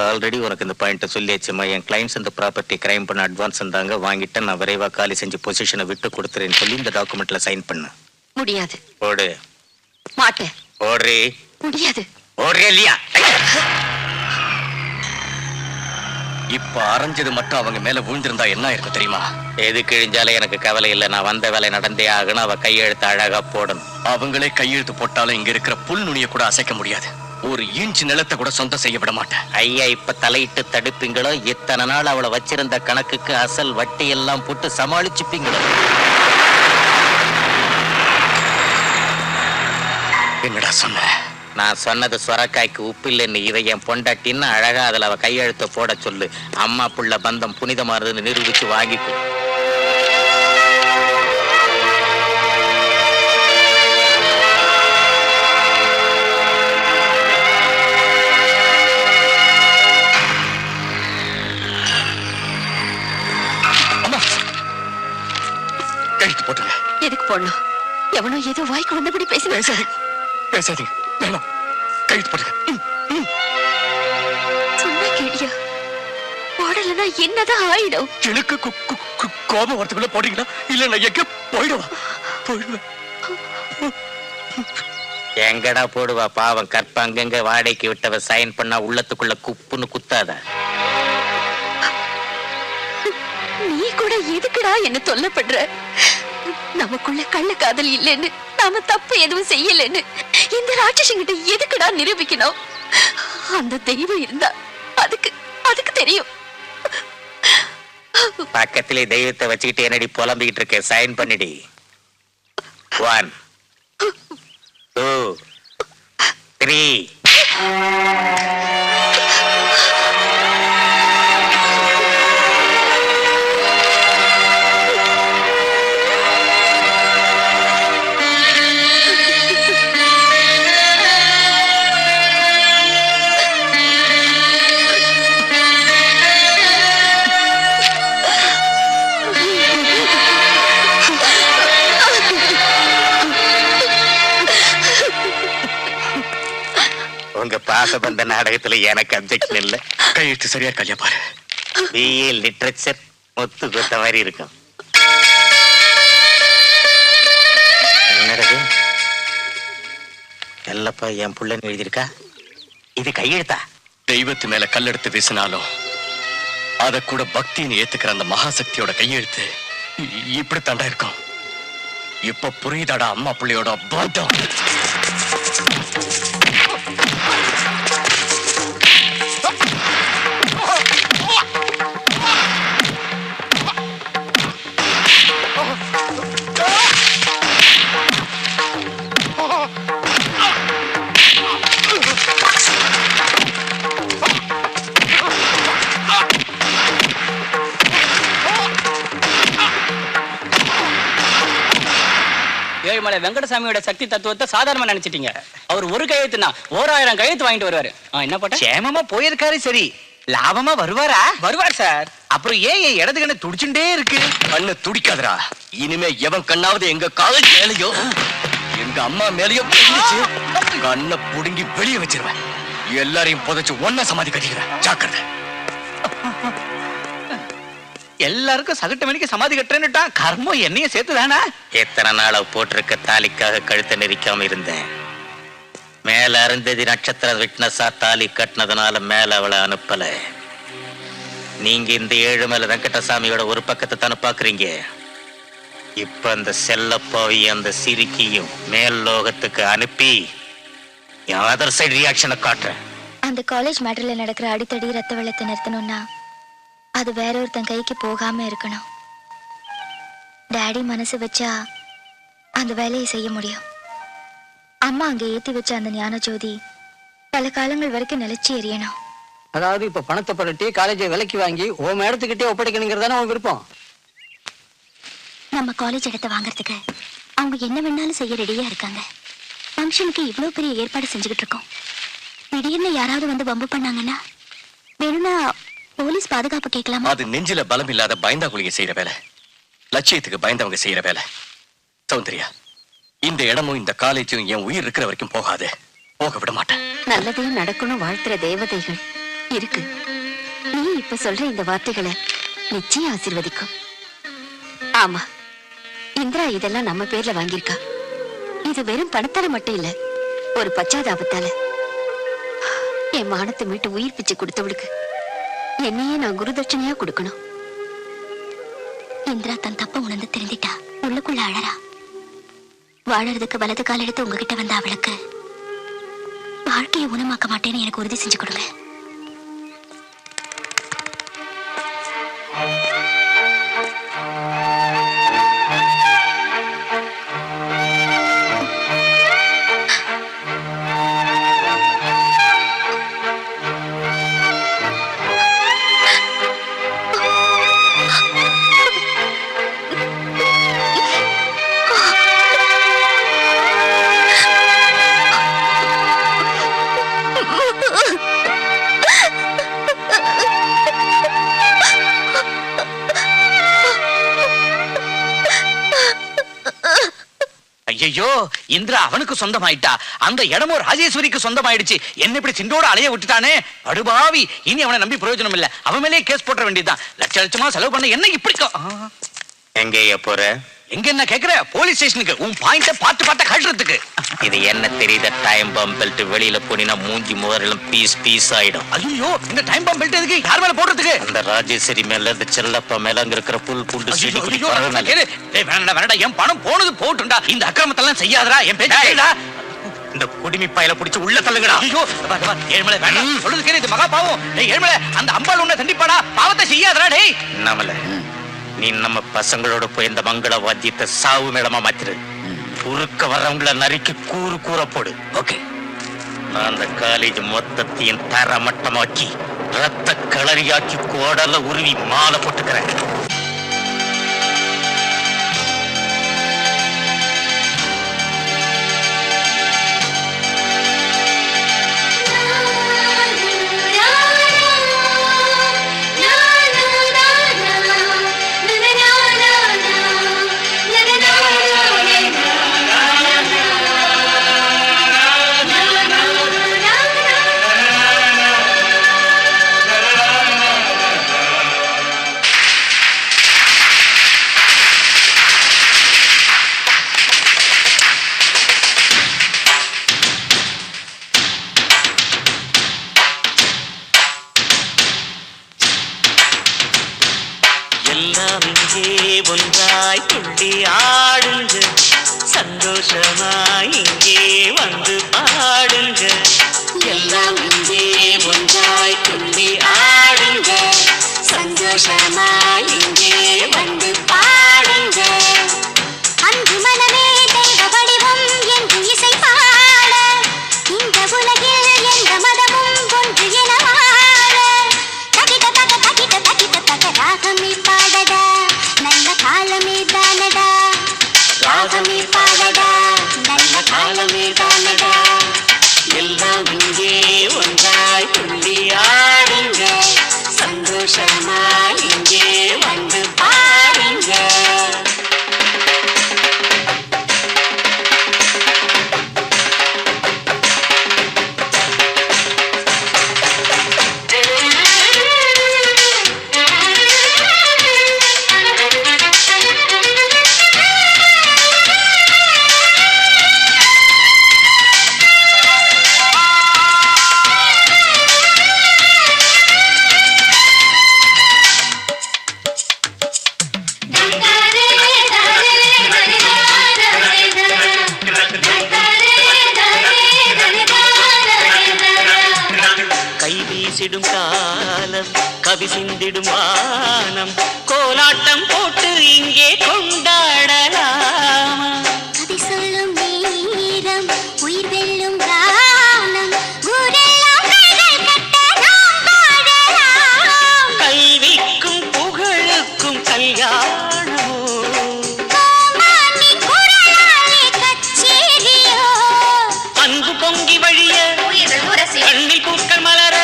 ஆல்ரெடி உனக்கு இந்த பாயிண்ட் சொல்லியாச்சுமா. என் கிளைண்ட்ஸ் இந்த ப்ராப்பர்ட்டி கிரைம் பண்ண அட்வான்ஸ் இருந்தாங்க, வாங்கிட்டு நான் விரைவா காலி செஞ்சு பொசிஷனை விட்டு கொடுத்துறேன்னு சொல்லி இந்த டாக்குமெண்ட்ல சைன் பண்ணு. முடியாது. ஓடு. மாட்டேன். ஓடுறி. முடியாது. ஓடுறே இல்லையா? இப்ப அரைஞ்சது மட்டும் அவங்க மேல விழுந்திருந்தா என்ன இருக்கும் தெரியுமா? எது கிழிஞ்சாலும் எனக்கு கவலை இல்லை. நான் வந்த வேலை நடந்தே ஆகணும். அவ கையெழுத்து அழகா போடணும். அவங்களே கையெழுத்து போட்டாலும் இங்க இருக்கிற புல் நுனிய கூட அசைக்க முடியாது. ஒரு இன்ச் நிலத்தை கூட சொந்தம் செய்ய விட மாட்டேன். ஐயா, இப்ப தலையிட்டு தடுப்பீங்களோ? இத்தனை நாள் அவளை வச்சிருந்த கணக்குக்கு அசல் வட்டி எல்லாம் போட்டு சமாளிச்சுப்பீங்களோ? என்னடா சொன்ன? நான் சொன்னது சொரக்காய்க்கு உப்பு இல்லைன்னு. இதை என் பொண்டாட்டின்னு அழகா அதுல அவ கையெழுத்த போட சொல்லு. அம்மா புள்ள பந்தம் புனிதமானதுன்னு நிரூபிச்சு வாங்கிக்கும். கையெழுத்து போட்டுங்க. எதுக்கு போடணும்? எவனோ ஏதோ வாய்க்கு வந்தபடி பேசாதீங்க. வேணாம், கையெழுத்து போட்டுங்க. சொன்னா கேளியா? போடலன்னா என்னதான் ஆயிடும்? எனக்கு கோபம் வரத்துக்குள்ள போடுறீங்களா? இல்ல நான் எங்க போயிடுவேன். எங்கடா போடுவா பாவம். கற்ப அங்கங்க வாடகைக்கு விட்டவ சைன் பண்ணா உள்ளத்துக்குள்ள குப்புன்னு குத்தாத. நீ கூட எதுக்குடா என்ன தொல்லைப்படுற? நமக்குள்ள கள்ள காதல் இல்லைன்னு, நாம தப்பு எதுவும் செய்யலன்னு இந்த ராட்சசங்கிட்ட எதுக்குடா நிரூபிக்கணும்? அந்த தெய்வம் இருந்தா அதுக்கு தெரியும். பக்கத்திலே தெய்வத்தை வச்சுக்கிட்டு என்னடி புலம்பிக்கிட்டு இருக்க? சைன் பண்ணிடி. 1 2 3. உங்க பாசபந்த நாடகத்துல எனக்கு அப்ஜெக்ஷன் இல்ல. கையெழுத்து சரியா கல்யா பாரு. பிஏ லிட்ரேச்சர் முத்து கொத்த மாதிரி இருக்கும். என்னடது? எல்லப்பா என் புள்ளன்னு எழுதியிருக்கா. இது கையெழுத்தா? தெய்வத்து மேல கல்லெடுத்து வீசினாலும் அத கூட பக்தின்னு ஏத்துக்கிற அந்த மகாசக்தியோட கையெழுத்து இப்படி தாண்டா இருக்கும். இப்ப புரியுதாடா அம்மா பிள்ளையோட பாட்டம். ஏழுமலை வெங்கடசாமியோட சக்தி தத்துவத்தை சாதாரணமா நினைச்சிட்டீங்க. அவர் ஒரு கையெழுத்துனா 1000 கையெழுத்து வாங்கிட்டு வருவாரு. என்ன போட்ட? சேமமா போயிருக்காரு. சரி, லாபமா வருவாரா? வருவார் சார். அப்புறம் ஏன் என் இடது கண்ணு துடிச்சுட்டே இருக்கு? கண்ணு துடிக்காதரா. இனிமே எவன் கண்ணாவது எங்க காலேஜ் மேலையோ எங்க அம்மா மேலையோ கண்ணை புடுங்கி வெளியே வச்சிருவேன். எல்லாரையும் புதைச்சு ஒன்ன சமாதி கட்டிக்கிறேன். ஜாக்கிரதை. எல்லாருக்கும் சகட்டு மணிக்கு சமாதி கட்டுறேன்னுட்டா கர்மம் என்னையும் சேர்த்துதானா? எத்தனை நாள போட்டிருக்க தாலிக்காக கழுத்தை நெரிக்காம இருந்தேன். மேல அருந்ததி நட்சத்திர விட்னஸா தாலி கட்டினதுனால மேல அவளை அனுப்பல. நீங்க இந்த ஏழுமலை வெங்கடசாமியோட ஒரு பக்கத்தை தானே பாக்குறீங்க. இப்ப அந்த செல்லப்பாவி அந்த சிரிக்கியும் மேல் லோகத்துக்கு அனுப்பி என் அதர் சைடு ரியாக்ஷனை காட்டுறேன். அந்த காலேஜ் மேட்டர்ல நடக்கிற அடித்தடி ரத்த வெள்ளத்தை நிறுத்தணும்னா அது வேற ஒருத்தன் கைக்கு போகாம இருக்கணும். டாடி மனசு வச்சா அந்த வேலையை செய்ய முடியும். அம்மா அங்க ஏத்தி வச்ச அந்த ஞான ஜோதி பல காலங்கள் வரைக்கும் நிலைச்சி எரியணும். அதாவது இப்ப பணத்தை பரட்டி காலேஜை விலைக்கு வாங்கி உன் மேடத்துக்கிட்டே ஒப்படைக்கணுங்கிறதான உன் விருப்பம். நம்ம காலேஜ் இடத்தை வாங்கறதுக்கு அவங்க என்ன வேணாலும் செய்ய ரெடியா இருக்காங்க. ஃபங்க்ஷனுக்கு இவ்வளவு பெரிய ஏற்பாடு செஞ்சுக்கிட்டு இருக்கோம். திடீர்னு யாராவது வந்து வம்பு பண்ணாங்கன்னா வேணும்னா போலீஸ் பாதுகாப்பு கேட்கலாமா? அது நெஞ்சில பலம் இல்லாத பயந்தாங்குளிங்க செய்யற வேலை. லட்சியத்துக்கு பயந்தவங்க செய்யற வேலை. சௌந்தர்யா, இந்த இடமும் இந்த காலேஜும் என் உயிர் இருக்கிற வரைக்கும் போகாது. போக விட மாட்டேன். நல்லதையும் நடக்கணும் வாழ்த்துற தேவதைகள் இருக்கு. நீ இப்ப சொல்ற இந்த வார்த்தைகளை நிச்சயம் ஆசீர்வதிக்கும். ஆமா, இந்திரா இதெல்லாம் நம்ம பேர்ல வாங்கியிருக்கா. இது வெறும் பணத்தால மட்டும் இல்ல, ஒரு பச்சாதாபத்தால. என் மானத்தை மீட்டு உயிர் பிச்சை கொடுத்தவளுக்கு என்னையே நான் குருதட்சணையா கொடுக்கணும். இந்திரா தன் தப்ப உணர்ந்து தெரிஞ்சிட்டா. உள்ளுக்குள்ள அழறா. வாழறதுக்கு வலது கால் எடுத்து உங்ககிட்ட வந்த அவளுக்கு வாழ்க்கையை ஊனமாக்க மாட்டேன்னு எனக்கு உறுதி செஞ்சு கொடுங்க. ஐயோ, இந்திரா அவனுக்கு சொந்தமாயிட்டா. அந்த இடமோ ராஜேஸ்வரிக்கு சொந்தமாயிடுச்சு. என்ன இப்படி சிண்டோட அலைய விட்டுட்டானே, படுபாவி. இனி அவனை நம்பி பிரயோஜனம் இல்ல. அவன் மேலே கேஸ் போட்ட வேண்டியதுதான். லட்ச லட்சமா செலவு பண்ண என்ன இப்படி எங்கேயா போற? எங்க என்ன கேக்குற? போலீஸ் ஸ்டேஷனுக்கு. உன் பாயிண்ட பார்த்து பார்த்து கட்டுறதுக்கு. இது என்ன தெரியுத? டைம் பாம் பெல்ட் வெளியில போனா மூஞ்சி முகரெல்லாம் பீஸ் பீஸ் ஆயிடும். ஐயோ, இந்த டைம் பாம் பெல்ட் எதுக்கு? யார் மேல போடுறதுக்கு? அந்த ராஜேஸ்வரி மேல, இந்த செல்லப்பா மேல, அங்க இருக்கிற புல் புண்டு செடி கொடி வேணடா வேணடா, என் பணம் போனது போட்டுண்டா. இந்த அக்கிரமத்தெல்லாம் செய்யாதடா. என் பேச்சா இந்த குடிமி பயல புடிச்சு உள்ள தள்ளுங்கடா. ஐயோ, ஏழ்மலை வேண்டாம் சொல்றது கேளு. இது மகா பாவம். டேய் ஏழ்மலை, அந்த அம்பாள் உன்னை தண்டிப்பாடா. பாவத்தை செய்யாதடா. டேய் நம்மள நீ நம்ம பசங்களோட போய் இந்த மங்கள வாத்தியத்தை சாவு மேளமா மாத்திரு. குறுக்க வர்றவங்கள நறுக்கி கூறு கூற போடு. ஓகே. நான் அந்த காலேஜ் மொத்தத்தையும் தரமட்டமாக்கி ரத்த களரியாக்கி கோடல உருவி மாலை போட்டுக்கிறேன். எல்லாம் இங்கே ஒன்றாய் துள்ளி ஆடுங்க, சந்தோஷமாய் இங்கே வந்து பாடுங்க. எல்லாம் இங்கே ஒன்றாய் துள்ளி ஆடுங்க, சந்தோஷமாய் இங்கே வந்து பாடுங்க. அன்பு மனமே தெய்வ வடிவம் என்று இசை பாட, இந்த உலகில் எந்த மதமும் ஒன்று என வாழ. தகிட தக தகிட தகிட தக ராகமே பாடடா, நல்ல காலமே தானடா. ராகமே பாடடா, நல்ல காலமே தானடா. எல்லாம் இங்கே ஒன்றாய் துள்ளி ஆடுங்க, சந்தோஷமாய் இங்கே வந்து பாடுங்க. கை வீசிடும் காலம், கவி சிந்திடும் வானம், கோலாட்டம் போட்டு இங்கே கொண்டாடலாம். கதை சொல்லும் நேரம், உயிர் வெல்லும் காலம், ஊரெல்லாம் கைகள் கட்ட நாம் பாடலாம். கல்விக்கும் புகழுக்கும் கல்யாணமோ, கோமானின் குரலாலே கச்சேரியோ, அன்பு பொங்கி வழிய, கண்ணில் பூக்கள் மலர,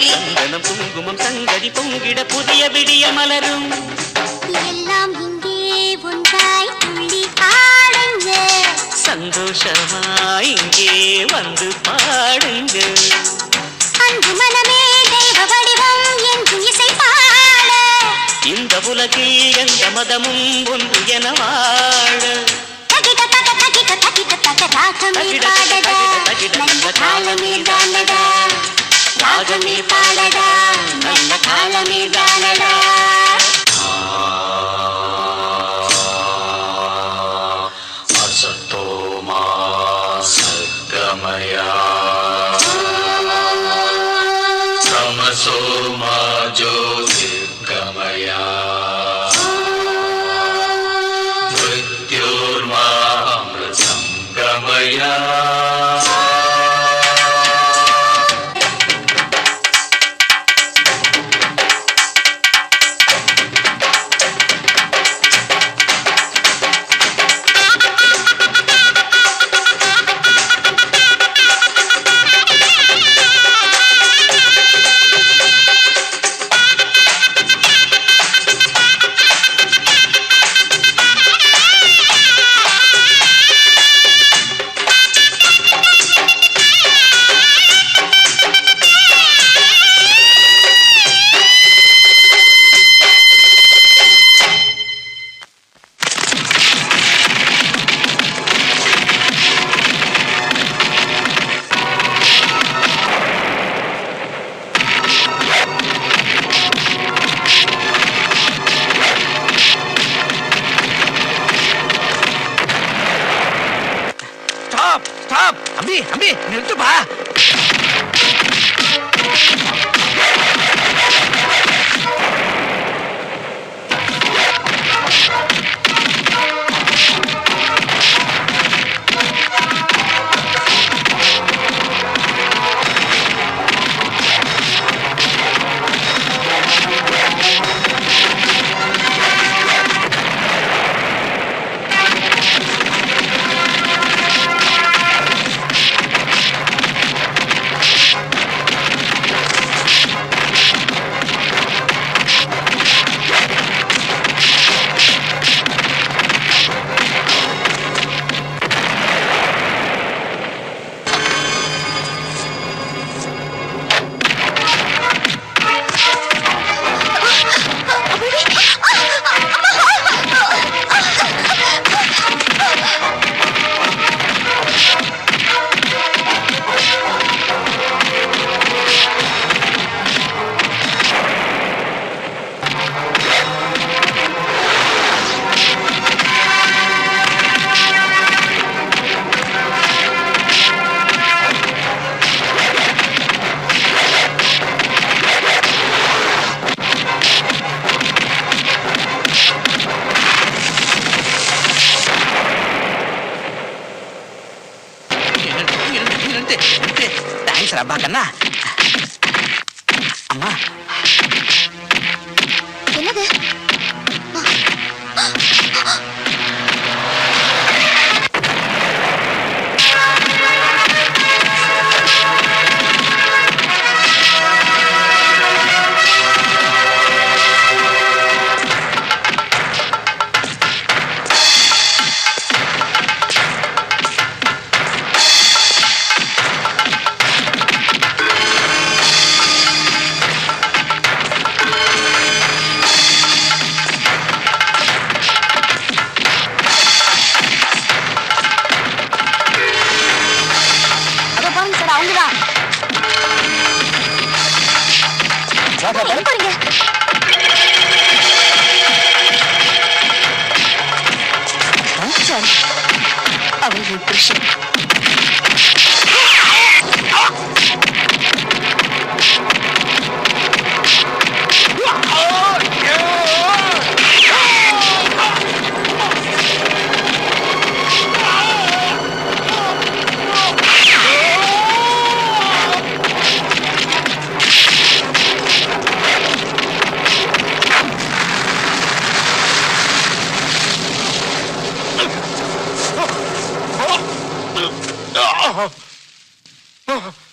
சந்தனம் குங்குமம் சங்கதி பொங்கிட புதிய விடிய மலரும். எல்லாம் இங்கே ஒன்றாய் துள்ளி ஆடுங்க, சந்தோஷமாய் இங்கே வந்து பாடுங்க. அன்பு மனமே தெய்வ வடிவம் என்று இசை பாட, இந்த உலகில் எந்த மதமும் ஒன்று என வாழ. தகிட தக தகிட தகிட தக ராகமே பாடடா, நல்ல காலமே தானடா. ராகமே பாடடா, நல்ல காலமே தானடா. நிறுத்துப்பா. தேங்க்ஸ் ரப்பா கண்ணா. அம்மா என்னது? அவள் புருஷன் Oh!